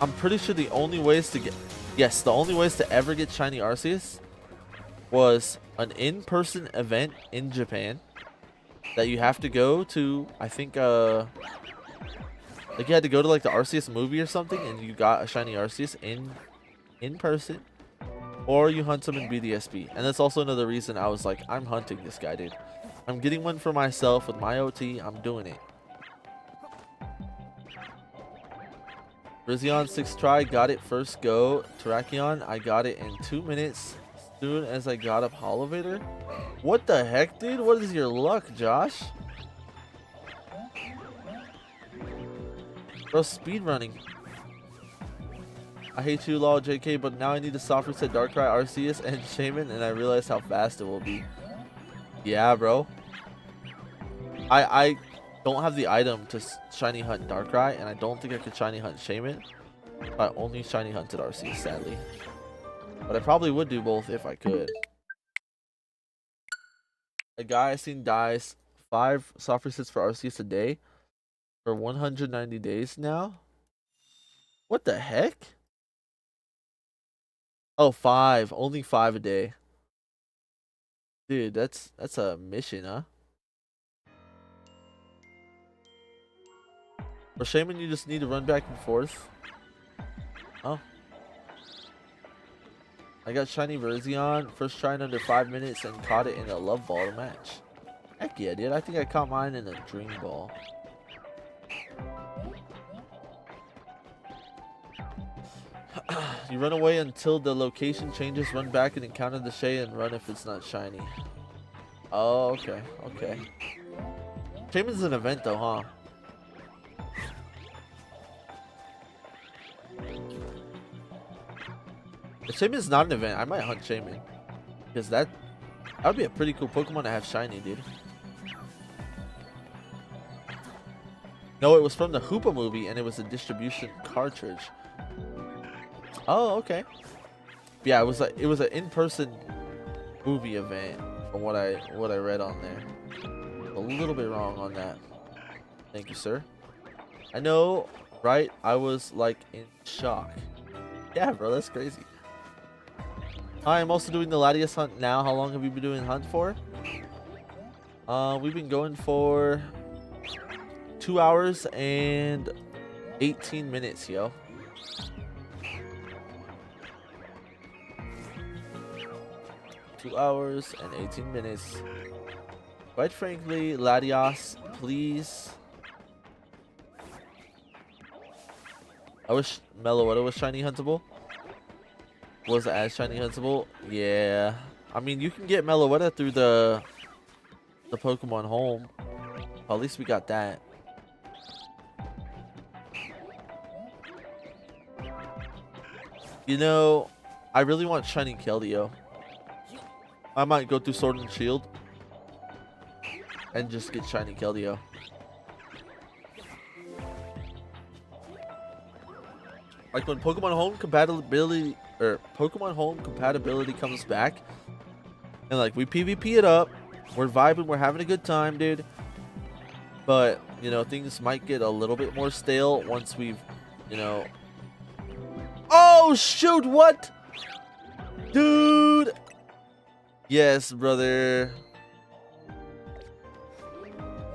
S1: I'm pretty sure the only ways to get... Yes, the only ways to ever get shiny Arceus was an in-person event in Japan that you have to go to. I think like you had to go to like the Arceus movie or something, and you got a shiny Arceus in person, or you hunt him in BDSP. And that's also another reason I was like, I'm hunting this guy, dude. I'm getting one for myself with my OT. I'm doing it. Rizzion 6th try, got it first go. Terrakion, I got it in 2 minutes. Soon as I got up Holovator. What the heck, dude? What is your luck, Josh? Bro, speed running. I hate you, lol, JK, but now I need to soft reset Darkrai, Arceus, and Shaman, and I realize how fast it will be. Yeah, bro. I don't have the item to shiny hunt Darkrai, and I don't think I could shiny hunt Shaman. I only shiny hunted Arceus, sadly. But I probably would do both if I could. A guy I seen dies 5 soft resets for Arceus a day for 190 days now. What the heck? Oh, 5. Only 5 a day. Dude, that's a mission, huh? For Shaman, you just need to run back and forth. Oh. I got shiny Verzion, first try in under 5 minutes, and caught it in a love ball to match. Heck yeah, dude. I think I caught mine in a dream ball. You run away until the location changes, run back and encounter the Shay, and run if it's not shiny. Oh, okay. Okay. Shaman's an event though, huh? If Shaman's not an event, I might hunt Shaman. Because that would be a pretty cool Pokemon to have shiny, dude. No, it was from the Hoopa movie, and it was a distribution cartridge. Oh, okay. Yeah, it was an in-person movie event from what I read on there. A little bit wrong on that. Thank you, sir. I know, right? I was like in shock. Yeah, bro, that's crazy. Hi, I'm also doing the Latias hunt now. How long have you been doing hunt for? We've been going for 2 hours and 18 minutes, yo. Two hours and 18 minutes. Quite frankly, Latias, please. I wish Meloetta was shiny huntable. Was as shiny huntable? Yeah. I mean, you can get Meloetta through the Pokemon Home. Well, at least we got that. You know, I really want shiny Keldeo. I might go through Sword and Shield and just get shiny Keldeo. Like when Pokemon Home compatibility comes back, and like we PvP it up, we're vibing, we're having a good time, dude. But you know, things might get a little bit more stale once we've, you know. Oh shoot! What, dude? Yes, brother.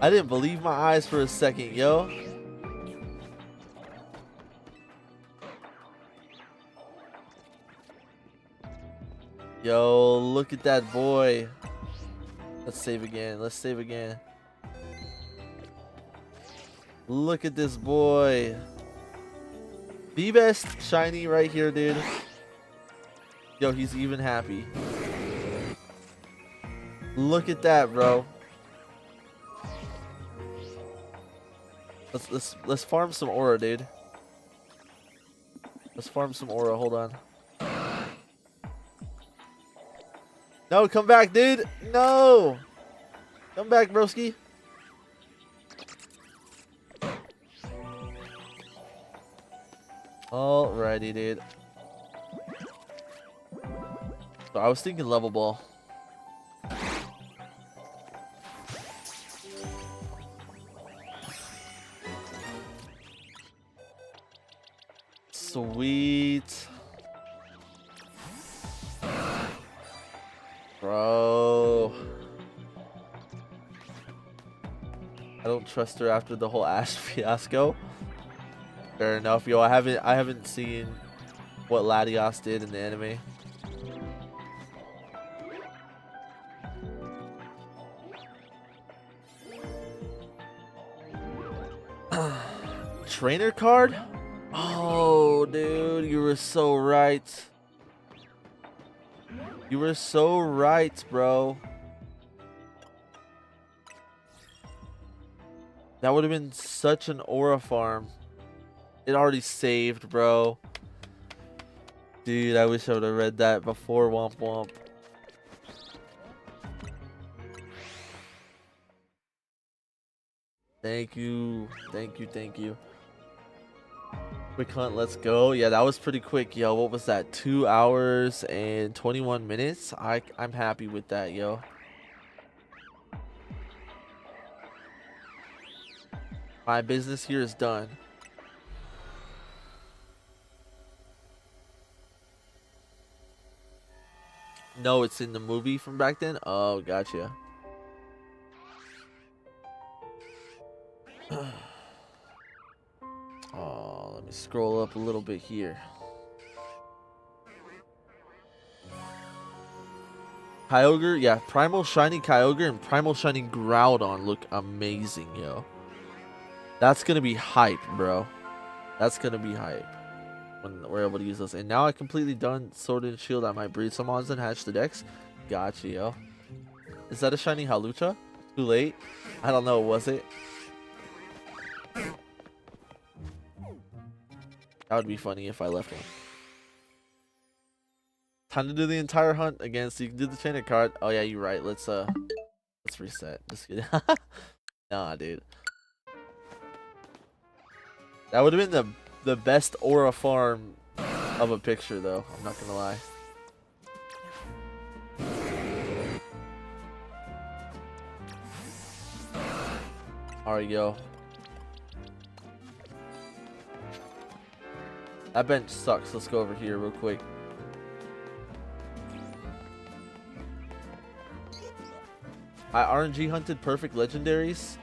S1: I didn't believe my eyes for a second, yo. Yo, look at that boy. Let's save again. Let's save again. Look at this boy. The best shiny right here, dude. Yo, he's even happy. Look at that, bro. Let's farm some aura, dude. Let's farm some aura. Hold on. No, come back, dude. No. Come back, broski. Alrighty, dude. So I was thinking level ball. Sweet. Bro. I don't trust her after the whole Ash fiasco. Fair enough, yo. I haven't seen what Latias did in the anime. Trainer card? Oh, dude, you were so right. You were so right, bro. That would have been such an aura farm. It already saved, bro. Dude, I wish I would have read that before Womp Womp. Thank you. Thank you, thank you. Quick hunt, let's go. Yeah, that was pretty quick, yo. What was that? 2 hours and 21 minutes? I'm happy with that, yo. My business here is done. No, it's in the movie from back then? Oh, gotcha. Oh, let me scroll up a little bit here. Kyogre, yeah, Primal Shiny Kyogre and Primal Shiny Groudon look amazing, yo. That's gonna be hype, bro. That's gonna be hype when we're able to use those. And now I completely done Sword and Shield. I might breed some odds and hatch the decks. Gotcha, yo. Is that a shiny Halucha? Too late? I don't know, was it? That would be funny if I left him. Time to do the entire hunt again, so you can do the trainer card. Oh yeah, you're right. Let's reset. Just kidding. Nah, dude. That would have been the best aura farm of a picture, though. I'm not gonna lie. Alright, yo. That bench sucks. Let's go over here real quick. I RNG hunted perfect legendaries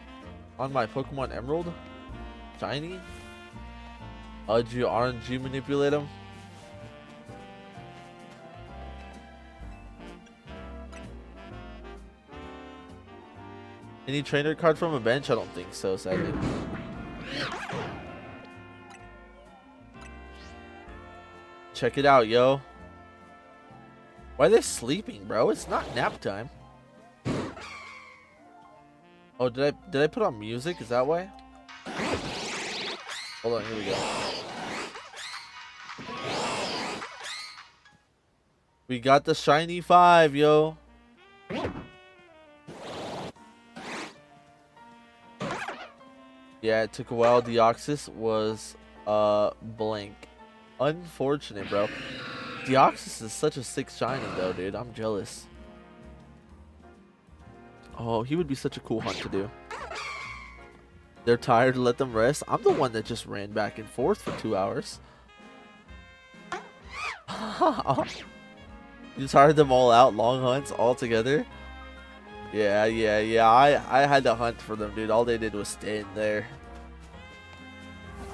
S1: on my Pokemon Emerald. Shiny? Oh, did you RNG manipulate them? Any trainer card from a bench? I don't think so, sadly. Check it out, yo. Why are they sleeping, bro? It's not nap time. Oh, did I put on music? Is that why? Hold on, here we go. We got the shiny 5, yo. Yeah, it took a while. Deoxys was blank. Unfortunate, bro. Deoxys is such a sick shiny though, dude. I'm jealous. Oh, he would be such a cool hunt to do. They're tired, let them rest. I'm the one that just ran back and forth for 2 hours. You tired them all out, long hunts all together. Yeah. I had to hunt for them, dude. All they did was stand there.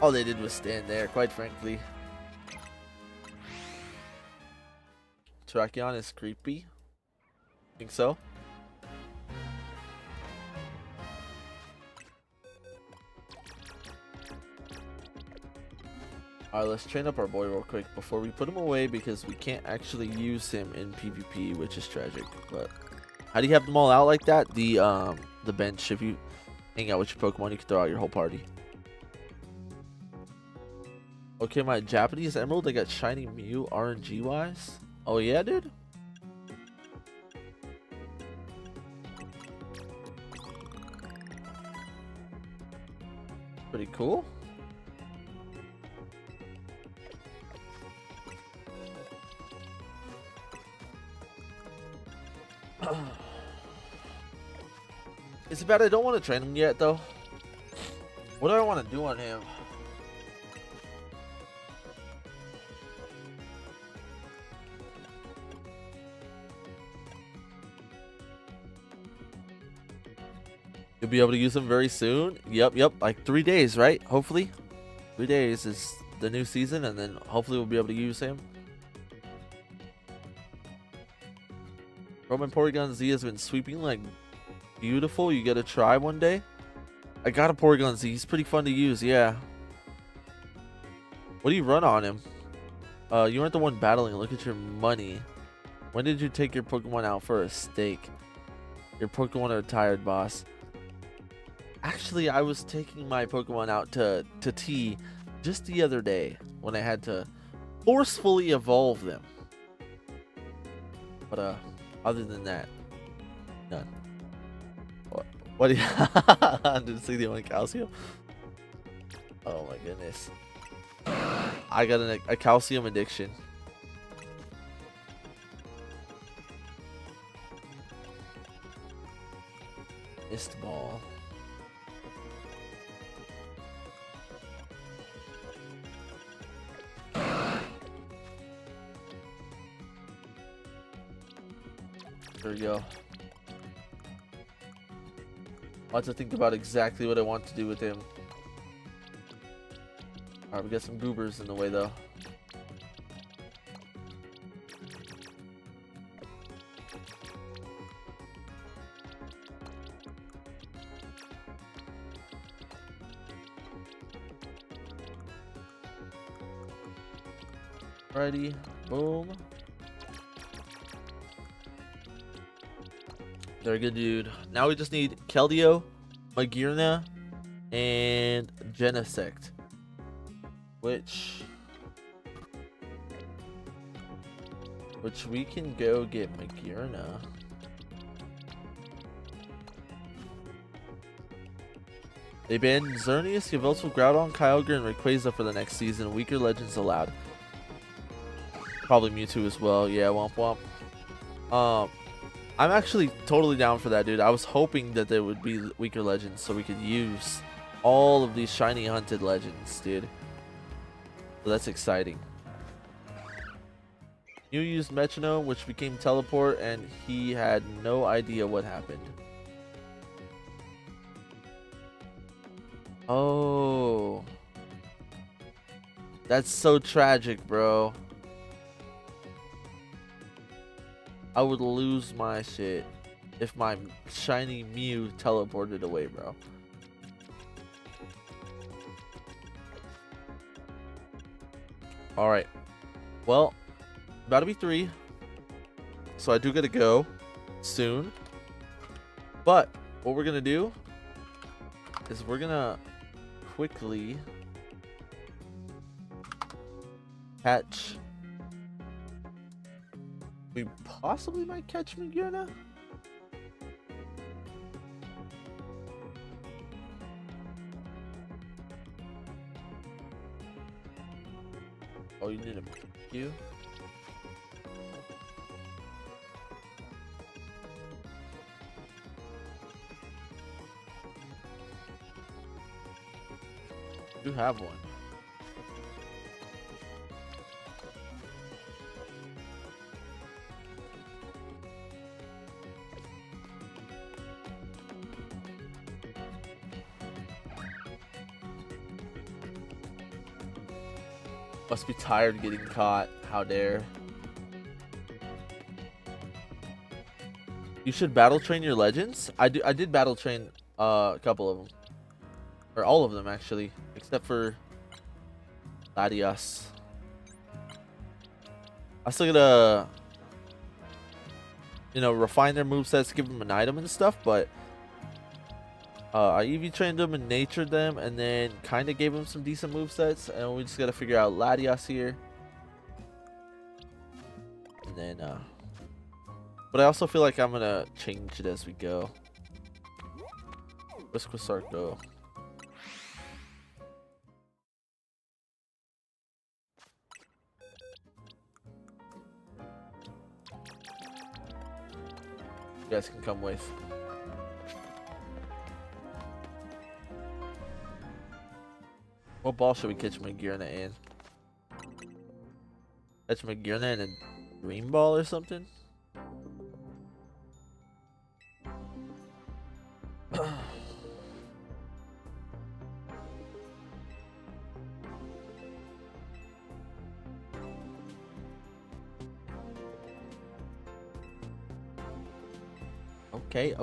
S1: All they did was stand there, quite frankly. Terrakion is creepy. Think so? Alright, let's train up our boy real quick before we put him away because we can't actually use him in PvP, which is tragic, but How do you have them all out like that? The bench. If you hang out with your Pokemon, you can throw out your whole party. Okay, my Japanese Emerald, they got shiny Mew RNG wise. Oh yeah, dude. Pretty cool. It's bad I don't want to train him yet, though. What do I want to do on him? You'll be able to use him very soon. Yep, like 3 days, right? Hopefully. 3 days is the new season, and then hopefully we'll be able to use him. Roman Porygon Z has been sweeping like beautiful. You gotta try one day. I got a Porygon Z. He's pretty fun to use, yeah. What do you run on him? You weren't the one battling. Look at your money. When did you take your Pokemon out for a steak? Your Pokemon are tired, boss. Actually, I was taking my Pokemon out to tea just the other day when I had to forcefully evolve them. But other than that, none. What do you did see the only calcium? Oh my goodness. I got a calcium addiction. Mist ball. There we go. I'll have to think about exactly what I want to do with him. Alright, we got some goobers in the way though. Alrighty, boom. Very good, dude. Now we just need Keldeo, Magearna, and Genesect. Which we can go get Magearna. They banned Xerneas, Yveltal, Groudon, Kyogre, and Rayquaza for the next season. Weaker legends allowed. Probably Mewtwo as well. Yeah, womp womp. I'm actually totally down for that, dude. I was hoping that there would be weaker legends so we could use all of these shiny hunted legends, dude. So that's exciting. You used Metronome, which became Teleport, and he had no idea what happened. Oh. That's so tragic, bro. I would lose my shit if my shiny Mew teleported away, bro. Alright. Well, about to be 3. So I do gotta go soon. But what we're gonna do is we're gonna quickly catch. We possibly might catch Magearna. Oh, you need a Q? You have one. Must be tired getting caught. How dare. You should battle train your legends. I did battle train a couple of them. Or all of them actually. Except for Latias. I still gotta you know, refine their movesets, give them an item and stuff, but I EV trained them and natured them, and then kind of gave them some decent movesets, and we just got to figure out Latias here. And then, but I also feel like I'm going to change it as we go. Let's start go. You guys can come with. What ball should we catch Magirna in? Catch Magirna in a green ball or something? Okay.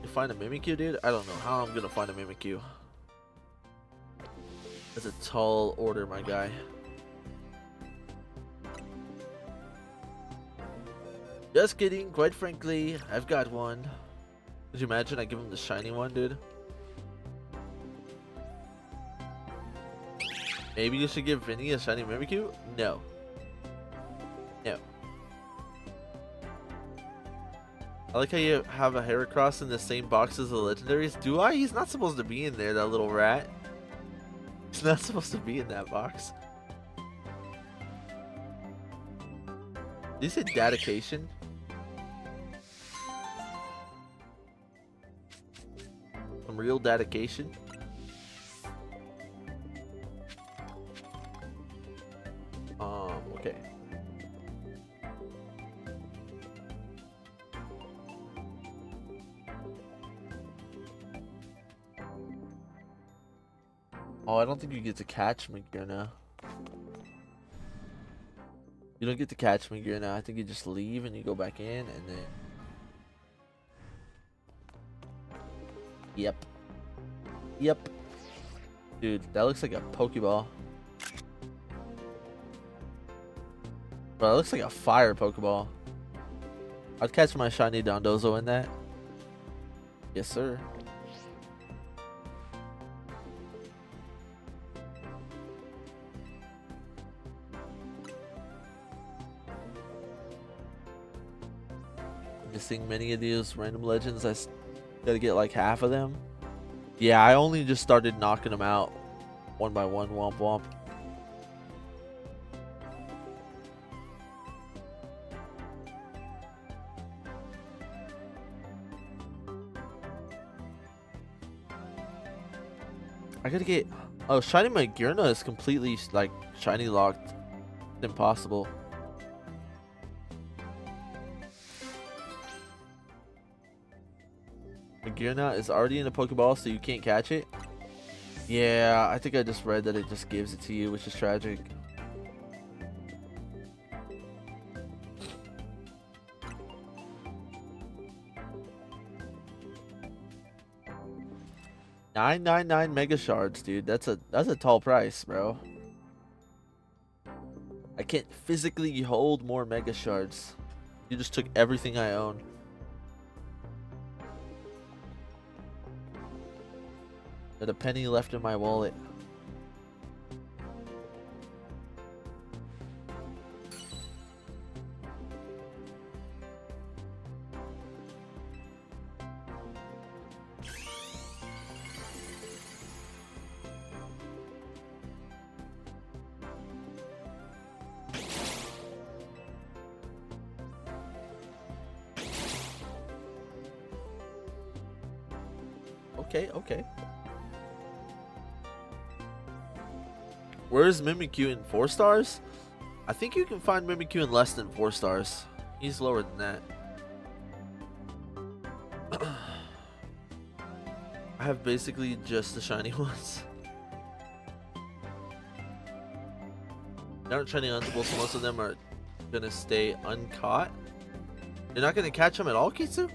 S1: You find a Mimikyu, dude? I don't know how I'm gonna find a Mimikyu. That's a tall order, my guy. Just kidding, quite frankly, I've got one. Could you imagine I give him the shiny one, dude? Maybe you should give Vinny a shiny Mimikyu? No. No. I like how you have a Heracross in the same box as the legendaries. Do I? He's not supposed to be in there, that little rat. He's not supposed to be in that box. Did you say dedication? Some real dedication? Okay. Oh, I don't think you get to catch Magirna. You don't get to catch Magirna. I think you just leave and you go back in and then... Yep. Dude, that looks like a Pokeball. Bro, that looks like a fire Pokeball. I'd catch my shiny Dondozo in that. Yes, sir. Missing many of these random legends. I gotta get like half of them. Yeah, I only just started knocking them out one by one. Womp womp. I gotta get... Oh, shiny Magirna is completely like shiny locked. It's impossible. Magirna is already in the Pokeball, so you can't catch it. Yeah, I think I just read that it just gives it to you, which is tragic. $9.99 Mega Shards, dude. That's a tall price, bro. I can't physically hold more Mega Shards. You just took everything I own. Not a penny left in my wallet. Okay. Where's Mimikyu in 4 stars? I think you can find Mimikyu in less than 4 stars. He's lower than that. I have basically just the shiny ones. They aren't shiny huntable, so most of them are gonna stay uncaught. You're not gonna catch them at all, Kitsu?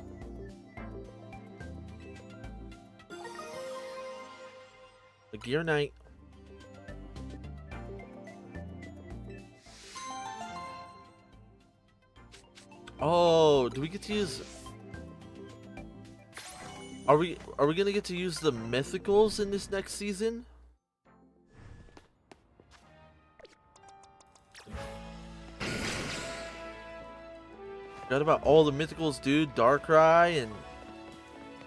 S1: The Gear Knight. Oh, do we get to use... Are we gonna get to use the mythicals in this next season? Forgot about all the mythicals, dude. Darkrai and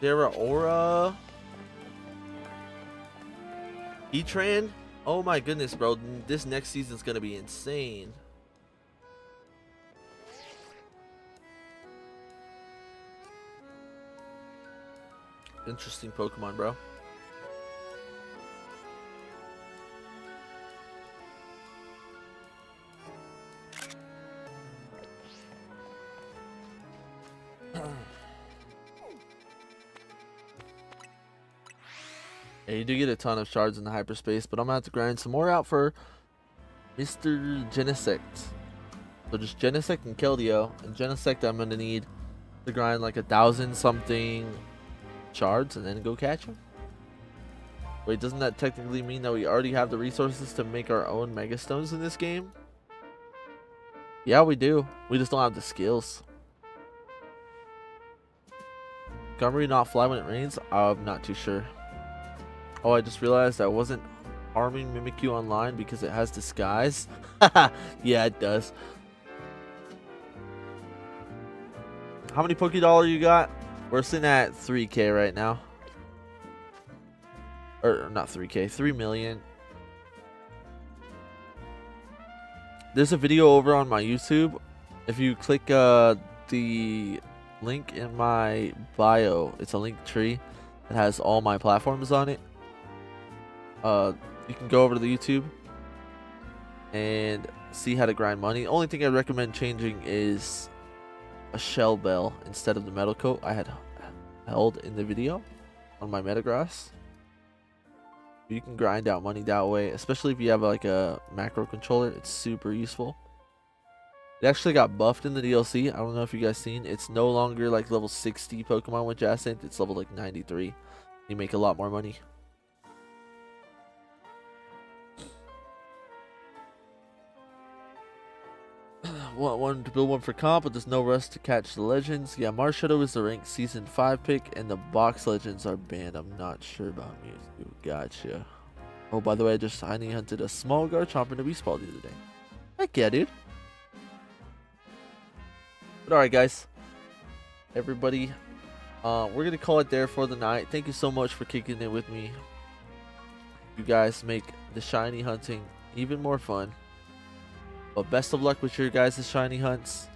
S1: Terra Aura. Heatran. Oh my goodness, bro. This next season's gonna be insane. Interesting Pokemon, bro. Yeah, you do get a ton of shards in the hyperspace, but I'm gonna have to grind some more out for Mr. Genesect. So just Genesect and Keldeo, and Genesect I'm gonna need to grind like 1,000 something shards and then go catch him. Wait, doesn't that technically mean that we already have the resources to make our own Mega Stones in this game? Yeah, we do. We just don't have the skills. Montgomery not fly when it rains? I'm not too sure. Oh, I just realized I wasn't harming Mimikyu online because it has disguise. Yeah, it does. How many Pokédollar you got? We're sitting at 3K right now. Or not 3K, 3 million. There's a video over on my YouTube. If you click the link in my bio, it's a link tree that has all my platforms on it. You can go over to the YouTube and see how to grind money. Only thing I recommend changing is a shell bell instead of the metal coat I had held in the video on my Metagross. You can grind out money that way, especially if you have like a macro controller. It's super useful. It actually got buffed in the DLC. I don't know if you guys seen. It's no longer like level 60 Pokemon with Jacint. It's level like 93. You make a lot more money. Wanted to build one for comp, but there's no rush to catch the legends. Yeah, Marshadow is the ranked season 5 pick, and the box legends are banned. I'm not sure about Mewtwo. Gotcha. Oh, by the way, I just tiny hunted a small Garchomp and a Beast Ball the other day. Heck yeah, dude. But alright, guys. Everybody, we're gonna call it there for the night. Thank you so much for kicking it with me. You guys make the shiny hunting even more fun. But best of luck with your guys' shiny hunts.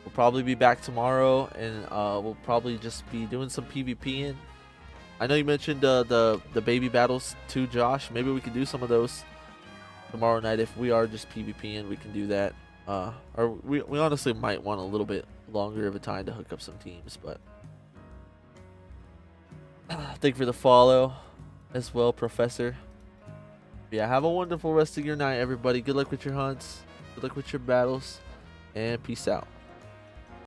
S1: We'll probably be back tomorrow, and we'll probably just be doing some PvPing. I know you mentioned the baby battles too, Josh. Maybe we could do some of those tomorrow night. If we are just PvPing, we can do that. Or we honestly might want a little bit longer of a time to hook up some teams. But thank you for the follow as well, Professor. Yeah, have a wonderful rest of your night, everybody. Good luck with your hunts. Good luck with your battles. And peace out.